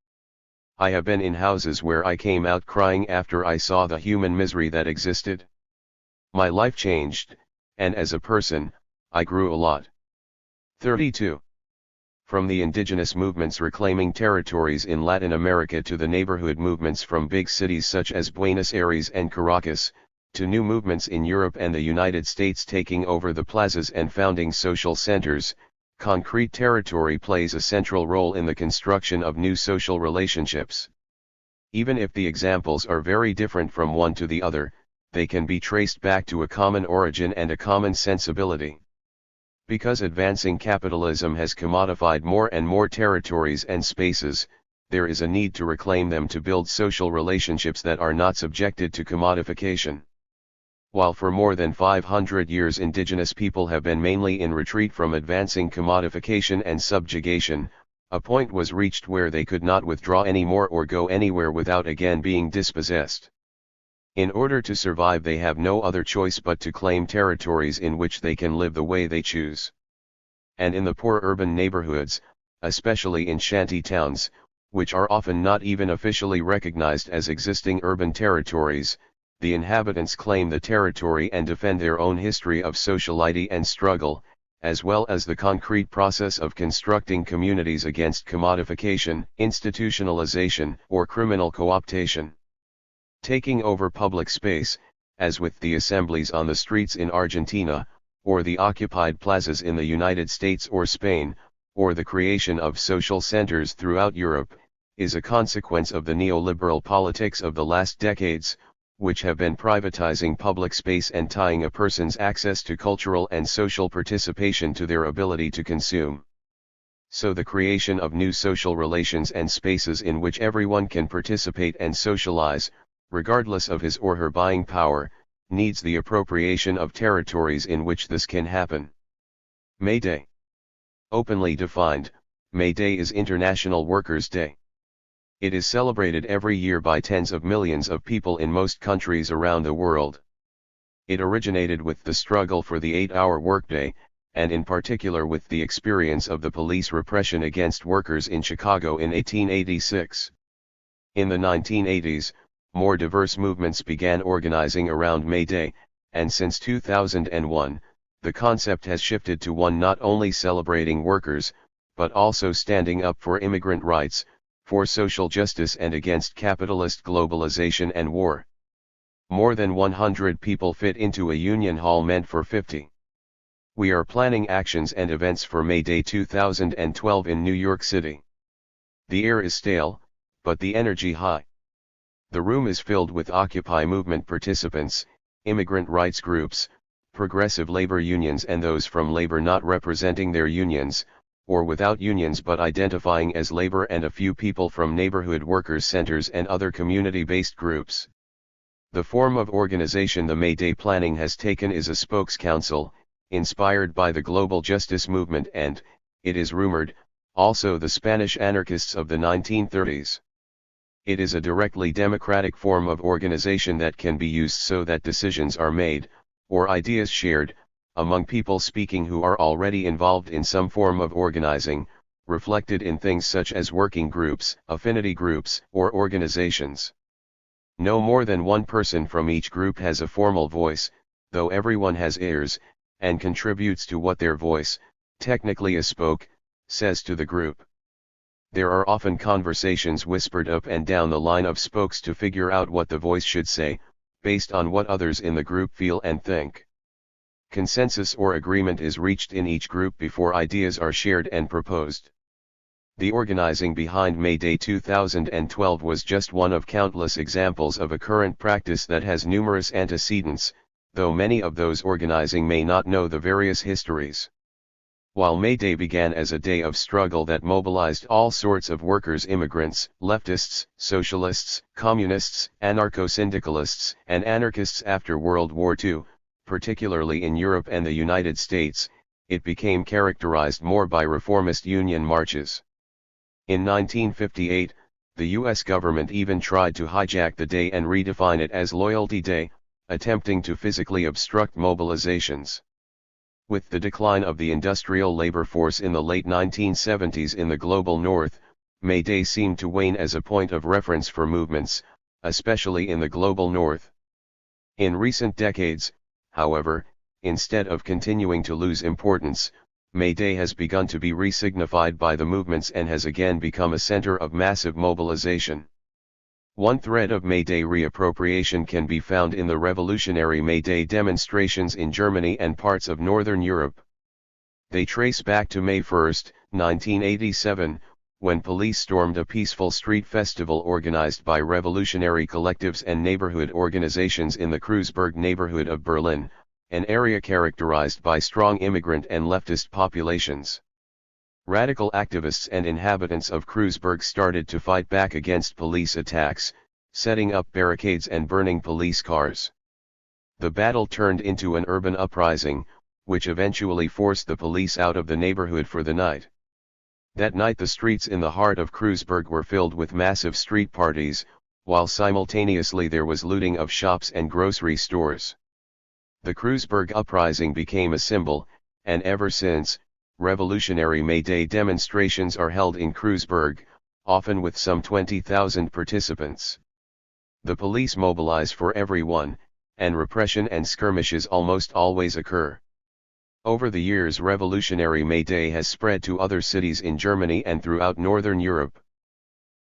S1: I have been in houses where I came out crying after I saw the human misery that existed. My life changed, and as a person, I grew a lot. 32. From the indigenous movements reclaiming territories in Latin America to the neighborhood movements from big cities such as Buenos Aires and Caracas, to new movements in Europe and the United States taking over the plazas and founding social centers, concrete territory plays a central role in the construction of new social relationships. Even if the examples are very different from one to the other, they can be traced back to a common origin and a common sensibility. Because advancing capitalism has commodified more and more territories and spaces, there is a need to reclaim them to build social relationships that are not subjected to commodification. While for more than 500 years indigenous people have been mainly in retreat from advancing commodification and subjugation, a point was reached where they could not withdraw anymore or go anywhere without again being dispossessed. In order to survive, they have no other choice but to claim territories in which they can live the way they choose. And in the poor urban neighborhoods, especially in shanty towns, which are often not even officially recognized as existing urban territories, the inhabitants claim the territory and defend their own history of sociality and struggle, as well as the concrete process of constructing communities against commodification, institutionalization, or criminal co-optation. Taking over public space, as with the assemblies on the streets in Argentina, or the occupied plazas in the United States or Spain, or the creation of social centers throughout Europe, is a consequence of the neoliberal politics of the last decades, which have been privatizing public space and tying a person's access to cultural and social participation to their ability to consume. So the creation of new social relations and spaces in which everyone can participate and socialize, regardless of his or her buying power, needs the appropriation of territories in which this can happen. May Day. Openly defined, May Day is International Workers' Day. It is celebrated every year by tens of millions of people in most countries around the world. It originated with the struggle for the 8-hour workday, and in particular with the experience of the police repression against workers in Chicago in 1886. In the 1980s, more diverse movements began organizing around May Day, and since 2001, the concept has shifted to one not only celebrating workers, but also standing up for immigrant rights, for social justice and against capitalist globalization and war. More than 100 people fit into a union hall meant for 50. We are planning actions and events for May Day 2012 in New York City. The air is stale, but the energy high. The room is filled with Occupy movement participants, immigrant rights groups, progressive labor unions and those from labor not representing their unions, or without unions but identifying as labor, and a few people from neighborhood workers' centers and other community-based groups. The form of organization the May Day planning has taken is a spokes council, inspired by the global justice movement and, it is rumored, also the Spanish anarchists of the 1930s. It is a directly democratic form of organization that can be used so that decisions are made, or ideas shared, among people speaking who are already involved in some form of organizing, reflected in things such as working groups, affinity groups, or organizations. No more than one person from each group has a formal voice, though everyone has ears, and contributes to what their voice, technically a spoke, says to the group. There are often conversations whispered up and down the line of spokes to figure out what the voice should say, based on what others in the group feel and think. Consensus or agreement is reached in each group before ideas are shared and proposed. The organizing behind May Day 2012 was just one of countless examples of a current practice that has numerous antecedents, though many of those organizing may not know the various histories. While May Day began as a day of struggle that mobilized all sorts of workers, immigrants, leftists, socialists, communists, anarcho-syndicalists, and anarchists after World War II, particularly in Europe and the United States, it became characterized more by reformist union marches. In 1958, the U.S. government even tried to hijack the day and redefine it as Loyalty Day, attempting to physically obstruct mobilizations. With the decline of the industrial labor force in the late 1970s in the global north, May Day seemed to wane as a point of reference for movements, especially in the global north. In recent decades, however, instead of continuing to lose importance, May Day has begun to be resignified by the movements and has again become a center of massive mobilization. One thread of May Day reappropriation can be found in the revolutionary May Day demonstrations in Germany and parts of Northern Europe. They trace back to May 1, 1987, when police stormed a peaceful street festival organized by revolutionary collectives and neighborhood organizations in the Kreuzberg neighborhood of Berlin, an area characterized by strong immigrant and leftist populations. Radical activists and inhabitants of Kreuzberg started to fight back against police attacks, setting up barricades and burning police cars. The battle turned into an urban uprising, which eventually forced the police out of the neighborhood for the night. That night the streets in the heart of Kreuzberg were filled with massive street parties, while simultaneously there was looting of shops and grocery stores. The Kreuzberg uprising became a symbol, and ever since, revolutionary May Day demonstrations are held in Kreuzberg, often with some 20,000 participants. The police mobilize for everyone, and repression and skirmishes almost always occur. Over the years, revolutionary May Day has spread to other cities in Germany and throughout Northern Europe.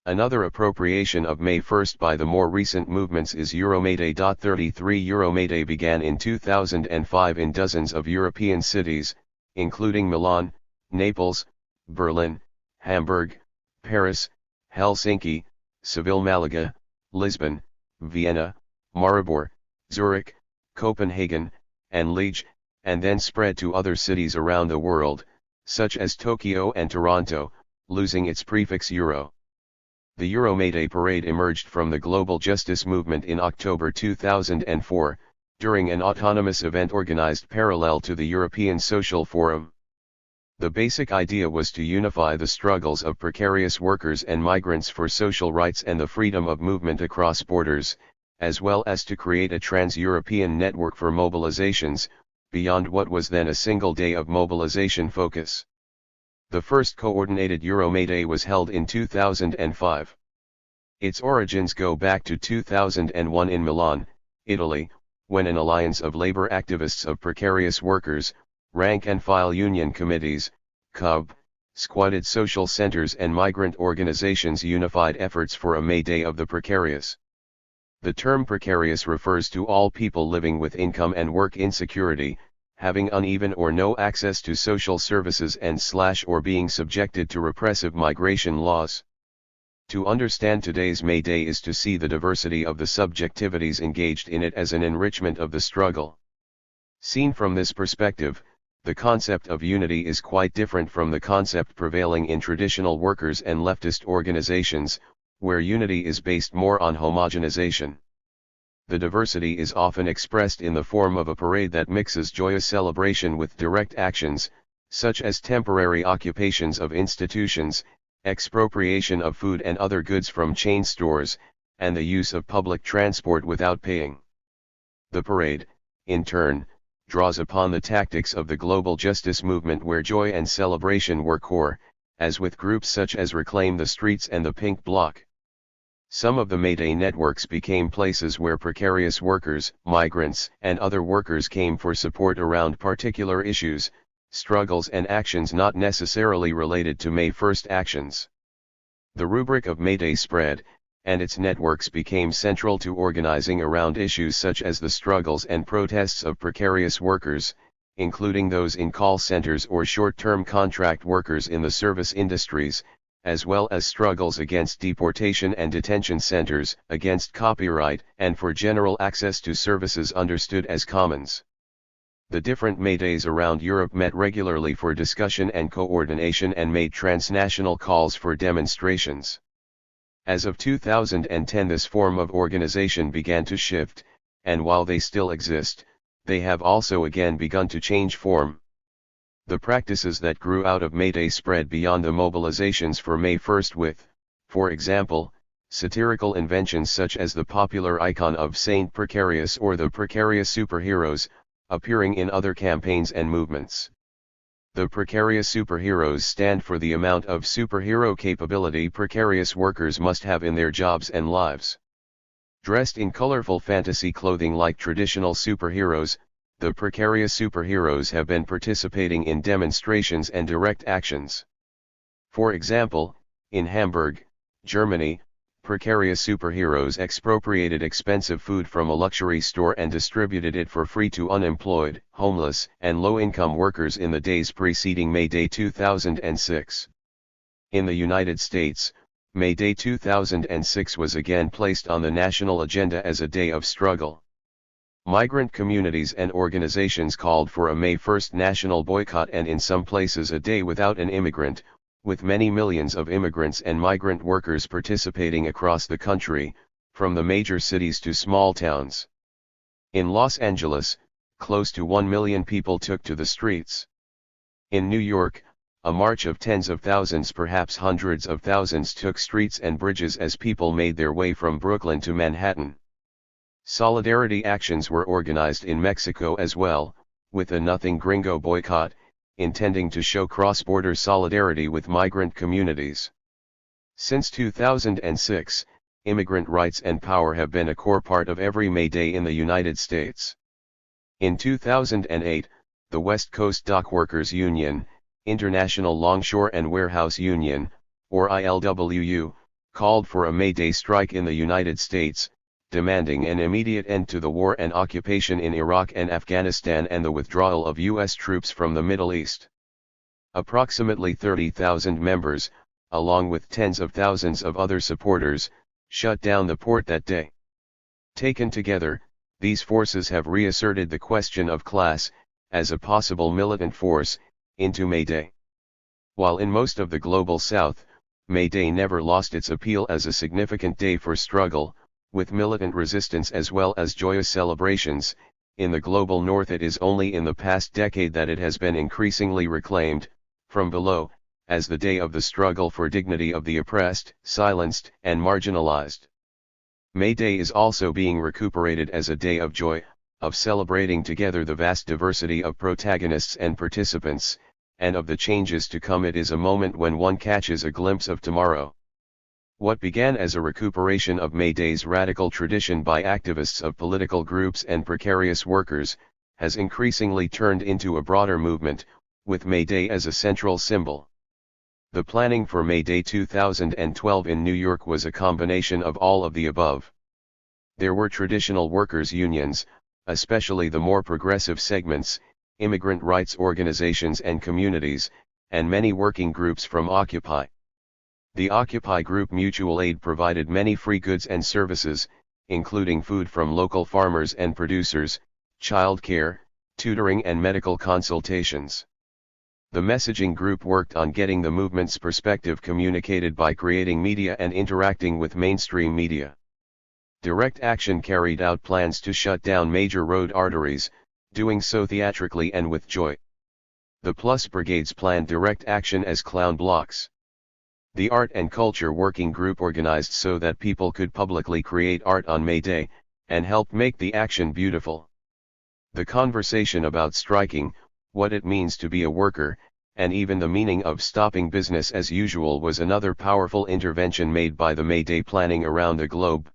S1: Another appropriation of May 1 by the more recent movements is Euromayday. 33 Euromayday began in 2005 in dozens of European cities, including Milan, Naples, Berlin, Hamburg, Paris, Helsinki, Seville, Malaga, Lisbon, Vienna, Maribor, Zurich, Copenhagen, and Liege, and then spread to other cities around the world, such as Tokyo and Toronto, losing its prefix Euro. The Euromayday parade emerged from the global justice movement in October 2004, during an autonomous event organized parallel to the European Social Forum. The basic idea was to unify the struggles of precarious workers and migrants for social rights and the freedom of movement across borders, as well as to create a trans-European network for mobilizations, beyond what was then a single day of mobilization focus. The first coordinated Euromayday was held in 2005. Its origins go back to 2001 in Milan, Italy, when an alliance of labor activists of precarious workers, rank-and-file union committees, CUB, squatted social centers and migrant organizations unified efforts for a May Day of the precarious. The term precarious refers to all people living with income and work insecurity, having uneven or no access to social services and/or being subjected to repressive migration laws. To understand today's May Day is to see the diversity of the subjectivities engaged in it as an enrichment of the struggle. Seen from this perspective, the concept of unity is quite different from the concept prevailing in traditional workers and leftist organizations, where unity is based more on homogenization. The diversity is often expressed in the form of a parade that mixes joyous celebration with direct actions, such as temporary occupations of institutions, expropriation of food and other goods from chain stores, and the use of public transport without paying. The parade, in turn, draws upon the tactics of the global justice movement where joy and celebration were core, as with groups such as Reclaim the Streets and the Pink Bloc. Some of the May Day networks became places where precarious workers, migrants, and other workers came for support around particular issues, struggles and actions not necessarily related to May 1st actions. The rubric of May Day spread, and its networks became central to organizing around issues such as the struggles and protests of precarious workers, including those in call centers or short-term contract workers in the service industries, as well as struggles against deportation and detention centers, against copyright, and for general access to services understood as commons. The different May Days around Europe met regularly for discussion and coordination and made transnational calls for demonstrations. As of 2010 this form of organization began to shift, and while they still exist, they have also again begun to change form. The practices that grew out of May Day spread beyond the mobilizations for May 1st with, for example, satirical inventions such as the popular icon of Saint Precarious or the Precarious Superheroes, appearing in other campaigns and movements. The precarious superheroes stand for the amount of superhero capability precarious workers must have in their jobs and lives. Dressed in colorful fantasy clothing like traditional superheroes, the precarious superheroes have been participating in demonstrations and direct actions. For example, in Hamburg, Germany, precarious superheroes expropriated expensive food from a luxury store and distributed it for free to unemployed, homeless, and low-income workers in the days preceding May Day 2006. In the United States, May Day 2006 was again placed on the national agenda as a day of struggle. Migrant communities and organizations called for a May 1st national boycott and in some places a day without an immigrant, with many millions of immigrants and migrant workers participating across the country, from the major cities to small towns. In Los Angeles, close to 1 million people took to the streets. In New York, a march of tens of thousands, perhaps hundreds of thousands, took streets and bridges as people made their way from Brooklyn to Manhattan. Solidarity actions were organized in Mexico as well, with a Nothing Gringo boycott, intending to show cross-border solidarity with migrant communities. Since 2006, immigrant rights and power have been a core part of every May Day in the United States. In 2008, the West Coast Dock Workers Union, International Longshore and Warehouse Union, or ILWU, called for a May Day strike in the United States, demanding an immediate end to the war and occupation in Iraq and Afghanistan and the withdrawal of U.S. troops from the Middle East. Approximately 30,000 members, along with tens of thousands of other supporters, shut down the port that day. Taken together, these forces have reasserted the question of class, as a possible militant force, into May Day. While in most of the global South, May Day never lost its appeal as a significant day for struggle, with militant resistance as well as joyous celebrations, in the global North it is only in the past decade that it has been increasingly reclaimed, from below, as the day of the struggle for dignity of the oppressed, silenced, and marginalized. May Day is also being recuperated as a day of joy, of celebrating together the vast diversity of protagonists and participants, and of the changes to come. It is a moment when one catches a glimpse of tomorrow. What began as a recuperation of May Day's radical tradition by activists of political groups and precarious workers, has increasingly turned into a broader movement, with May Day as a central symbol. The planning for May Day 2012 in New York was a combination of all of the above. There were traditional workers' unions, especially the more progressive segments, immigrant rights organizations and communities, and many working groups from Occupy. The Occupy Group Mutual Aid provided many free goods and services, including food from local farmers and producers, childcare, tutoring and medical consultations. The messaging group worked on getting the movement's perspective communicated by creating media and interacting with mainstream media. Direct Action carried out plans to shut down major road arteries, doing so theatrically and with joy. The Plus Brigades planned direct action as clown blocks. The Art and Culture Working Group organized so that people could publicly create art on May Day, and helped make the action beautiful. The conversation about striking, what it means to be a worker, and even the meaning of stopping business as usual was another powerful intervention made by the May Day planning around the globe.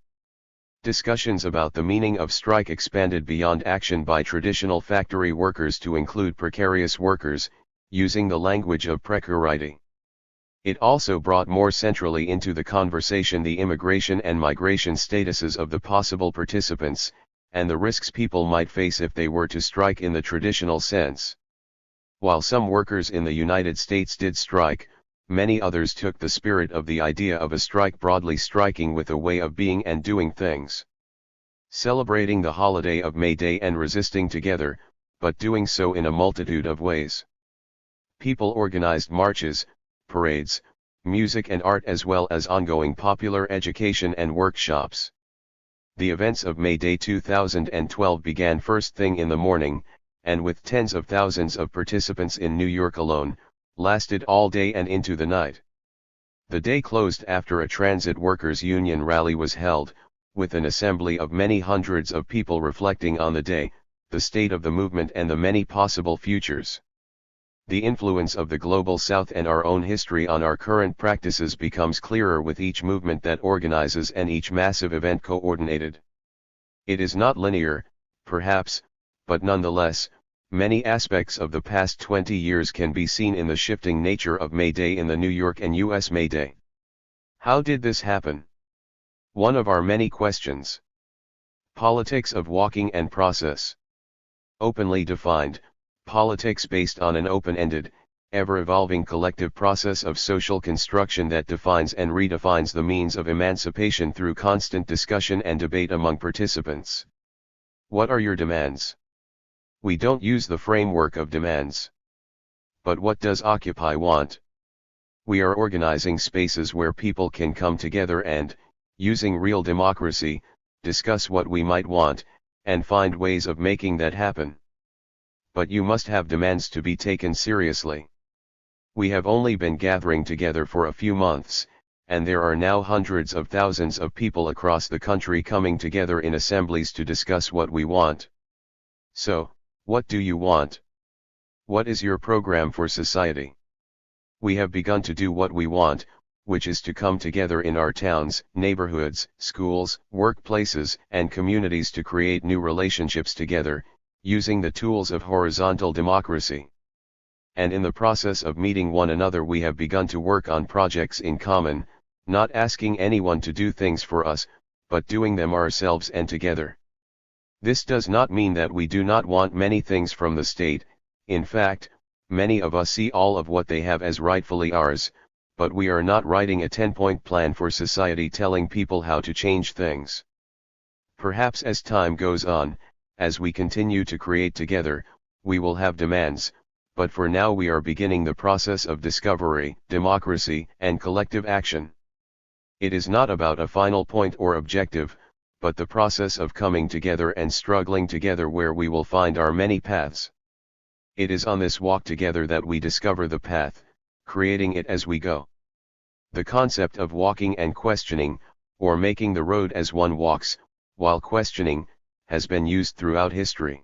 S1: Discussions about the meaning of strike expanded beyond action by traditional factory workers to include precarious workers, using the language of precarity. It also brought more centrally into the conversation the immigration and migration statuses of the possible participants, and the risks people might face if they were to strike in the traditional sense. While some workers in the United States did strike, many others took the spirit of the idea of a strike broadly, striking with a way of being and doing things. Celebrating the holiday of May Day and resisting together, but doing so in a multitude of ways. People organized marches, parades, music and art, as well as ongoing popular education and workshops. The events of May Day 2012 began first thing in the morning, and with tens of thousands of participants in New York alone, lasted all day and into the night. The day closed after a transit workers' union rally was held, with an assembly of many hundreds of people reflecting on the day, the state of the movement and the many possible futures. The influence of the Global South and our own history on our current practices becomes clearer with each movement that organizes and each massive event coordinated. It is not linear, perhaps, but nonetheless, many aspects of the past 20 years can be seen in the shifting nature of May Day in the New York and US May Day. How did this happen? One of our many questions. Politics of walking and process. Openly defined, politics based on an open-ended, ever-evolving collective process of social construction that defines and redefines the means of emancipation through constant discussion and debate among participants. What are your demands? We don't use the framework of demands. But what does Occupy want? We are organizing spaces where people can come together and, using real democracy, discuss what we might want, and find ways of making that happen. But you must have demands to be taken seriously. We have only been gathering together for a few months, and there are now hundreds of thousands of people across the country coming together in assemblies to discuss what we want. So, what do you want? What is your program for society? We have begun to do what we want, which is to come together in our towns, neighborhoods, schools, workplaces, and communities to create new relationships together, using the tools of horizontal democracy. And in the process of meeting one another, we have begun to work on projects in common, not asking anyone to do things for us, but doing them ourselves and together. This does not mean that we do not want many things from the state. In fact, many of us see all of what they have as rightfully ours, but we are not writing a 10-point plan for society telling people how to change things. Perhaps as time goes on, as we continue to create together, we will have demands, but for now we are beginning the process of discovery, democracy, and collective action. It is not about a final point or objective, but the process of coming together and struggling together where we will find our many paths. It is on this walk together that we discover the path, creating it as we go. The concept of walking and questioning, or making the road as one walks, while questioning, has been used throughout history.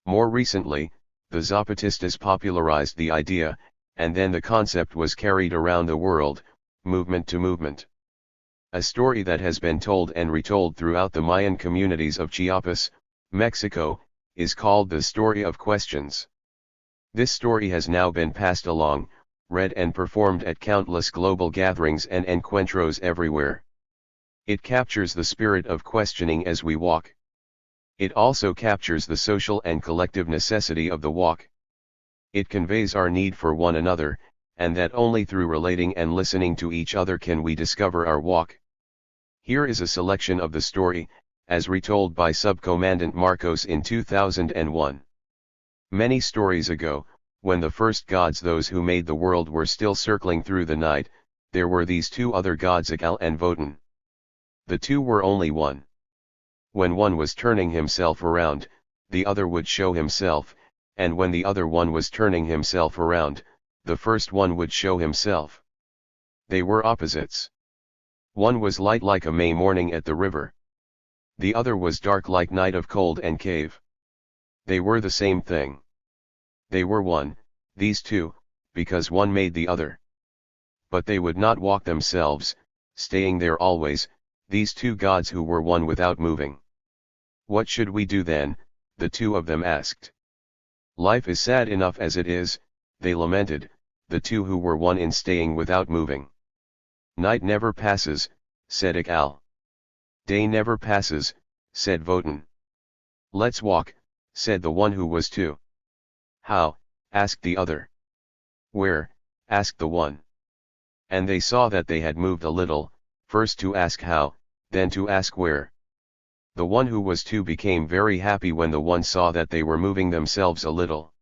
S1: More recently, the Zapatistas popularized the idea, and then the concept was carried around the world, movement to movement. A story that has been told and retold throughout the Mayan communities of Chiapas, Mexico, is called the story of questions. This story has now been passed along, read and performed at countless global gatherings and encuentros everywhere. It captures the spirit of questioning as we walk. It also captures the social and collective necessity of the walk. It conveys our need for one another, and that only through relating and listening to each other can we discover our walk. Here is a selection of the story, as retold by Subcommandant Marcos in 2001. Many stories ago, when the first gods, those who made the world, were still circling through the night, there were these two other gods, Akal and Votan. The two were only one. When one was turning himself around, the other would show himself, and when the other one was turning himself around, the first one would show himself. They were opposites. One was light like a May morning at the river. The other was dark like night of cold and cave. They were the same thing. They were one, these two, because one made the other. But they would not walk themselves, staying there always, these two gods who were one without moving. What should we do then? The two of them asked. Life is sad enough as it is, they lamented, the two who were one in staying without moving. Night never passes, said Ikal. Day never passes, said Votan. Let's walk, said the one who was two. How? Asked the other. Where? Asked the one. And they saw that they had moved a little, first to ask how, then to ask where. The one who was two became very happy when the one saw that they were moving themselves a little.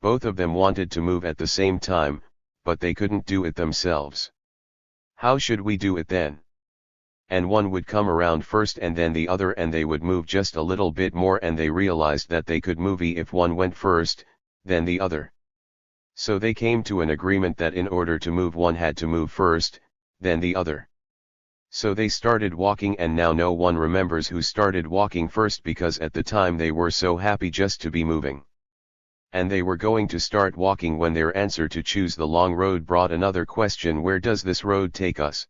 S1: Both of them wanted to move at the same time, but they couldn't do it themselves. How should we do it then? And one would come around first and then the other, and they would move just a little bit more, and they realized that they could move if one went first, then the other. So they came to an agreement that in order to move one had to move first, then the other. So they started walking, and now no one remembers who started walking first, because at the time they were so happy just to be moving. And they were going to start walking when their answer to choose the long road brought another question: where does this road take us?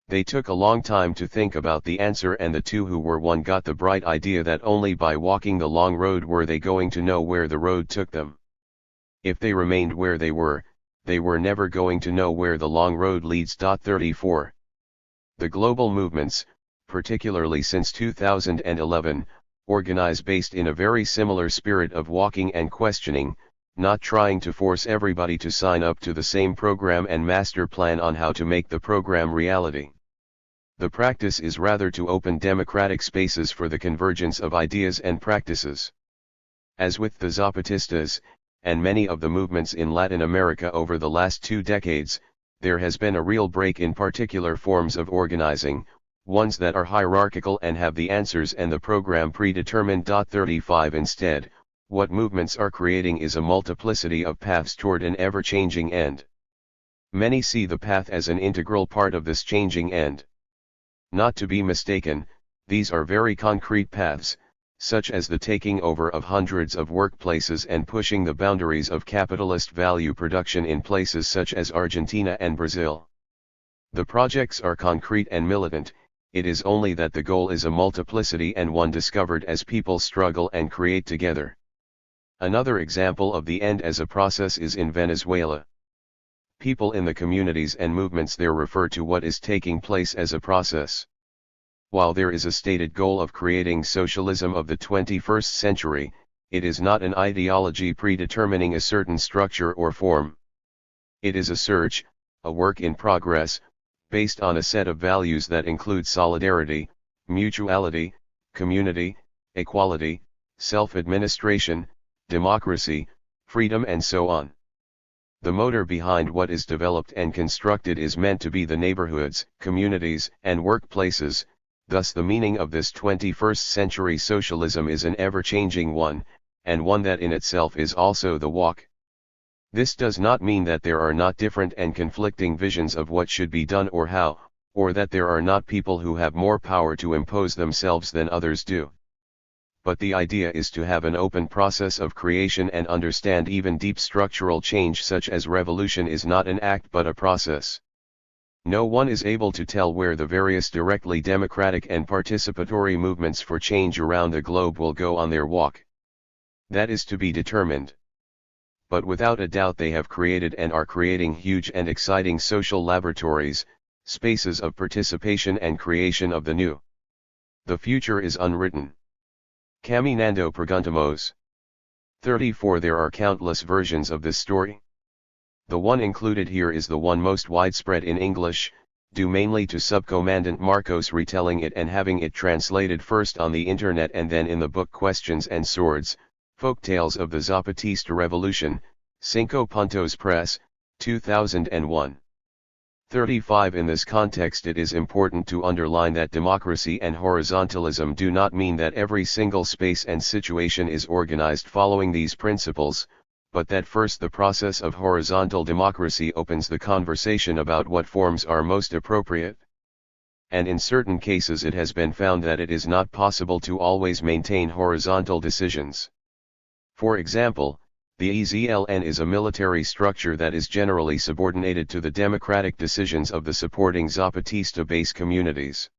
S1: They took a long time to think about the answer, and the two who were one got the bright idea that only by walking the long road were they going to know where the road took them. If they remained where they were never going to know where the long road leads. 34. The global movements, particularly since 2011, organize based in a very similar spirit of walking and questioning, not trying to force everybody to sign up to the same program and master plan on how to make the program reality. The practice is rather to open democratic spaces for the convergence of ideas and practices. As with the Zapatistas, and many of the movements in Latin America over the last 2 decades, there has been a real break in particular forms of organizing, ones that are hierarchical and have the answers and the program predetermined. 35 Instead, what movements are creating is a multiplicity of paths toward an ever-changing end. Many see the path as an integral part of this changing end. Not to be mistaken, these are very concrete paths, such as the taking over of hundreds of workplaces and pushing the boundaries of capitalist value production in places such as Argentina and Brazil. The projects are concrete and militant. It is only that the goal is a multiplicity and one discovered as people struggle and create together. Another example of the end as a process is in Venezuela. People in the communities and movements there refer to what is taking place as a process. While there is a stated goal of creating socialism of the 21st century, it is not an ideology predetermining a certain structure or form. It is a search, a work in progress, based on a set of values that include solidarity, mutuality, community, equality, self-administration, democracy, freedom, and so on. The motor behind what is developed and constructed is meant to be the neighborhoods, communities, and workplaces. Thus the meaning of this 21st century socialism is an ever-changing one, and one that in itself is also the walk. This does not mean that there are not different and conflicting visions of what should be done or how, or that there are not people who have more power to impose themselves than others do. But the idea is to have an open process of creation and understand even deep structural change such as revolution is not an act but a process. No one is able to tell where the various directly democratic and participatory movements for change around the globe will go on their walk. That is to be determined. But without a doubt they have created and are creating huge and exciting social laboratories, spaces of participation and creation of the new. The future is unwritten. Caminando Preguntamos. 34 There are countless versions of this story. The one included here is the one most widespread in English, due mainly to Subcommandant Marcos retelling it and having it translated first on the internet and then in the book Questions and Swords, Folktales of the Zapatista Revolution, Cinco Puntos Press, 2001. 35 In this context it is important to underline that democracy and horizontalism do not mean that every single space and situation is organized following these principles, but that first the process of horizontal democracy opens the conversation about what forms are most appropriate. And in certain cases it has been found that it is not possible to always maintain horizontal decisions. For example, the EZLN is a military structure that is generally subordinated to the democratic decisions of the supporting Zapatista base communities.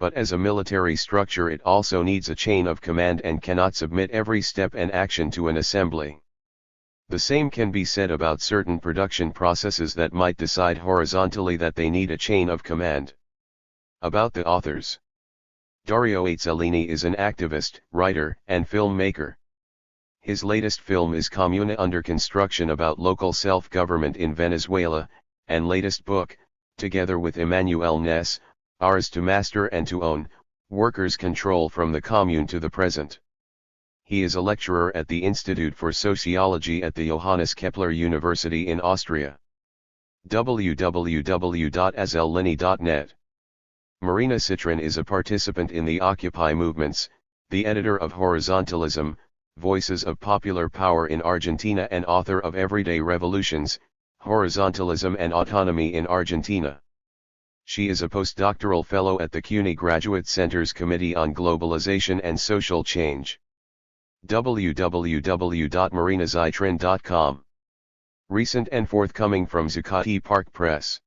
S1: But as a military structure it also needs a chain of command and cannot submit every step and action to an assembly. The same can be said about certain production processes that might decide horizontally that they need a chain of command. About the authors. Dario Azzellini is an activist, writer, and filmmaker. His latest film is Comuna under construction about local self-government in Venezuela, and latest book, together with Emmanuel Ness, Ours to Master and to Own, Workers' Control from the Commune to the Present. He is a lecturer at the Institute for Sociology at the Johannes Kepler University in Austria. www.azzellini.net. Marina Sitrin is a participant in the Occupy movements, the editor of Horizontalism, Voices of Popular Power in Argentina and author of Everyday Revolutions, Horizontalism and Autonomy in Argentina. She is a postdoctoral fellow at the CUNY Graduate Center's Committee on Globalization and Social Change. www.marinasitrin.com. Recent and forthcoming from Zuccotti Park Press.